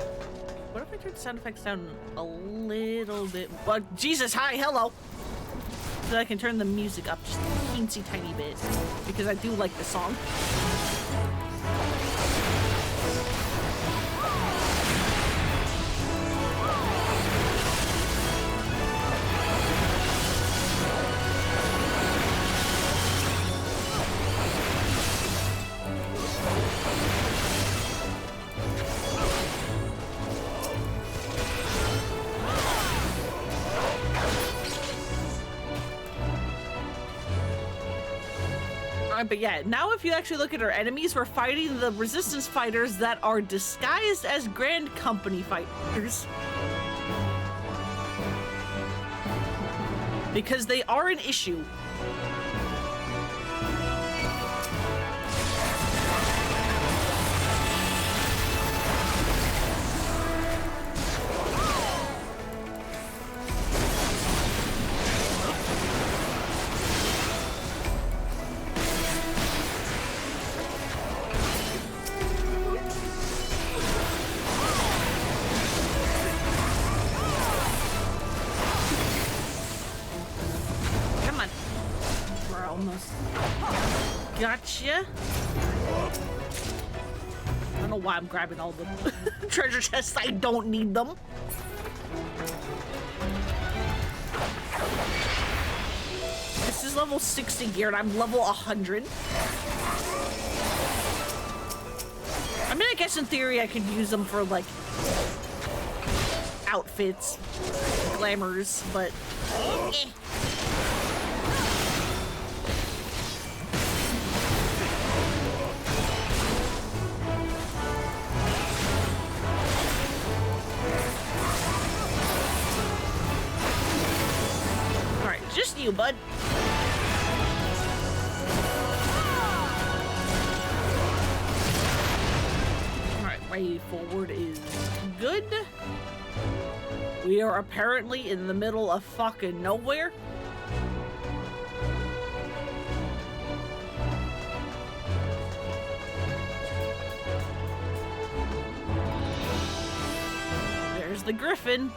What if I turn sound effects down a little bit? Well, Jesus, hi, hello. So that I can turn the music up just a teensy tiny bit, because I do like the song. But yeah, now if you actually look at our enemies, we're fighting the resistance fighters that are disguised as Grand Company fighters. Because they are an issue. almost. Gotcha. I don't know why I'm grabbing all the treasure chests. I don't need them. This is level 60 gear and I'm level 100. I mean, I guess in theory I could use them for like outfits, glamours, but eh. Alright, just you, bud. Alright, way forward is good. We are apparently in the middle of fucking nowhere. There's the griffin.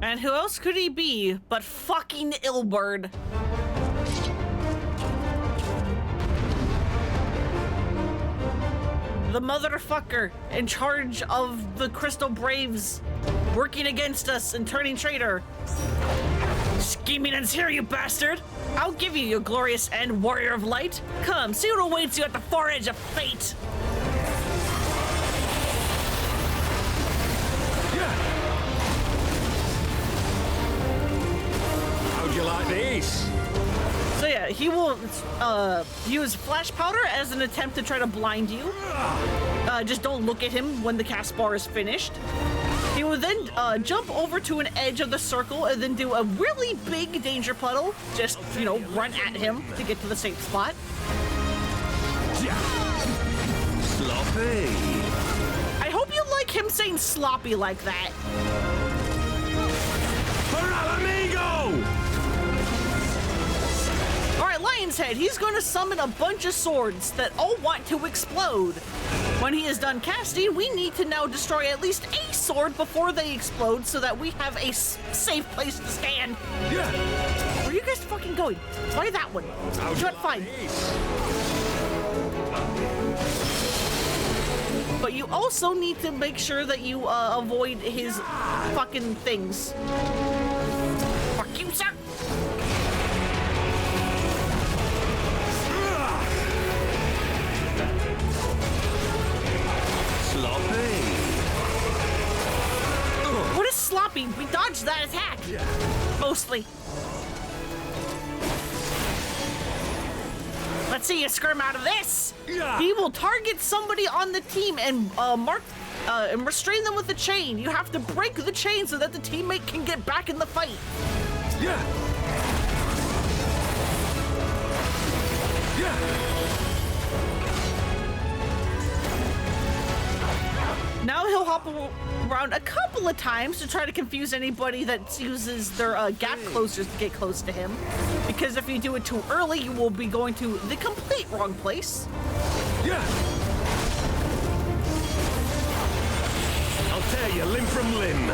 And who else could he be but fucking Ilberd? The motherfucker in charge of the Crystal Braves working against us and turning traitor. Scheming ends here, you bastard! I'll give you your glorious end, warrior of light. Come, see what awaits you at the far edge of fate.
How'd you like these?
So yeah, he will use flash powder as an attempt to try to blind you. Just don't look at him when the cast bar is finished. He will then jump over to an edge of the circle and then do a really big danger puddle. Just, you know, run at him to get to the safe spot.
Sloppy.
I hope you like him saying sloppy like that.
For amigo!
Alright, Lion's Head, he's going to summon a bunch of swords that all want to explode. When he is done casting, we need to now destroy at least a sword before they explode so that we have a safe place to stand.
Yeah.
Where are you guys fucking going? Why that one? Shut fine. But you also need to make sure that you avoid his fucking things. Fuck you, sir! What is sloppy? We dodged that attack. Yeah. Mostly. Let's see you skirm out of this. Yeah. He will target somebody on the team and and restrain them with the chain. You have to break the chain so that the teammate can get back in the fight.
Yeah. Yeah.
Now he'll hop around a couple of times to try to confuse anybody that uses their gap closers to get close to him. Because if you do it too early, you will be going to the complete wrong place.
Yeah. I'll tear you limb from limb.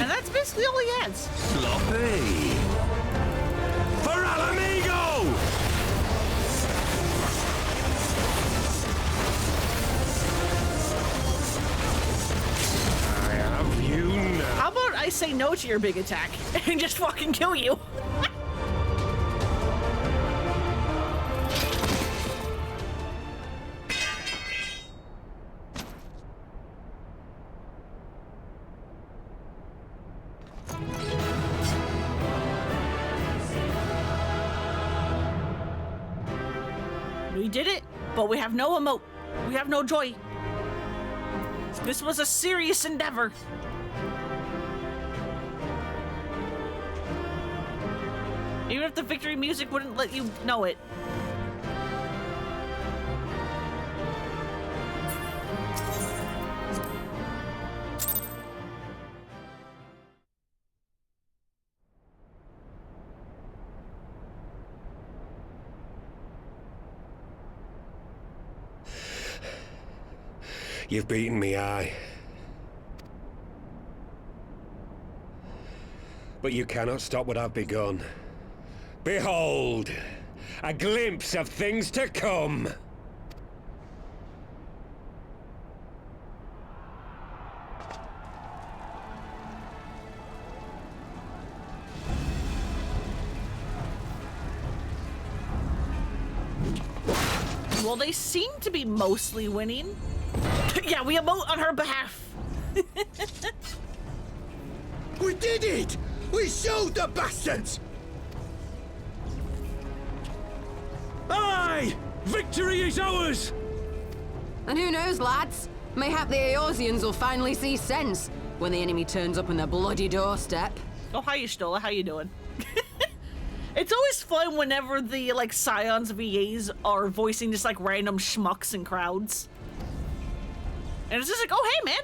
And that's basically all he has.
Sloppy. For al amigo!
How about I say no to your big attack and just fucking kill you? We did it, but we have no emote. We have no joy. This was a serious endeavor. Even if the victory music wouldn't let you know it.
You've beaten me, aye. But you cannot stop what I've begun. Behold! A glimpse of things to come!
Well, they seem to be mostly winning. Yeah, we emote on her behalf.
We did it! We showed the bastards!
Aye! Victory is ours!
And who knows, lads? Mayhap the Eorzeans will finally see sense when the enemy turns up on their bloody doorstep.
Oh, hi, Stola. How you doing? It's always fun whenever the, like, scions of EAs are voicing just, like, random schmucks in crowds. And it's just like, oh, hey, man.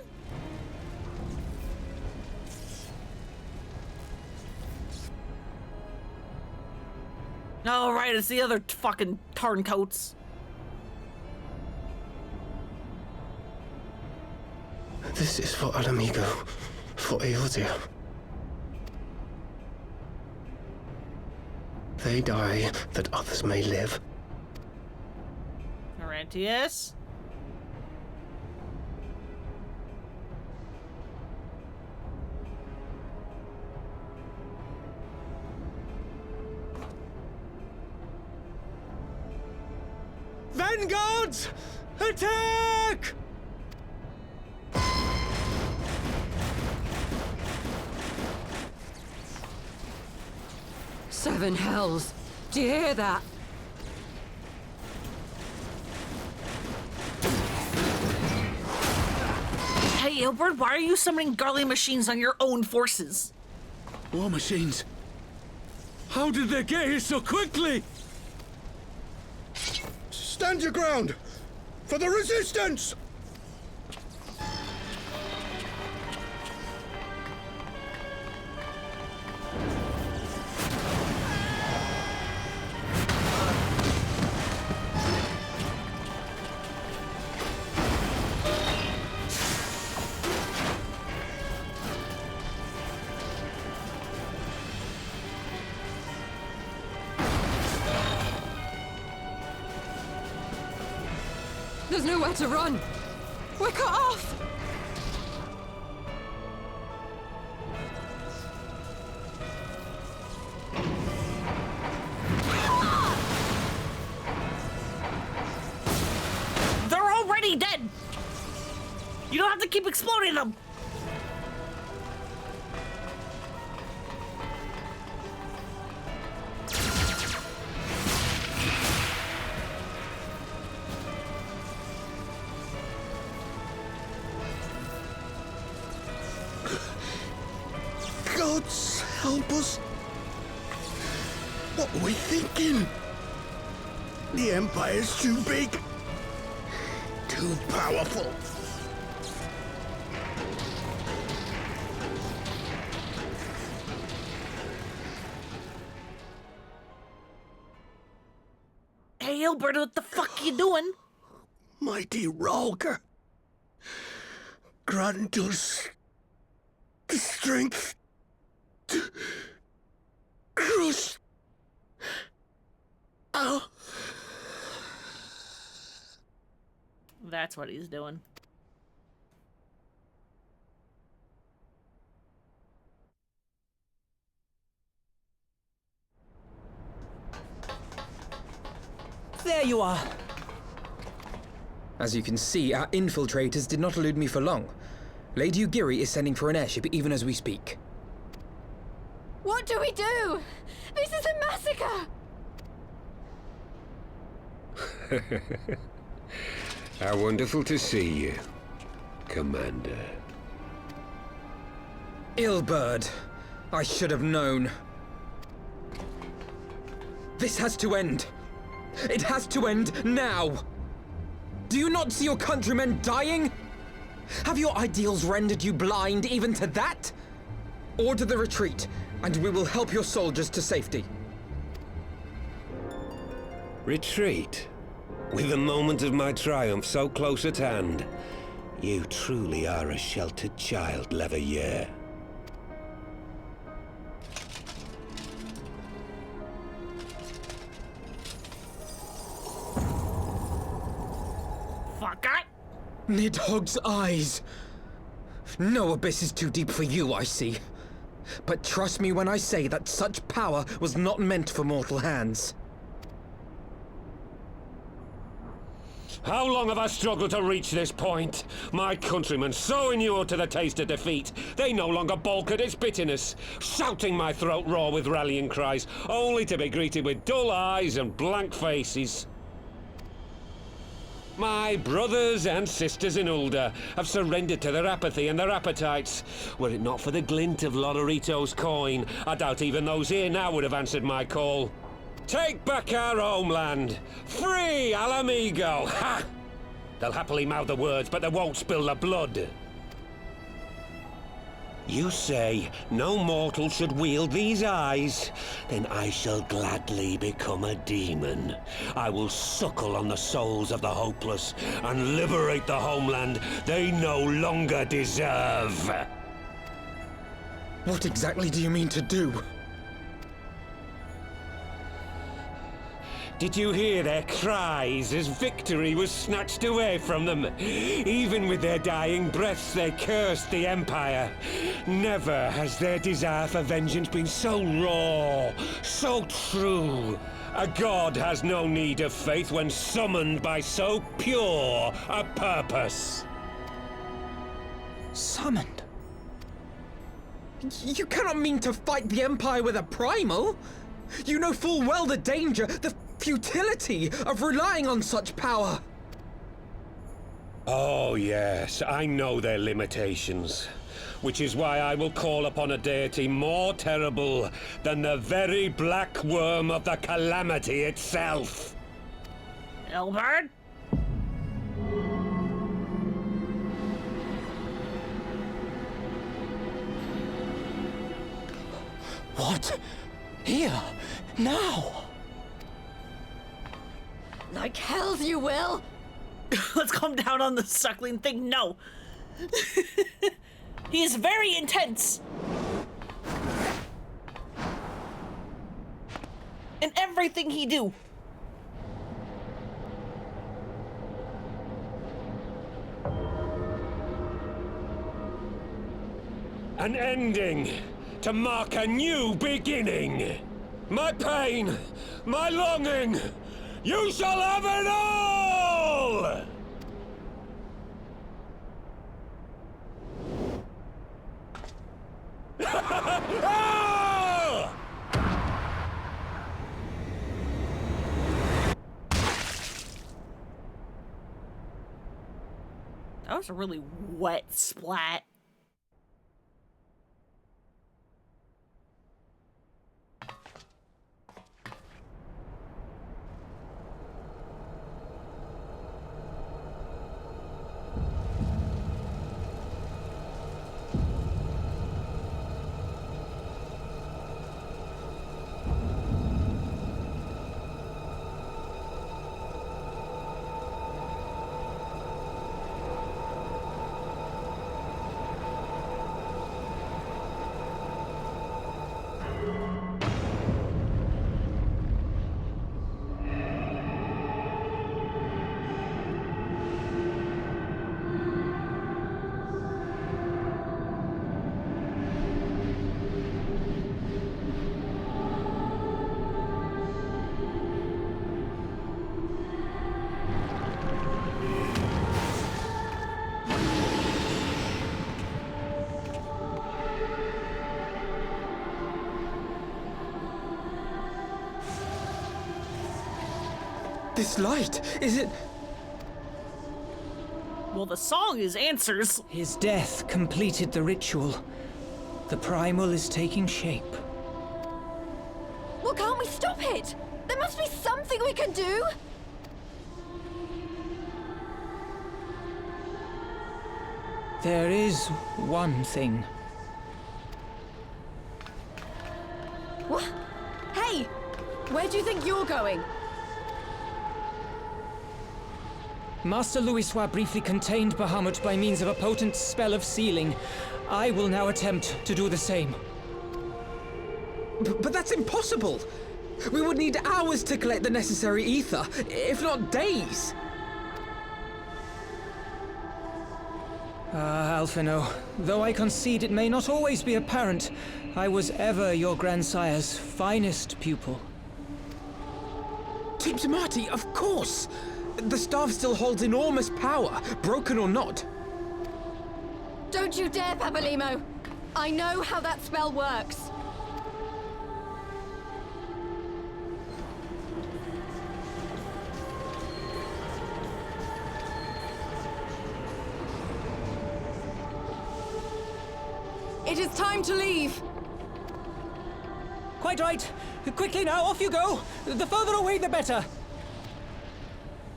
Oh, right, it's the other fucking turncoats.
This is for Alamigo, for Eorzea. They die that others may live.
Laurentius?
Vanguards! Attack!
Seven hells. Do you hear that?
Hey, Ilbert, why are you summoning Garly machines on your own forces?
War machines? How did they get here so quickly?
Stand your ground! For the resistance!
There's nowhere to run. We're cut off.
They're already dead. You don't have to keep exploding them.
Gods help us! What are we thinking? The Empire's too big. Too powerful.
Hey, Ilbert, what the fuck you doing?
Mighty Rolger. Grant us the strength to crush. Oh.
That's what he's doing.
There you are.
As you can see, our infiltrators did not elude me for long. Lady Ugiri is sending for an airship even as we speak.
What do we do? This is a massacre!
How wonderful to see you, Commander.
Ilberd, I should have known. This has to end. It has to end now. Do you not see your countrymen dying? Have your ideals rendered you blind even to that? Order the retreat, and we will help your soldiers to safety.
Retreat? With the moment of my triumph so close at hand?
You truly are a sheltered child, Leveilleur.
Fuck it!
Nidhogg's eyes! No abyss is too deep for you, I see. But trust me when I say that such power was not meant for mortal hands.
How long have I struggled to reach this point? My countrymen, so inured to the taste of defeat, they no longer balk at its bitterness, shouting my throat raw with rallying cries, only to be greeted with dull eyes and blank faces. My brothers and sisters in Ulda have surrendered to their apathy and their appetites. Were it not for the glint of Lodorito's coin, I doubt even those here now would have answered my call. Take back our homeland! Free Al Amigo! Ha! They'll happily mouth the words, but they won't spill the blood. You say no mortal should wield these eyes? Then I shall gladly become a demon. I will suckle on the souls of the hopeless and liberate the homeland they no longer deserve.
What exactly do you mean to do?
Did you hear their cries as victory was snatched away from them? Even with their dying breaths, they cursed the Empire. Never has their desire for vengeance been so raw, so true. A god has no need of faith when summoned by so pure a purpose.
Summoned? You cannot mean to fight the Empire with a primal! You know full well the danger, the futility of relying on such power!
Oh yes, I know their limitations. Which is why I will call upon a deity more terrible than the very black worm of the calamity itself.
Elbert?
What? Here? Now?
Like hells you will!
Let's calm down on the suckling thing. No. He is very intense. In everything he do.
An ending to mark a new beginning. My pain, my longing, you shall have it all!
That was a really wet splat.
This light, is it?
Well, the song is answers.
His death completed the ritual. The primal is taking shape.
Well, can't we stop it? There must be something we can do!
There is one thing.
What? Hey! Where do you think you're going?
Master Louisoix briefly contained Bahamut by means of a potent spell of sealing. I will now attempt to do the same.
But that's impossible! We would need hours to collect the necessary ether, if not days!
Ah, Alphino, though I concede it may not always be apparent, I was ever your grandsire's finest pupil.
Tipsamati, of course! The staff still holds enormous power, broken or not.
Don't you dare, Papalymo! I know how that spell works. It is time to leave!
Quite right. Quickly now, off you go! The further away, the better!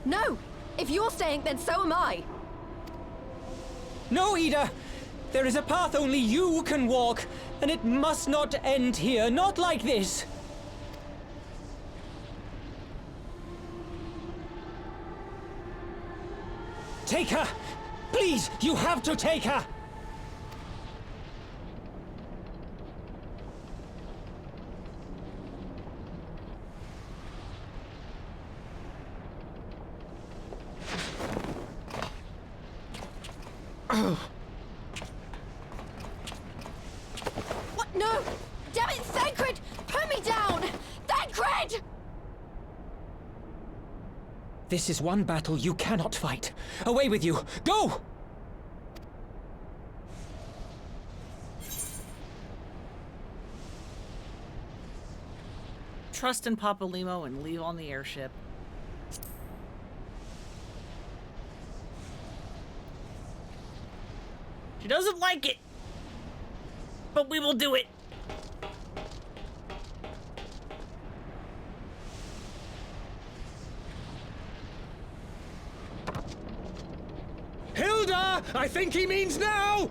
No! If you're staying, then so am I!
No, Ida! There is a path only you can walk, and it must not end here, not like this! Take her! Please, you have to take her!
What? No! Damn it, Thancred! Put me down! Thancred!
This is one battle you cannot fight. Away with you! Go!
Trust in Papalymo and leave on the airship. She doesn't like it, but we will do it.
Hilda! I think he means now!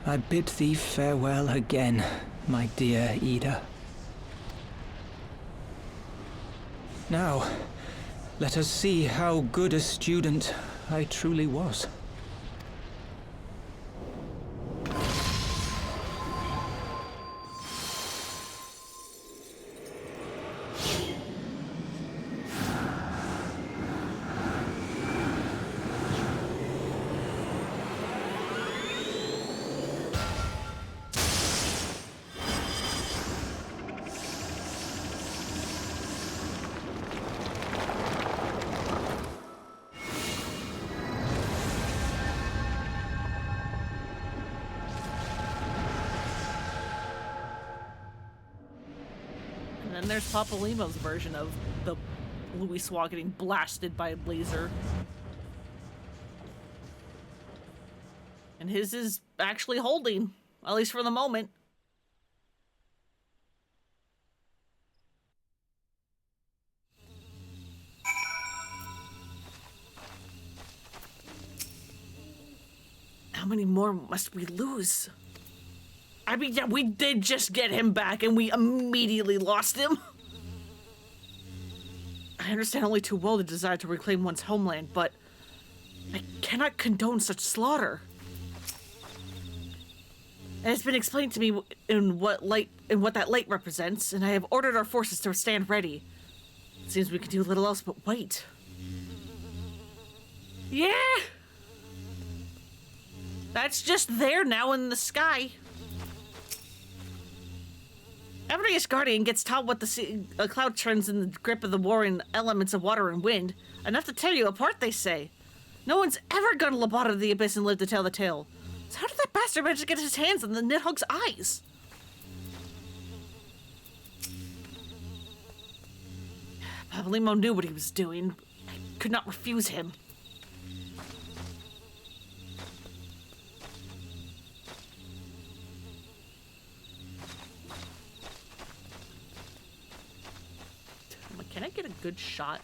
I bid thee farewell again, my dear Ida. Now, let us see how good a student I truly was.
And then there's Papalymo's version of the Louisoix getting blasted by a laser. And his is actually holding, at least for the moment. How many more must we lose? I mean, yeah, we did just get him back and we immediately lost him. I understand only too well the desire to reclaim one's homeland, but I cannot condone such slaughter. And it's been explained to me in what that light represents, and I have ordered our forces to stand ready. It seems we can do little else but wait. Yeah! That's just there now in the sky. Every Asgardian gets taught what a cloud turns in the grip of the warring elements of water and wind. Enough to tear you apart, they say. No one's ever gone to Labata of the Abyss and lived to tell the tale. So how did that bastard manage to get his hands on the Nidhogg's eyes? Papalymo knew what he was doing. I could not refuse him. Can I get a good shot?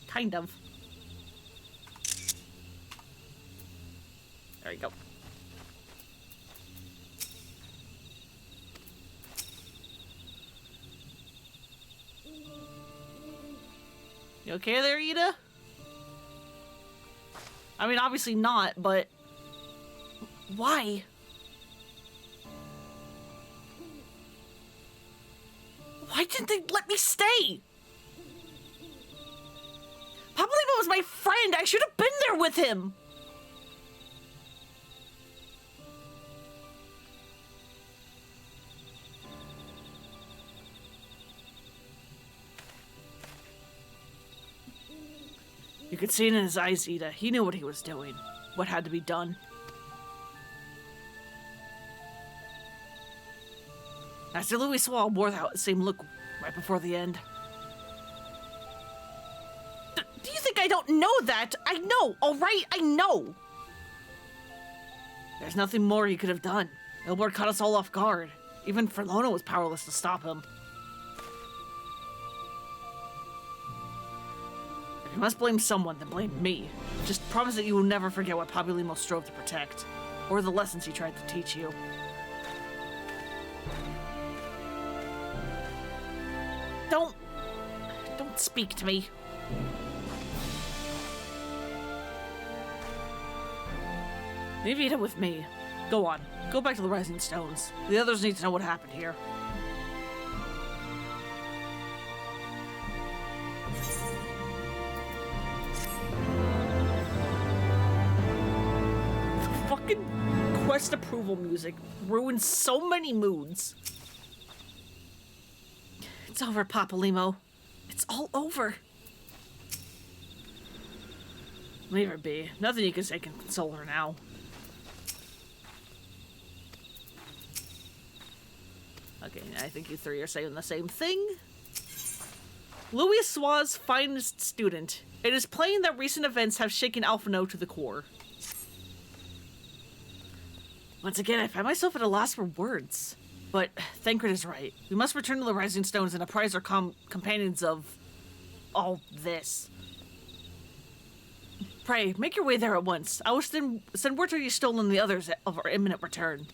Kind of. There you go. You okay there, Ida? I mean, obviously not, but... Why? Why didn't they let me stay? Pablimo was my friend! I should have been there with him! You could see it in his eyes, Ida. He knew what he was doing. What had to be done. Master Louis Swall wore that same look right before the end. Do you think I don't know that? I know, alright? I know! There's nothing more he could have done. Ilbert caught us all off guard. Even Ferlona was powerless to stop him. If you must blame someone, then blame me. Just promise that you will never forget what Pablimo strove to protect, or the lessons he tried to teach you. Don't speak to me. Leave Ida with me. Go on. Go back to the Rising Stones. The others need to know what happened here. The fucking quest approval music ruins so many moods. It's over, Pablimo. It's all over. Leave her be. Nothing you can say can console her now. Okay, I think you three are saying the same thing. Louis Swall's finest student. It is plain that recent events have shaken Alphino to the core. Once again, I find myself at a loss for words. But Thancred is right. We must return to the Rising Stones and apprise our companions of all this. Pray, make your way there at once. I will send word to you Stoll and the others of our imminent return.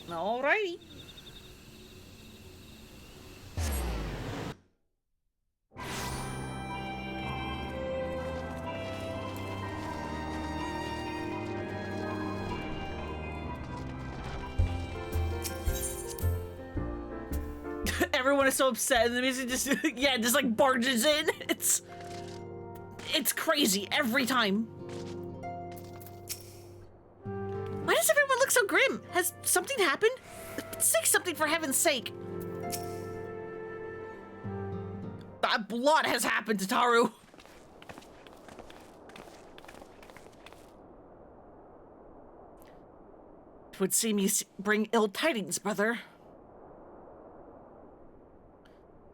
Alrighty. Everyone is so upset, and the music just, yeah, just like barges in. It's crazy every time. Why does everyone look so grim? Has something happened? Say something for heaven's sake. A lot has happened to Taru. It would seem you bring ill tidings, brother.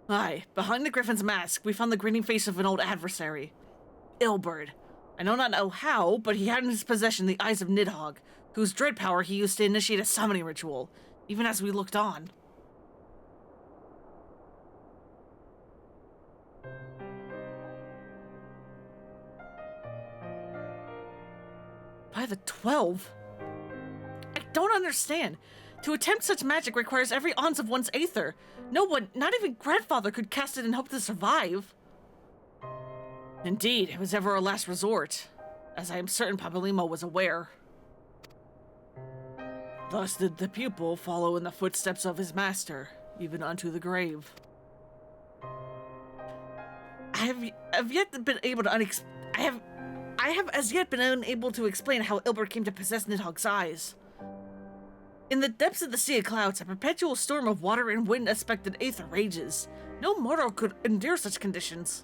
Aye, behind the Griffin's mask, we found the grinning face of an old adversary. Ilbert. I do not know how, but he had in his possession the eyes of Nidhogg, whose dread power he used to initiate a summoning ritual, even as we looked on. By the 12? I don't understand. To attempt such magic requires every ounce of one's aether. No one, not even grandfather, could cast it and hope to survive. Indeed, it was ever our last resort, as I am certain Pablimo was aware. Thus did the pupil follow in the footsteps of his master, even unto the grave. I have yet been able to I have as yet been unable to explain how Ilbert came to possess Nidhogg's eyes. In the depths of the Sea of Clouds, a perpetual storm of water and wind aspected aether rages. No mortal could endure such conditions.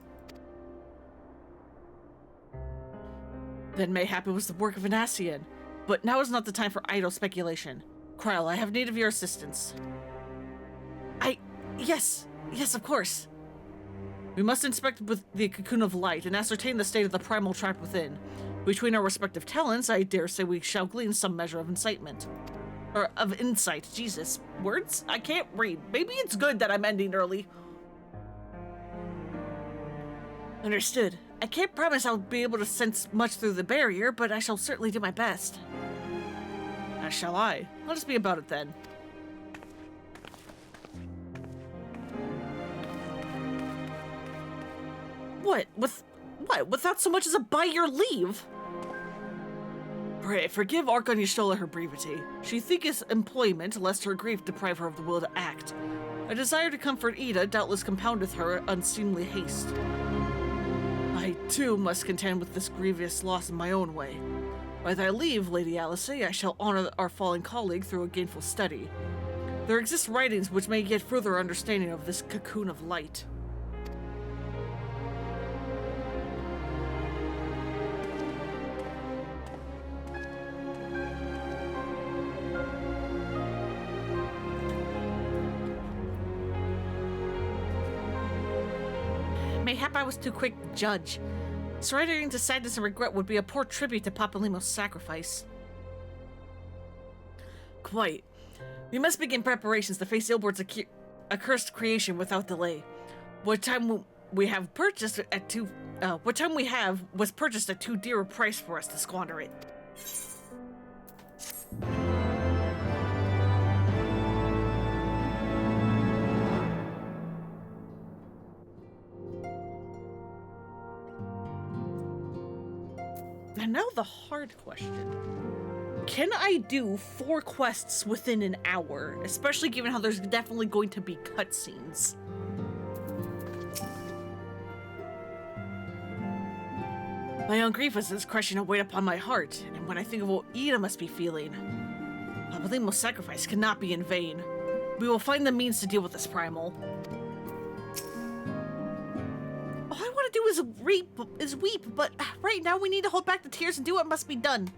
Then mayhap it was the work of an Ascian. But now is not the time for idle speculation. Kryl, I have need of your assistance. Yes, of course. We must inspect with the Cocoon of Light and ascertain the state of the primal trap within. Between our respective talents, I dare say we shall glean some measure of incitement. Or of insight. Jesus. Words? I can't read. Maybe it's good that I'm ending early. Understood. I can't promise I'll be able to sense much through the barrier, but I shall certainly do my best. As shall I. Let us be about it then. What? Without so much as a by your leave? Pray, forgive Archon Y'shtola her brevity. She thinketh employment, lest her grief deprive her of the will to act. A desire to comfort Ida doubtless compoundeth her unseemly haste. I, too, must contend with this grievous loss in my own way. By thy leave, Lady Alice, I shall honor our fallen colleague through a gainful study. There exist writings which may get further understanding of this cocoon of light. Mayhap I was too quick to judge. Surrendering to sadness and regret would be a poor tribute to Papalimo's sacrifice. Quite. We must begin preparations to face Ilbord's accursed creation without delay. What time we have purchased at was purchased at too dear a price for us to squander it. And now the hard question. Can I do 4 quests within an hour? Especially given how there's definitely going to be cutscenes. My own grief is crushing a weight upon my heart, and when I think of what Ida must be feeling, Papalimo's sacrifice cannot be in vain. We will find the means to deal with this primal. All I want to do is weep, but right now we need to hold back the tears and do what must be done.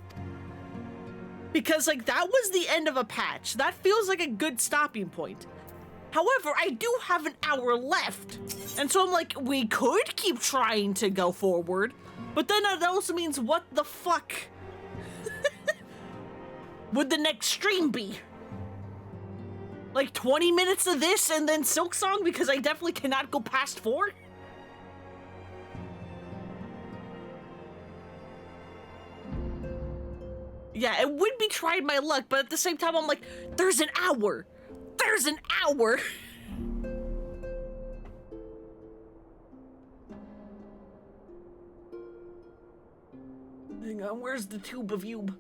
Because, like, that was the end of a patch. That feels like a good stopping point. However, I do have an hour left. And so I'm like, we could keep trying to go forward, but then that also means what the fuck would the next stream be? Like 20 minutes of this and then Silksong, because I definitely cannot go past 4? Yeah, it would be trying my luck, but at the same time, I'm like, there's an hour! There's an hour! Hang on, where's the tube of Yube?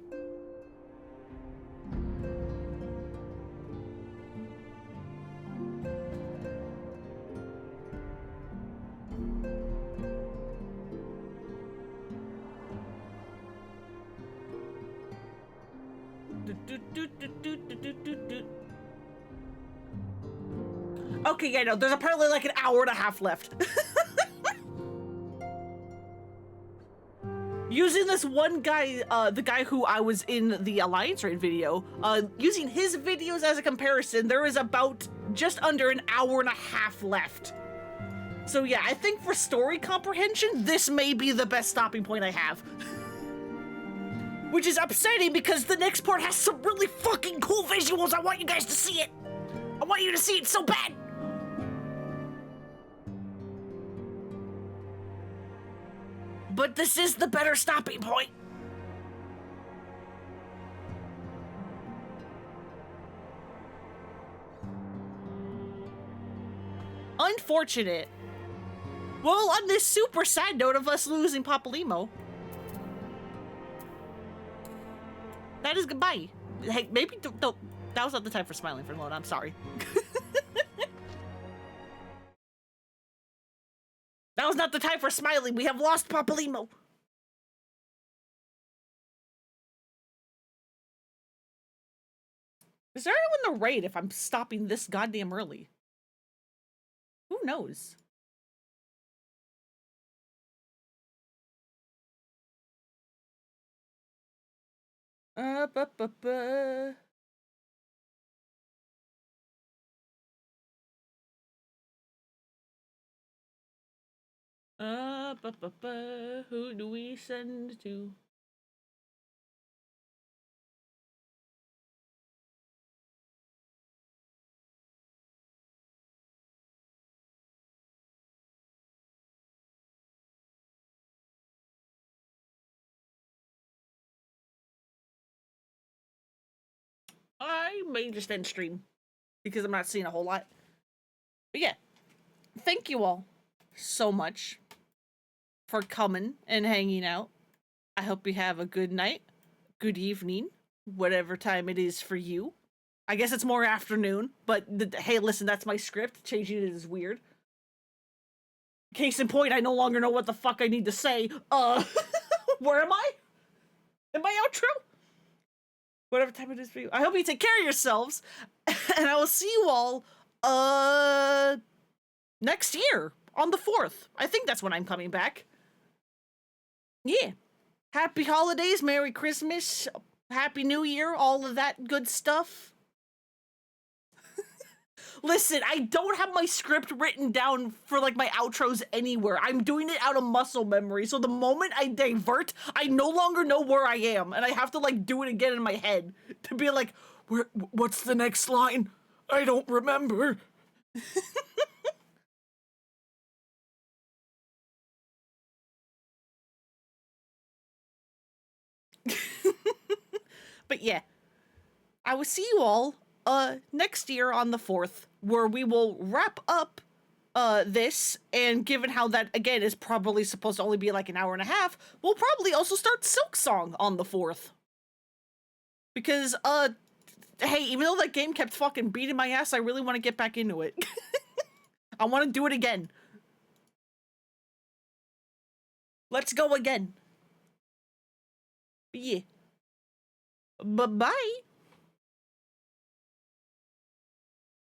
Okay, yeah, no, there's apparently like an hour and a half left. Using this one guy, the guy who I was in the Alliance Raid video, using his videos as a comparison, there is about just under an hour and a half left. So yeah, I think for story comprehension, this may be the best stopping point I have. Which is upsetting because the next part has some really fucking cool visuals. I want you guys to see it. I want you to see it so bad. But this is the better stopping point. Unfortunate. Well, on this super sad note of us losing Papalimo, that is goodbye. Hey, maybe don't. That was not the time for smiling for a moment. I'm sorry. That was not the time for smiling. We have lost Papalimo. Is there anyone in the raid if I'm stopping this goddamn early? Who knows? Who do we send to? may just end stream because I'm not seeing a whole lot. But yeah, thank you all so much for coming and hanging out. I hope you have a good night, good evening, whatever time it is for you. I guess it's more afternoon, but hey, listen, that's my script. Changing it is weird. Case in point, I no longer know what the fuck I need to say. Where am I? In my outro? Whatever time it is for you. I hope you take care of yourselves, and I will see you all, next year, on the 4th. I think that's when I'm coming back. Yeah. Happy holidays, Merry Christmas, Happy New Year, all of that good stuff. Listen, I don't have my script written down for, like, my outros anywhere. I'm doing it out of muscle memory, so the moment I divert, I no longer know where I am, and I have to, like, do it again in my head to be like, what's the next line? I don't remember. But yeah, I will see you all next year on the 4th, where we will wrap up this, and given how that, again, is probably supposed to only be like an hour and a half, we'll probably also start Silk Song on the 4th. Because, hey, even though that game kept fucking beating my ass, I really want to get back into it. I want to do it again. Let's go again. Yeah. Bye-bye.